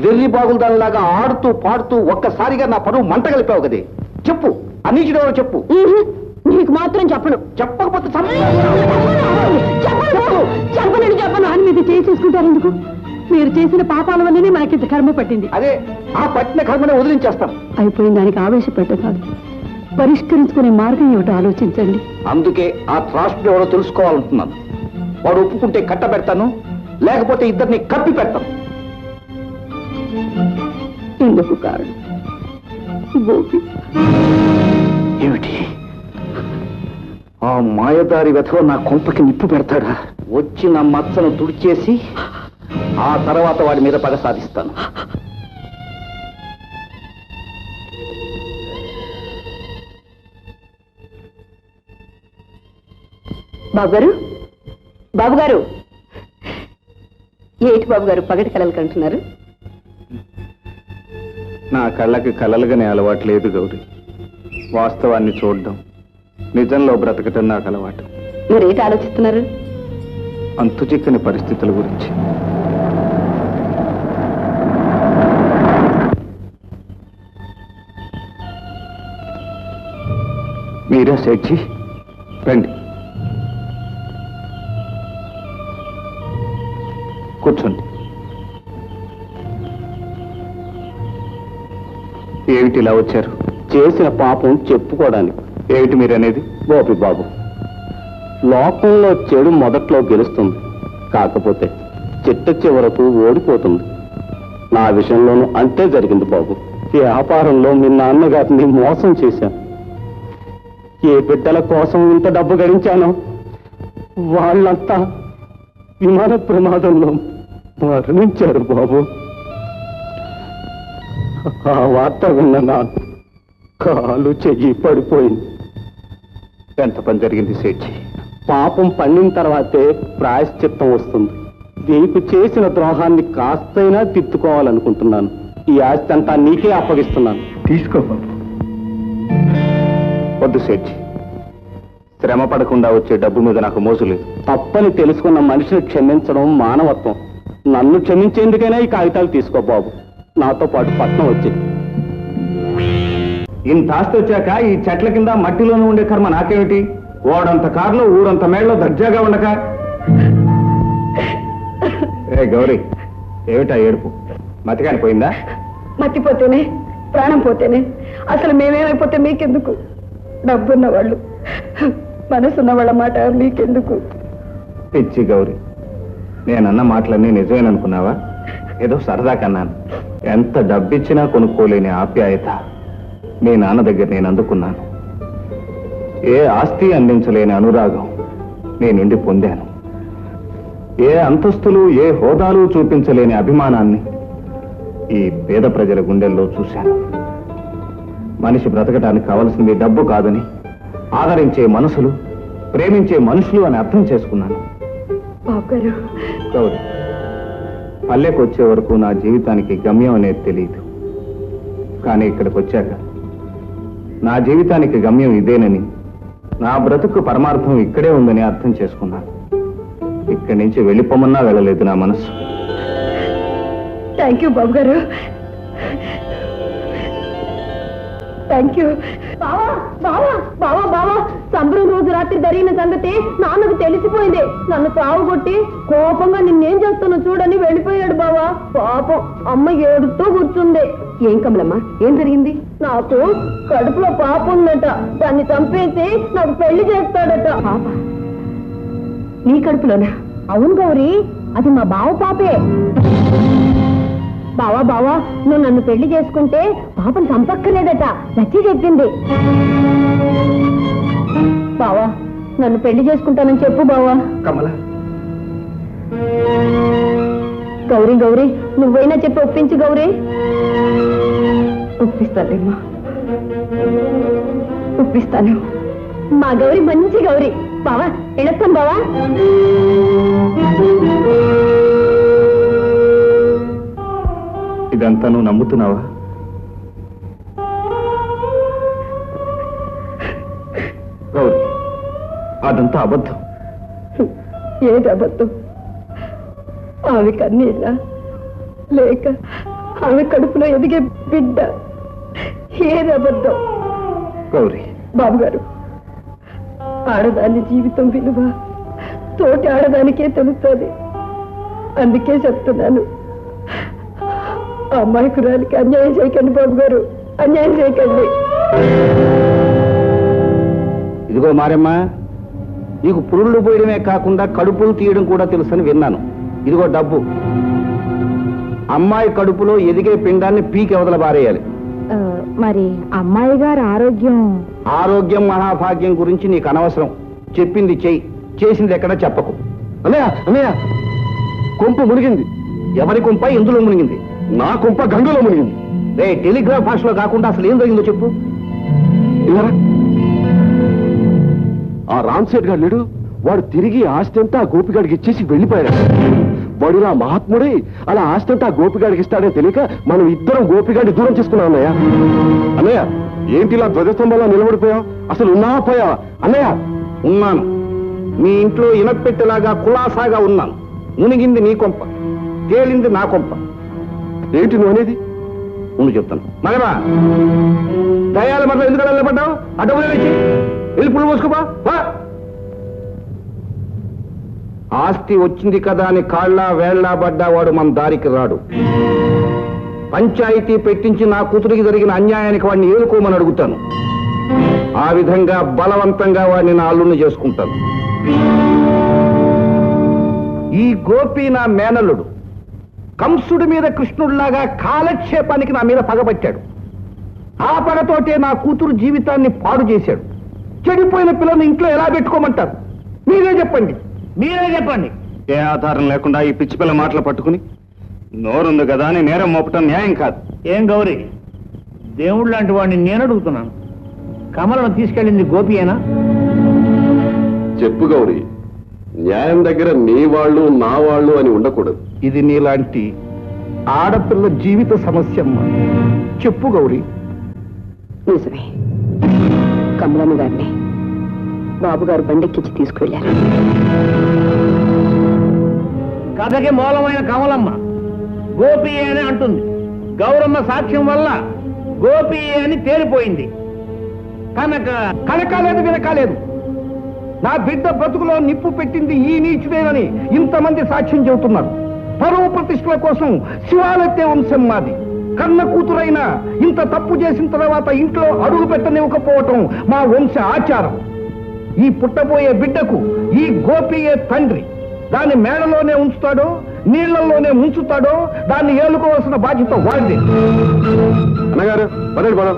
వెర్రి బాగులు దానిలాగా ఆడుతూ పాడుతూ ఒక్కసారిగా నా పరువు మంట కలిపావు కదే. చెప్పు, అన్నిటిలో చెప్పు. నీకు మాత్రం చెప్పను. చెప్పకపోతే చెప్పను అని మీరు చేసేసుకుంటారు ఎందుకు? మీరు చేసిన పాపాల వల్లనే మనకింత కర్మ పట్టింది. అదే, ఆ పట్టిన కర్మనే వదిలించేస్తాం. అయిపోయిన దానికి ఆవేశపడ్డ కాదు, పరిష్కరించుకునే మార్గం ఏమిటో ఆలోచించండి. అందుకే ఆ త్రాష్ట్రుడు ఎవరో తెలుసుకోవాలంటున్నాను. వాడు ఒప్పుకుంటే కట్టబెడతాను, లేకపోతే ఇద్దరిని కప్పి పెడతాను. ఎందుకు కారణం? గోపి. ఏమిటి? ఆ మాయదారి వెధవ నా కొంపకి నిప్పు పెడతాడా? వచ్చిన మచ్చను తుడిచేసి ఆ తర్వాత వాడి మీద పగ సాధిస్తాను. బాబుగారు, బాబుగారు, ఏటి బాబుగారు పగటి కలలు కంటున్నారు? నా కళ్ళకి కలలుగానే అలవాటు లేదు గౌరీ. వాస్తవాన్ని చూడడం, నిజంలో బ్రతకటం నాకు అలవాటు. మరేటి ఆలోచిస్తున్నారు? అంతు చిక్కని పరిస్థితుల గురించి. మీరా సేఠ్జీ? రండి, కూర్చోండి. ఏమిటి ఇలా వచ్చారు? చేసిన పాపం చెప్పుకోవడానికి. ఏమిటి మీరనేది? గోపి బాబు, లోకంలో చెడు మొదట్లో గెలుస్తుంది, కాకపోతే చిట్ట చివరకు ఓడిపోతుంది. నా విషయంలోనూ అంతే జరిగింది బాబు. ఈ వ్యాపారంలో మీ నాన్నగారిని మోసం చేశాను. ఏ బిడ్డల కోసం ఇంత డబ్బు గడించానో వాళ్ళంతా విమాన ప్రమాదంలో మరణించారు బాబు. ఆ వార్త విన్న నాకు కాలు చెయ్యి పడిపోయింది. ఎంత పని జరిగింది సేఠ్జీ? పాపం పండిన తర్వాతే ప్రాయశ్చిత్తం వస్తుంది. నీకు చేసిన ద్రోహాన్ని కాస్తైనా తిట్టుకోవాలనుకుంటున్నాను. ఈ ఆస్తి అంతా నీకే అప్పగిస్తున్నాను. తీసుకో బాబు. వద్దు సేఠి, శ్రమ పడకుండా వచ్చే డబ్బు మీద నాకు మోసు లేదు. తప్పని తెలుసుకున్న మనిషిని క్షమించడం మానవత్వం. నన్ను క్షమించేందుకైనా ఈ కాగితాలు తీసుకో బాబు. నాతో పాటు పట్నం వచ్చి ఇంత ఆస్తి వచ్చాక ఈ చెట్ల కింద మట్టిలోనే ఉండే కర్మ నాకేమిటి? ఓడంత కారులో ఊరంత మేళ్ళలో దర్జాగా ఉండక. ఏ గౌరీ, ఏమిటా ఏడుపు? మతికాని పోయిందా? మర్చిపోతేనే ప్రాణం పోతేనే. అసలు మేమేమైపోతే మీకెందుకు? డబ్బున్న వాళ్ళు, మనసున్న వాళ్ళ మాట మీకెందుకు? పిచ్చి గౌరీ, నేనన్న మాటలన్నీ నిజమేననుకున్నావా? ఏదో సరదా కన్నాను. ఎంత డబ్బిచ్చినా కొనుక్కోలేని ఆప్యాయత మీ నాన్న దగ్గర నేను అందుకున్నాను. ఏ ఆస్తి అందించలేని అనురాగం నీ నుండి పొందాను. ఏ అంతస్తులు ఏ హోదాలు చూపించలేని అభిమానాన్ని ఈ పేద ప్రజల గుండెల్లో చూశాను. మనిషి బ్రతకడానికి కావలసింది డబ్బు కాదని, ఆదరించే మనసులు, ప్రేమించే మనుషులు అని అర్థం చేసుకున్నాను. గౌరీ, పల్లెకు వచ్చే వరకు నా జీవితానికి గమ్యం అనేది తెలియదు. కానీ ఇక్కడికి వచ్చాక నా జీవితానికి గమ్యం ఇదేనని, నా బ్రతుకు పరమార్థం ఇక్కడే ఉందని అర్థం చేసుకున్నాను. ఇక్కడి నుంచి వెళ్ళిపోమన్నా వెళ్ళలేదు నా మనసు. థ్యాంక్ యూ బాబు గారు, థ్యాంక్ యూ. బావా బావా బావా బావా, సంబరం రోజు రాత్రి జరిగిన సంగతి నాన్నకు తెలిసిపోయింది. నన్ను తావుగొట్టి కోపంగా నిన్నేం చేస్తానో చూడని వెళ్ళిపోయాడు బావా. పాపం అమ్మ ఏడుస్తూ కూర్చుంది. ఏం కమలమ్మా, ఏం జరిగింది? నాకు కడుపులో పాప ఉందట, దాన్ని చంపేసి నాకు పెళ్లి చేస్తాడట. పాప నీ కడుపులోనా? అవును గౌరీ, అది మా బావ పాపే. బావా బావా, నువ్వు నన్ను పెళ్లి చేసుకుంటే పాపను చంపక్కర్లేదట, నచ్చి చెప్పింది. బావా, నన్ను పెళ్లి చేసుకుంటానని చెప్పు బావా. కమల, గౌరీ గౌరీ, నువ్వైనా చెప్పి ఒప్పించు గౌరీ. ఒప్పిస్తానమ్మా, ఒప్పిస్తాను. మా గౌరీ మంచి గౌరీ. బావా ఎడతాను బావా. ఇదంతా నువ్వు నమ్ముతున్నావా? గౌరీ, అదంతా అబద్ధం. ఏది అబద్ధం? ఆమె కన్నీళ్ళ లేక ఆమె కడుపులో ఎదిగే బిడ్డ? ఏది అబద్ధం? గౌరీ, బాబు గారు, ఆడదాని జీవితం విలువ తోటి ఆడదానికే తెలుస్తుంది. అందుకే చెప్తున్నాను, ఆ అమ్మాయికురాలికి అన్యాయం చేయకండి బాబు గారు, అన్యాయం చేయకండి. ఇదిగో మారమ్మ, నీకు పురుళ్ళు పోయడమే కాకుండా కడుపులు తీయడం కూడా తెలుసని విన్నాను. ఇదిగో డబ్బు. అమ్మాయి కడుపులో ఎదిగే పిండాన్ని పీకి అవతల బారేయాలి. మరి అమ్మాయి గారు ఆరోగ్యం? ఆరోగ్యం మహాభాగ్యం గురించి నీకు అనవసరం. చెప్పింది చెయ్యి, చేసింది ఎక్కడ చెప్పకు. అన్నయ్య అన్నయ్య, కొంప మునిగింది. ఎవరి కొంప ఎందులో మునిగింది? నా కొంప గంగలో మునిగింది. రే, టెలిగ్రాఫ్ భాషలో కాకుండా అసలు ఏం జరిగిందో చెప్పు. ఇవరా ఆ రామ్సేట్ గారు లేడు, వాడు తిరిగి ఆస్తి అంతా ఆ గోపిగాడికి ఇచ్చేసి వెళ్ళిపోయాడు. వాడు నా మహాత్ముడై అలా ఆస్తి అంతా ఆ గోపిగాడికి ఇస్తాడని తెలియక మనం ఇద్దరం గోపిగాడిని దూరం చేసుకున్నాం. అన్నయ్య అన్నయ్య, ఏంటి ఇలా ధ్వజస్తంభంలో నిలబడిపోయావు? అసలు ఉన్నావా పోయావా? అన్నయ్య, ఉన్నాను. మీ ఇంట్లో ఇనపెట్టెలాగా కులాసాగా ఉన్నాను. మునిగింది నీ కొంప, తేలింది నా కొంప. ఏంటి నువ్వు అనేది? ముందు చెప్తాను. మగరా, దయాల మధ్య ఎందుకు నిలబడ్డావు? ఆ డబ్బులు వేసి వెళ్ళి పుల్లు పోసుకోపా. ఆస్తి వచ్చింది కదా అని కాళ్ళ వేళ్లా పడ్డావాడు మన దారికి రాడు. పంచాయతీ పెట్టించి నా కూతురికి జరిగిన అన్యాయానికి వాడిని ఏలుకోమని అడుగుతాను. ఆ విధంగా బలవంతంగా వాడిని నా అల్లుణ్ణి చేసుకుంటాను. ఈ గోపి నా మేనల్లుడు కంసుడి మీద కృష్ణుడిలాగా కాలక్షేపానికి నా మీద పగబట్టాడు. ఆ పగతోటే నా కూతురు జీవితాన్ని పాడు చేశాడు. చెడిపోయిన పిల్లని ఇంట్లో ఎలా పెట్టుకోమంటారు? మీరే చెప్పండి, మీరే చెప్పండి. ఏ ఆధారం లేకుండా ఈ పిచ్చి పిల్ల మాటలు పట్టుకుని నోరుంది కదా అని నేరం మోపటం న్యాయం కాదు. ఏం గౌరీ, దేవుడు లాంటి వాడిని నేను అడుగుతున్నాను. కమలను తీసుకెళ్ళింది గోపియేనా? చెప్పు గౌరీ, న్యాయం దగ్గర నీ వాళ్ళు నా వాళ్ళు అని ఉండకూడదు. ఇది నీలాంటి ఆడపిల్ల జీవిత సమస్యమ్మ. చెప్పు గౌరీ. నిజమే, కమలమ్మ గారిని బాబుగారు బండెక్కించి తీసుకువెళ్ళారు. కథకి మూలమైన కమలమ్మ గోపి అని అంటుంది. గౌరమ్మ సాక్ష్యం వల్ల గోపి అని తేలిపోయింది. కనకాలేదు వినకాలేదు. నా బిడ్డ బ్రతుకులో నిప్పు పెట్టింది ఈ నీచుడేనని ఇంతమంది సాక్ష్యం చెబుతున్నారు. పరువు ప్రతిష్టల కోసం శివాలెత్తే వంశం మాది. కన్న కూతురైన ఇంత తప్పు చేసిన తర్వాత ఇంట్లో అడుగు పెట్టనివ్వకపోవటం మా వంశ ఆచారం. ఈ పుట్టబోయే బిడ్డకు ఈ గోపియే తండ్రి. దాన్ని మేడలోనే ఉంచుతాడో నీళ్లలోనే ఉంచుతాడో దాన్ని ఏలుకోవాల్సిన బాధ్యత వాడిది. అన్నగారు పదండి పదం.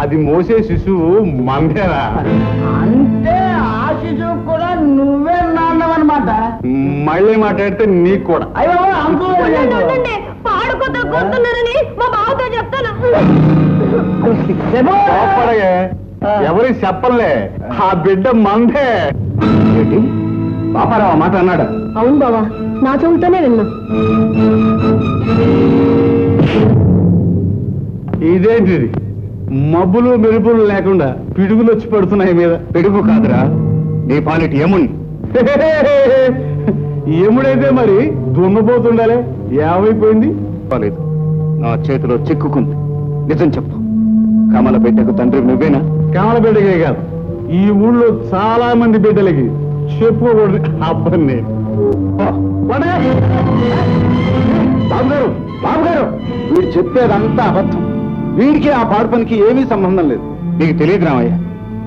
అది మోసే శిశువు మందేరా. అంటే ఆ శిశువు కూడా నువ్వే నాన్నవన్నమాట. మళ్ళీ మాట్లాడితే నీకు కూడా. పాడుకోతున్నారని మా బావతో చెప్తాను. ఎవరి చెప్పలే, ఆ బిడ్డ మందే. ఏంటి పాపారావు మాట అన్నాడు? అవును బావా, నా చెవులతోనే విన్నా. ఇదేంటిది? మబ్బులు మెరుపులు లేకుండా పిడుగులు వచ్చి పడుతున్నాయి మీద. పిడుగు కాదురా, నీ పాలిటి యముని. యముడైతే మరి దున్నపోతుండాలే. ఏమైపోయింది? లేదు, నా చేతిలో చిక్కుకుంది. నిజం చెప్పు, కమల బిడ్డకు తండ్రి నువ్వేనా? కమల బిడ్డకే కాదు, ఈ ఊళ్ళో చాలా మంది బిడ్డలకి చెప్పుకోకూడదు అబ్బని నేను. బాబుగారు, బాబుగారు, వీడు చెప్పేదంతా అబద్ధం. వీడికి ఆ పాడు పనికి ఏమీ సంబంధం లేదు. నీకు తెలియదు రామయ్య,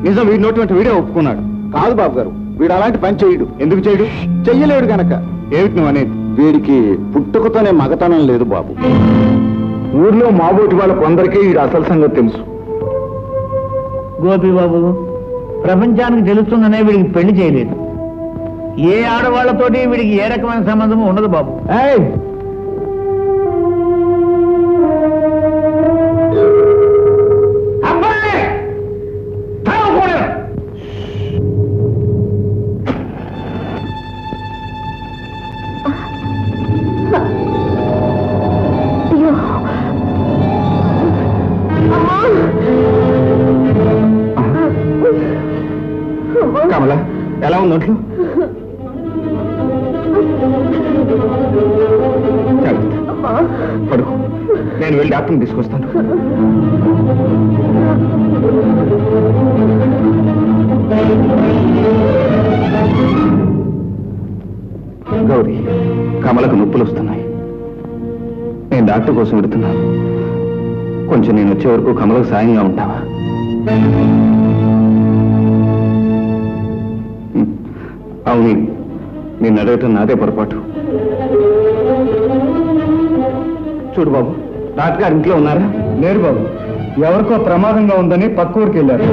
నిజం వీడి నోటి వీడే ఒప్పుకున్నాడు. కాదు బాబు గారు, వీడు అలాంటి పని చేయడు. ఎందుకు చేయడు? చెయ్యలేడు గనక. ఏమిటి నువ్వు అనేది? వీడికి పుట్టుకతోనే మగతనం లేదు బాబు. ఊర్లో మాబోటి వాళ్ళ కొందరికీ వీడు అసలు సంగతి తెలుసు. గోపి బాబు, ప్రపంచానికి తెలుస్తుందనే వీడికి పెళ్లి చేయలేదు. ఏ ఆడవాళ్లతోటి వీడికి ఏ రకమైన సంబంధము ఉండదు బాబు. కమల, ఎలా ఉంది ఒంట్లో? పడుకో, నేను వెళ్ళి డాక్టర్ని తీసుకొస్తాను. గౌరీ, కమలకు నొప్పులు వస్తున్నాయి. నేను డాక్టర్ కోసం వెడుతున్నాను. కొంచెం నేను వచ్చే వరకు కమలకు సాయంగా ఉంటావా? అవును, నేను అడగటం నాదే పొరపాటు. చూడు బాబు, డాక్టర్ గారు ఇంట్లో ఉన్నారా? లేరు బాబు, ఎవరికో ప్రమాదంగా ఉందని పక్క ఊరికి వెళ్ళారు.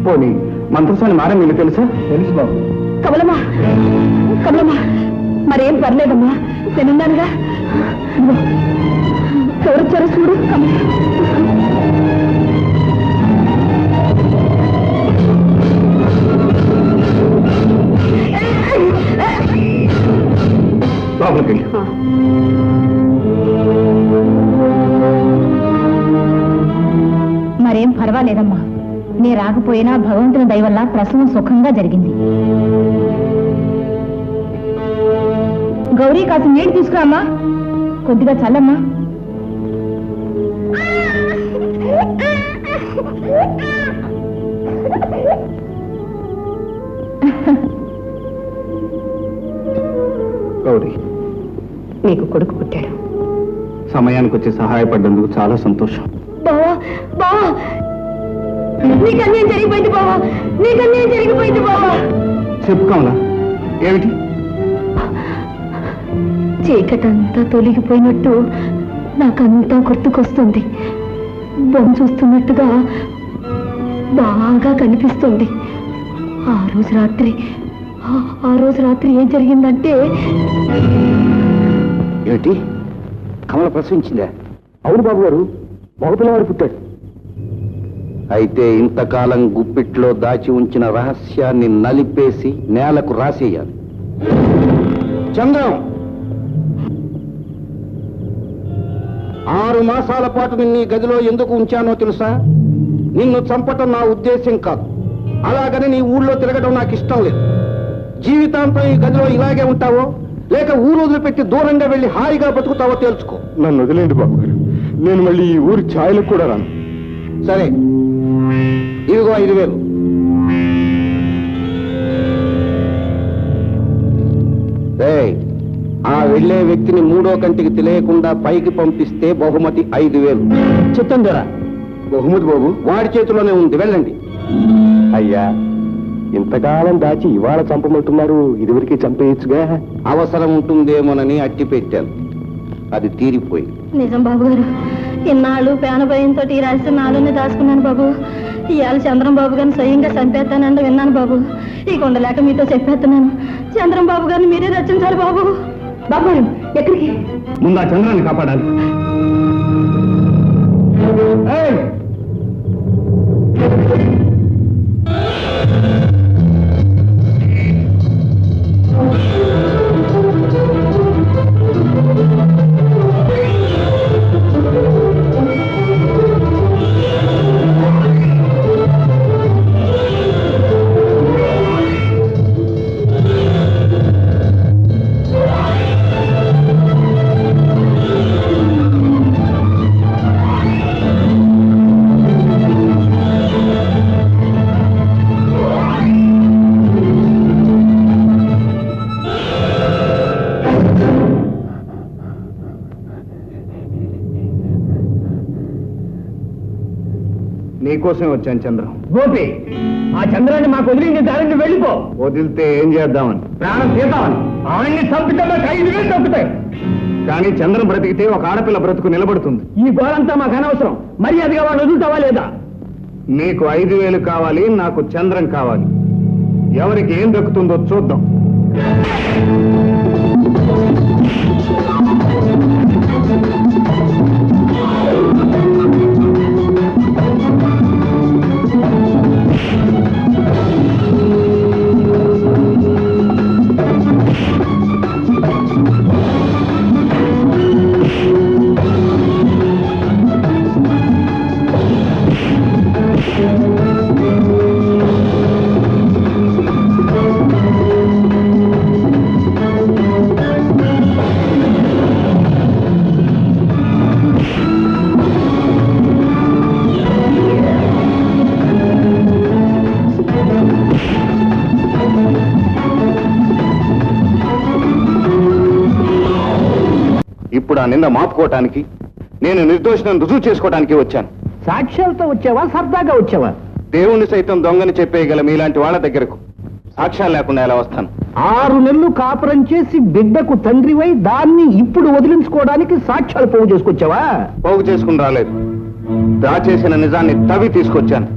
పోనీ మంత్రసాని మారం మీకు తెలుసా? తెలుసు బాబు. కమలమ్మా, కమలమ్మా, మరేం పర్లేదమ్మా, నేనున్నానుగా. ఎవరొచ్చారో చూడు. లోపలికి వెళ్ళి. మరేం పర్వాలేదమ్మా, నీ రాకపోయినా భగవంతుని దయ వల్ల ప్రసవం సుఖంగా జరిగింది. గౌరీ, కాస్త నీళ్ళు తీసుకురామ్మా, కొద్దిగా చల్లమ్మా. గౌరీ, నీకు కొడుకు పుట్టాడు. సమయానికి వచ్చి సహాయపడ్డందుకు చాలా సంతోషం. బావా, బావా, నీకు అన్యాయం జరిగిపోయింది బావా, నీకు అన్యాయం జరిగిపోయింది బావా. చెప్పు కమలా, ఏమిటి? చీకటంతా తొలగిపోయినట్టు నాకంతా గుర్తుకొస్తుంది. బొమ్మ చూస్తున్నట్టుగా బాగా కనిపిస్తుంది. ఆ రోజు రాత్రి ఏం జరిగిందంటే... ఏమిటి? కమల ప్రసవించిందా? అవును బాబు గారు, మగపిల్లవాడు పుట్టాడు. అయితే ఇంతకాలం గుప్పిట్లో దాచి ఉంచిన రహస్యాన్ని నలిపేసి నేలకు రాసేయాలి. చంద్రం, 6 మాసాల పాటు నిన్ను ఈ గదిలో ఎందుకు ఉంచానో తెలుసా? నిన్ను చంపటం నా ఉద్దేశం కాదు. అలాగని నీ ఊళ్ళో తిరగడం నాకు ఇష్టం లేదు. జీవితాంతం ఈ గదిలో ఇలాగే ఉంటావో, లేక ఊరు వదిలిపెట్టి దూరంగా వెళ్లి హాయిగా బతుకుతావో తేల్చుకో. నన్ను వదిలేండి బాబు గారు, నేను మళ్ళీ ఈ ఊరి ఛాయలకు కూడా రాను. సరే, ఇదిగో 5,000. ఆ వెళ్లే వ్యక్తిని 3వ కంటికి తెలియకుండా పైకి పంపిస్తే బహుమతి 5,000. చిత్తం ధర. బహుమతి బాబు వాడి చేతిలోనే ఉంది, వెళ్ళండి. అయ్యా, ఇంతకాలం దాచి ఇవాళ చంపమంటున్నారు, ఇదివరకే చంపేయచ్చుగా. అవసరం ఉంటుందేమోనని అట్టి పెట్టాను, అది తీరిపోయి. నిజం బాబు గారు, ఇన్నాళ్ళు పేనభయంతో ఈ రహస్యం నాలోనే దాచుకున్నాను బాబు. ఇవాళ చంద్రం బాబు గారిని స్వయంగా చంపేస్తానంటే విన్నాను బాబు. ఈ కొండలేక మీతో చెప్పేస్తున్నాను, చంద్రం బాబు గారిని మీరే రచించాలి బాబు. బాబు గారు ఎక్కడికి? ముందు ఆ చంద్రాన్ని కాపాడాలి. నీకోసం వచ్చాను చంద్రం. గోపి, ఆ చంద్రాన్ని మాకు వదిలింది దారిని వెళ్ళిపో. వదిలితే ఏం చేద్దామని? ప్రాణం తీద్దామని. ఆయన్ని చంపితే 5,000 చంపుతాయి. కానీ చంద్రం బ్రతికితే ఒక ఆడపిల్ల బ్రతుకు నిలబడుతుంది. ఈ గోలంతా మాకు అనవసరం. మర్యాదగా వాడు వదులుతావా లేదా? నీకు 5,000 కావాలి, నాకు చంద్రం కావాలి. ఎవరికి ఏం దక్కుతుందో చూద్దాం. ఇప్పుడు ఆ నింద మాపుకోవటానికి, నేను నిర్దోషిని రుజువు చేసుకోవడానికి వచ్చాను. సాక్ష్యాలతో వచ్చావా, సరదాగా వచ్చావా? దేవుణ్ణి సైతం దొంగని చెప్పేయగల మీలాంటి వాళ్ళ దగ్గరకు సాక్ష్యాలు లేకుండా ఎలా వస్తాను? 6 నెలలు కాపురం చేసి బిడ్డకు తండ్రివై దాన్ని ఇప్పుడు వదిలించుకోవడానికి సాక్ష్యాలు పోగు చేసుకొచ్చావా? పోగు చేసుకుని రాలేదు, దాచేసిన నిజాన్ని తవ్వి తీసుకొచ్చాను.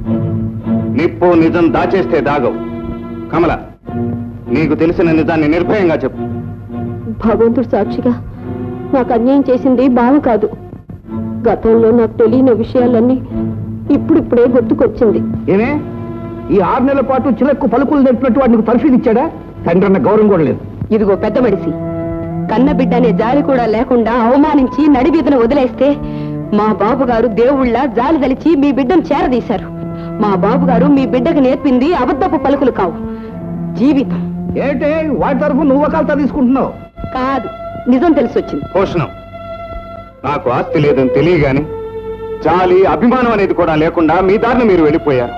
నిప్పు నిజం దాచేస్తే దాగవు. కమల, నీకు తెలిసిన నిజాన్ని నిర్భయంగా చెప్పు. భగవంతుడు సాక్షిగా నాకు అన్యాయం చేసింది బావ కాదు. గతంలో నాకు తెలియని విషయాలన్నీ ఇప్పుడిప్పుడే గుర్తుకొచ్చింది. ఏమే, ఈ 6 నెలల పాటు చిలక్కు పలుకులు నెట్టినట్టు వాడికి పరిస్థితి ఇచ్చాడా? తండ్రి అన్న గౌరవం కూడా లేదు. ఇదిగో పెద్ద మడిసి, కన్న బిడ్డనే జాలి కూడా లేకుండా అవమానించి నడిబీదన వదిలేస్తే మా బాబుగారు దేవుళ్ళ జాలి తలిచి మీ బిడ్డను చేరదీశారు. మా బాబుగారు మీ బిడ్డకు నేర్పింది అబద్ధపు పలుకులు కావు, జీవితం. ఏంటే వాటి తరఫు నువ్వు వకాల్తా తీసుకుంటున్నావు? కాదు, నిజం తెలిసొచ్చింది. పోషణం, నాకు ఆస్తి లేదని తెలియగాని జాలి అభిమానం అనేది కూడా లేకుండా మీ దారిని మీరు వెళ్ళిపోయారు.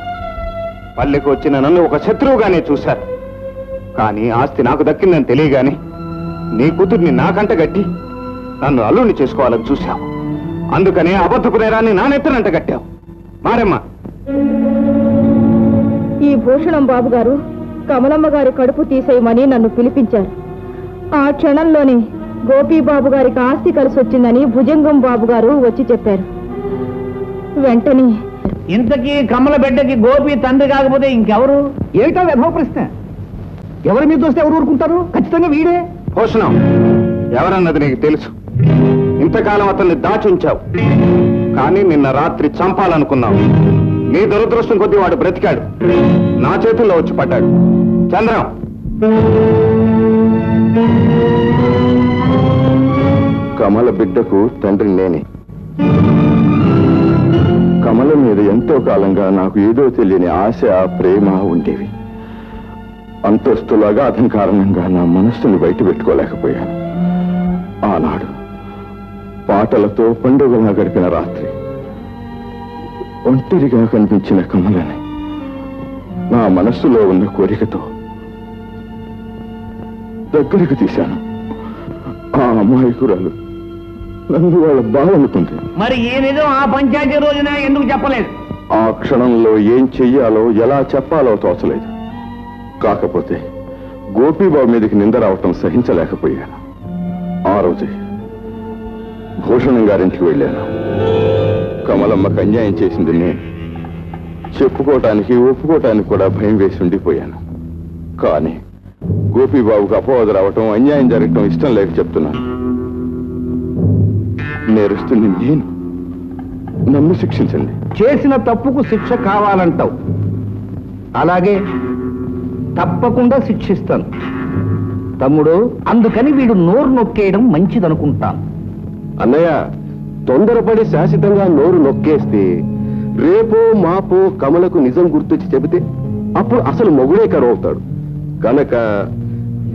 పల్లెకు వచ్చిన నన్ను ఒక శత్రువుగానే చూశారు. కానీ ఆస్తి నాకు దక్కిందని తెలియగాని నీ కూతుర్ని నాకంట గట్టి నన్ను అల్లుడిని చేసుకోవాలని చూశావు. అందుకనే అబద్ధపు నేరాన్ని నా నెత్తనంట గట్టావు. మారమ్మ, ఈ భూషణం బాబు గారు కమలమ్మ గారి కడుపు తీసేయమని నన్ను పిలిపించారు. ఆ క్షణంలోనే గోపీ బాబు గారికి ఆస్తి కలిసి వచ్చిందని భుజంగం బాబు గారు వచ్చి చెప్పారు. వెంటనే ఇంతకీ కమల బిడ్డకి గోపి తండ్రి కాకపోతే ఇంకెవరు? ఏమిటో వెధవ ప్రశ్న. ఎవరి మీద వస్తే ఎవరు ఊరుకుంటారు? ఖచ్చితంగా వీడే. పోషణం, ఎవరన్నది నీకు తెలుసు. ఇంతకాలం అతన్ని దాచుంచావు, కానీ నిన్న రాత్రి చంపాలనుకున్నావు. నీ దురదృష్టం కొద్దీ వాడు బ్రతికాడు, నా చేతుల్లో వచ్చి పడ్డాడు. చంద్రం, కమల బిడ్డకు తండ్రి నేనే. కమల మీద ఎంతో కాలంగా నాకు ఏదో తెలియని ఆశ, ప్రేమ ఉండేవి. అంతస్తులాగా అతని కారణంగా నా మనస్సుని బయట పెట్టుకోలేకపోయాను. ఆనాడు పాటలతో పండుగలా గడిపిన రాత్రి ఒంటరిగా కనిపించిన కమలని నా మనస్సులో ఉన్న కోరికతో దగ్గరకు తీశాను. ఆ అమాయకురాలు నన్ను వాళ్ళ బావనుకుంది. మరి ఈ నిజం ఆ పంచాయతీ రోజున ఎందుకు చెప్పలేదు? ఆ క్షణంలో ఏం చెయ్యాలో ఎలా చెప్పాలో తోచలేదు. కాకపోతే గోపీబాబు మీదకి నింద రావటం సహించలేకపోయాను. ఆ రోజే భూషణం గారింటికి వెళ్ళాను. కమలమ్మకు అన్యాయం చేసింది నేను. చెప్పుకోవటానికి ఒప్పుకోవటానికి కూడా భయం వేసి ఉండిపోయాను. కానీ గోపీబాబుకు అపవాదు రావటం, అన్యాయం జరగటం ఇష్టం లేక చెప్తున్నాను. నేరస్తుని నేను, నన్ను శిక్షించండి. చేసిన తప్పుకు శిక్ష కావాలంటావు, అలాగే తప్పకుండా శిక్షిస్తాను తమ్ముడు. అందుకని వీడు నోరు నొక్కేయడం మంచిదనుకుంటాను. అన్నయ్య, తొందరపడి శాశ్వతంగా నోరు నొక్కేస్తే రేపో మాపో కమలకు నిజం గుర్తొచ్చి చెబితే అప్పుడు అసలు మొగుడే కరువవుతాడు. కనుక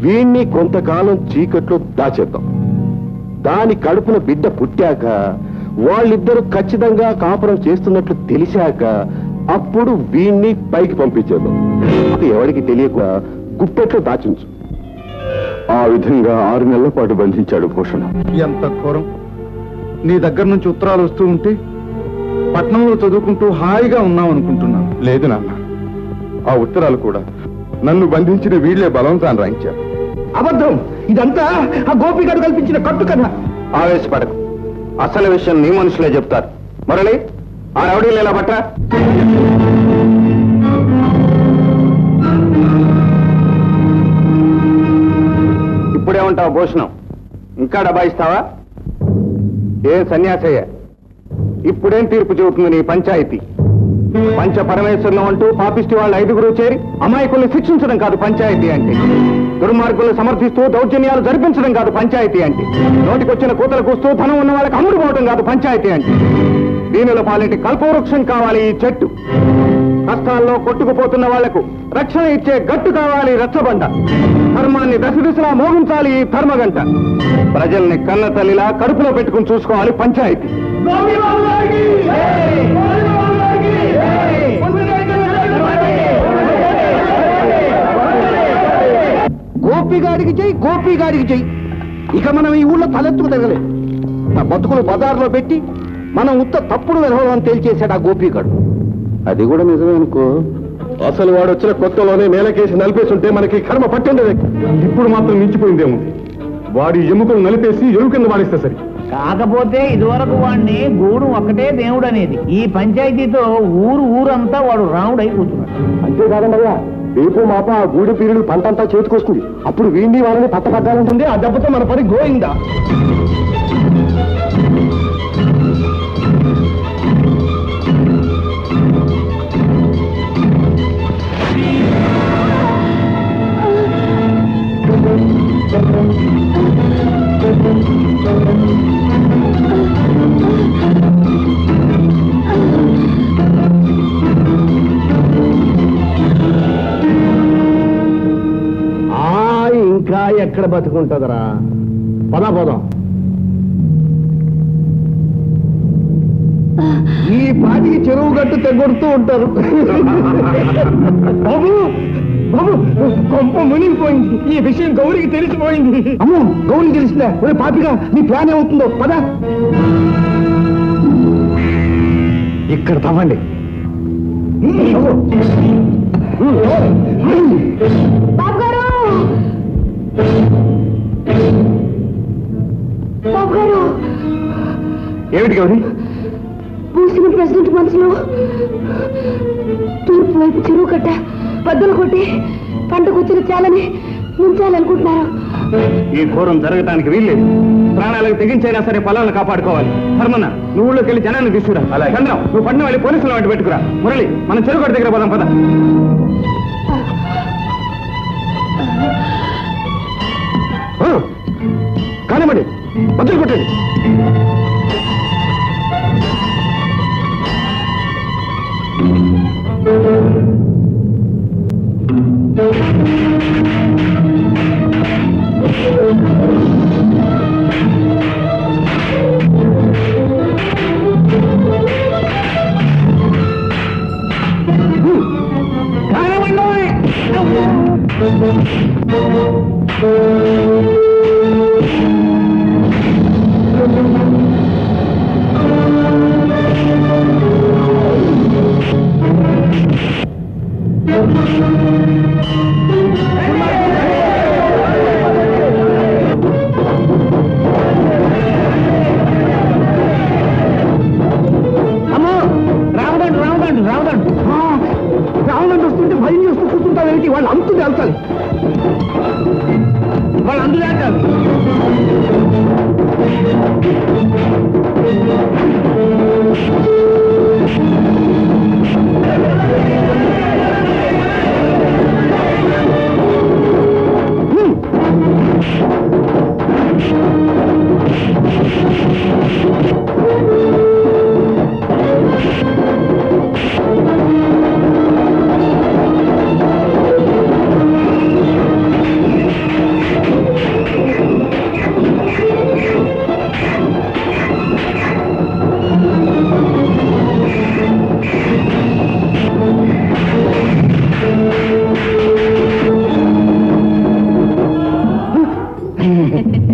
వీణ్ణి కొంతకాలం చీకట్లో దాచేద్దాం. దాని కడుపున బిడ్డ పుట్టాక వాళ్ళిద్దరూ ఖచ్చితంగా కాపురం చేస్తున్నట్లు తెలిసాక అప్పుడు వీణ్ణి పైకి పంపించేద్దాం. ఎవరికి తెలియక గుప్పెట్లో దాచించు. ఆ విధంగా 6 నెలల పాటు బంధించాడు భూషణ. ఎంత ఘోరం! నీ దగ్గర నుంచి ఉత్తరాలు వస్తూ ఉంటే పట్నంలో చదువుకుంటూ హాయిగా ఉన్నాం అనుకుంటున్నాను. లేదు నాన్న, ఆ ఉత్తరాలు కూడా నన్ను బంధించిన వీళ్లే బలవంతాన్ని రాయించారు. అబద్ధం! ఇదంతా ఆ గోపిగాడు కల్పించిన కట్టు కదా. ఆవేశపడకు, అసలు విషయం నీ మనుషులే చెప్తారు. మురళి, ఆ రౌడీలు ఎలా పట్ట? ఇప్పుడేమంటావు భూషణం? ఇంకా డబాయిస్తావా? ఏం సన్యాసయ్య, ఇప్పుడేం తీర్పు చెబుతుంది నీ పంచాయతీ? పంచ పరమేశ్వరులు అంటూ పాపిష్టి వాళ్ళు 5గురు చేరి అమాయకుల్ని శిక్షించడం కాదు పంచాయతీ అంటే. దుర్మార్గులను సమర్థిస్తూ దౌర్జన్యాలు జరిపించడం కాదు పంచాయతీ అంటే. నోటికొచ్చిన కూతలు కూస్తూ ధనం ఉన్న వాళ్ళకి అమ్ముడు పోవడం కాదు పంచాయతీ అంటే. దీనిలో పాలిటి కల్పవృక్షం కావాలి ఈ చెట్టు. కష్టాల్లో కొట్టుకుపోతున్న వాళ్లకు రక్షణ ఇచ్చే గట్టు కావాలి రచ్చబండ. ధర్మాన్ని దశదిశలా మోగించాలి ఈ ధర్మగంట. ప్రజల్ని కన్న తల్లిలా కడుపులో పెట్టుకుని చూసుకోవాలి పంచాయతీ. గోపిగాడికి చెయ్యి, గోపిగాడికి చెయ్యి. ఇక మనం ఈ ఊళ్ళో తలెత్తుకు తిరగలేదు. నా బతుకులు బజార్లో పెట్టి మనం ఉత్త తప్పుడు విధవని తేల్చేశాడు ఆ గోపిగాడు. అది కూడా నిజమే అనుకో. అసలు వాడు వచ్చిన కొత్తలోనే నేలకేసి నలిపేస్తుంటే మనకి కర్మ పట్టిండేది. ఇప్పుడు మాత్రం మించిపోయిందేముంది. వాడి ఎముకలు నలిపేసి ఎరువు కింద వాడిస్తే సరి. కాకపోతే ఇదివరకు వాడిని గూడు ఒక్కటే దేవుడు అనేది. ఈ పంచాయతీతో ఊరంతా వాడు రాముడై కూర్చున్నాడు. అంతేకాదండి అయ్యా, రేపు మాప ఆ గూడి పీరుడు పంటంతా చేతికొస్తుంది. అప్పుడు వీండి వాళ్ళని పట్టపట్టాలంటుంది. ఆ దెబ్బతో మన పని గోయిందా. ఇంకా ఎక్కడ బతుకుంటుందరా? పోదాం. ఈ పాటికి చెరువు గట్టు తెగొడుతూ ఉంటారు. బాబు బాబు, కొంప మునిగిపోయింది. ఈ విషయం గౌరికి తెలిసిపోయింది. అమ్మో, గౌరికి తెలిసిందా? పాపిగా నీ ప్లాన్ ఏమవుతుందో పద. ఇక్కడ తవ్వండి. బాబు గారు, బాబు గారు. ఏమిటి గౌరీ? పూసిన ప్రెసిడెంట్ మనసులో తూర్పు వైపు చెరువు కట్ట బద్దలు కొట్టి పంటకు వచ్చిన చాలని ముంచాలనుకుంటున్నారు. ఈ ఘోరం జరగటానికి వీల్లేదు. ప్రాణాలకు తెగించైనా సరే పొలాలను కాపాడుకోవాలి. ధర్మన్న, నువ్వు ఊళ్ళోకి వెళ్ళి జనాన్ని తీసుకురా. చంద్రం, నువ్వు పట్నం వెళ్ళి పోలీసులు వంటి పెట్టుకురా. మురళి, మనం చెరుగొడ్డ దగ్గర పోదాం పద. కానివ్వండి, బదులు కొట్టండి. రావణుడు వస్తుంటే భయం చేస్తూ కూర్చుంటావేంటి? వాళ్ళు అంతు తేల్చాలి. వాళ్ళు అందు తేల్చాలి.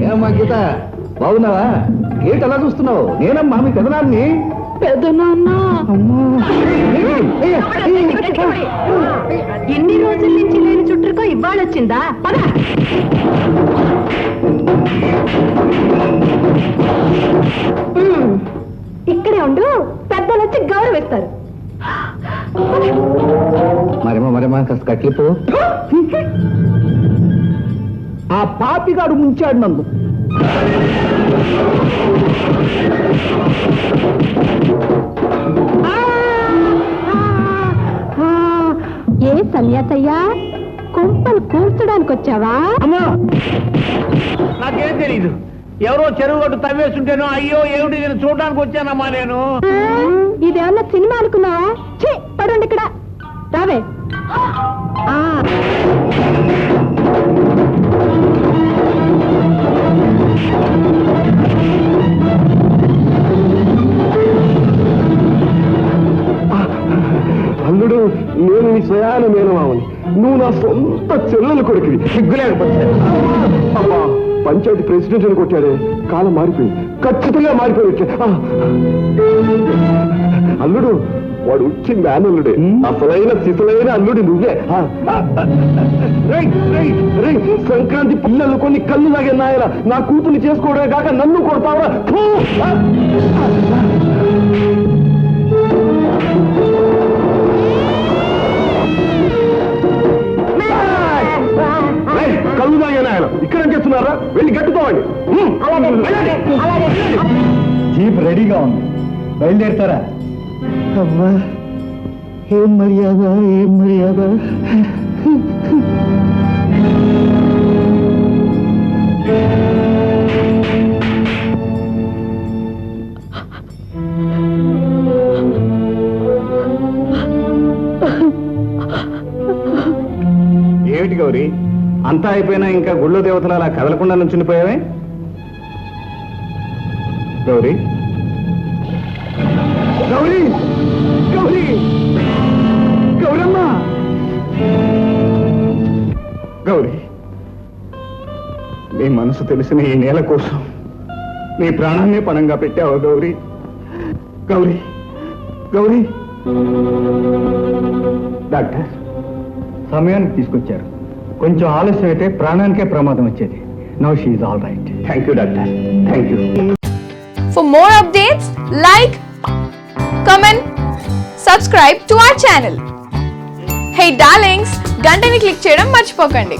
ఏమమ్మా గీత, బాగున్నావా? ఏంటి అలా చూస్తున్నావు? నేనమ్మా మీ పెదనాన్ని. పెదనాన్న, ఎన్ని రోజుల నుంచి లేని చుట్టూకో ఇవ్వాలొచ్చిందా? పద. ఇక్కడే ఉండు, పెద్దలు వచ్చి గౌరవిస్తారు. మరేమా కాస్త కట్లిపో. ఆ పాపిగాడు ముంచాడు నన్ను. ఏ సన్యాసయ్యా, కుంపలు కూర్చడానికి వచ్చావా? అమ్మా, నాకేం తెలీదు. ఎవరో చెరువు గట్టు తవ్వేస్తుంటేనో అయ్యో ఏమిటి నేను చూడడానికి వచ్చానమ్మా నేను. ఇదేమన్నా సినిమా అనుకున్నావా? పడండి ఇక్కడ, రావే. అల్లుడు, నేను నీ స్వయాన మేనమావని, నువ్వు నా సొంత చెల్లెలు కొడుకువి. సిగ్గులేకపోతే అమ్మా, పంచాయతీ ప్రెసిడెంట్ అని కొట్టాడే, కాలం మారిపోయింది, ఖచ్చితంగా మారిపోయి. అల్లుడు, వాడు వచ్చి మేనల్లుడే, అసలైన సిసలైన అల్లుడి నువ్వే. సంక్రాంతి పిల్లలు కొన్ని కళ్ళు లాగే నాయన, నా కూతుర్ని చేసుకోవడమే కాక నన్ను కొడతావా? కళ్ళు తాగే నాయన, ఇక్కడేం చేస్తున్నారా? వెళ్ళి గట్టుకోవండి. జీప్ రెడీగా ఉంది, బయలుదేరుతారా? అమ్మా, ఏం మర్యాద, ఏం మర్యాద. ఏమిటి గౌరీ, అంతా అయిపోయినా ఇంకా గుళ్ళో దేవతలు అలా కదలకుండా నుంచుండిపోయావే? గౌరీ, గౌరీ, గౌరీ, గౌరమ్మ, గౌరీ, నీ మనసు తెలిసిన ఈ నేల కోసం నీ ప్రాణాన్నే పణంగా పెట్టావా గౌరీ? గౌరీ, గౌరీ. డాక్టర్ సమయానికి తీసుకొచ్చారు. కొంచెం ఆలస్యం అయితే ప్రాణానికే ప్రమాదం వచ్చేది. Now she is all right. Thank you doctor, thank you. For more updates, like, comment, subscribe to our channel. Hey darlings, గంటని click చేయడం మర్చిపోకండి.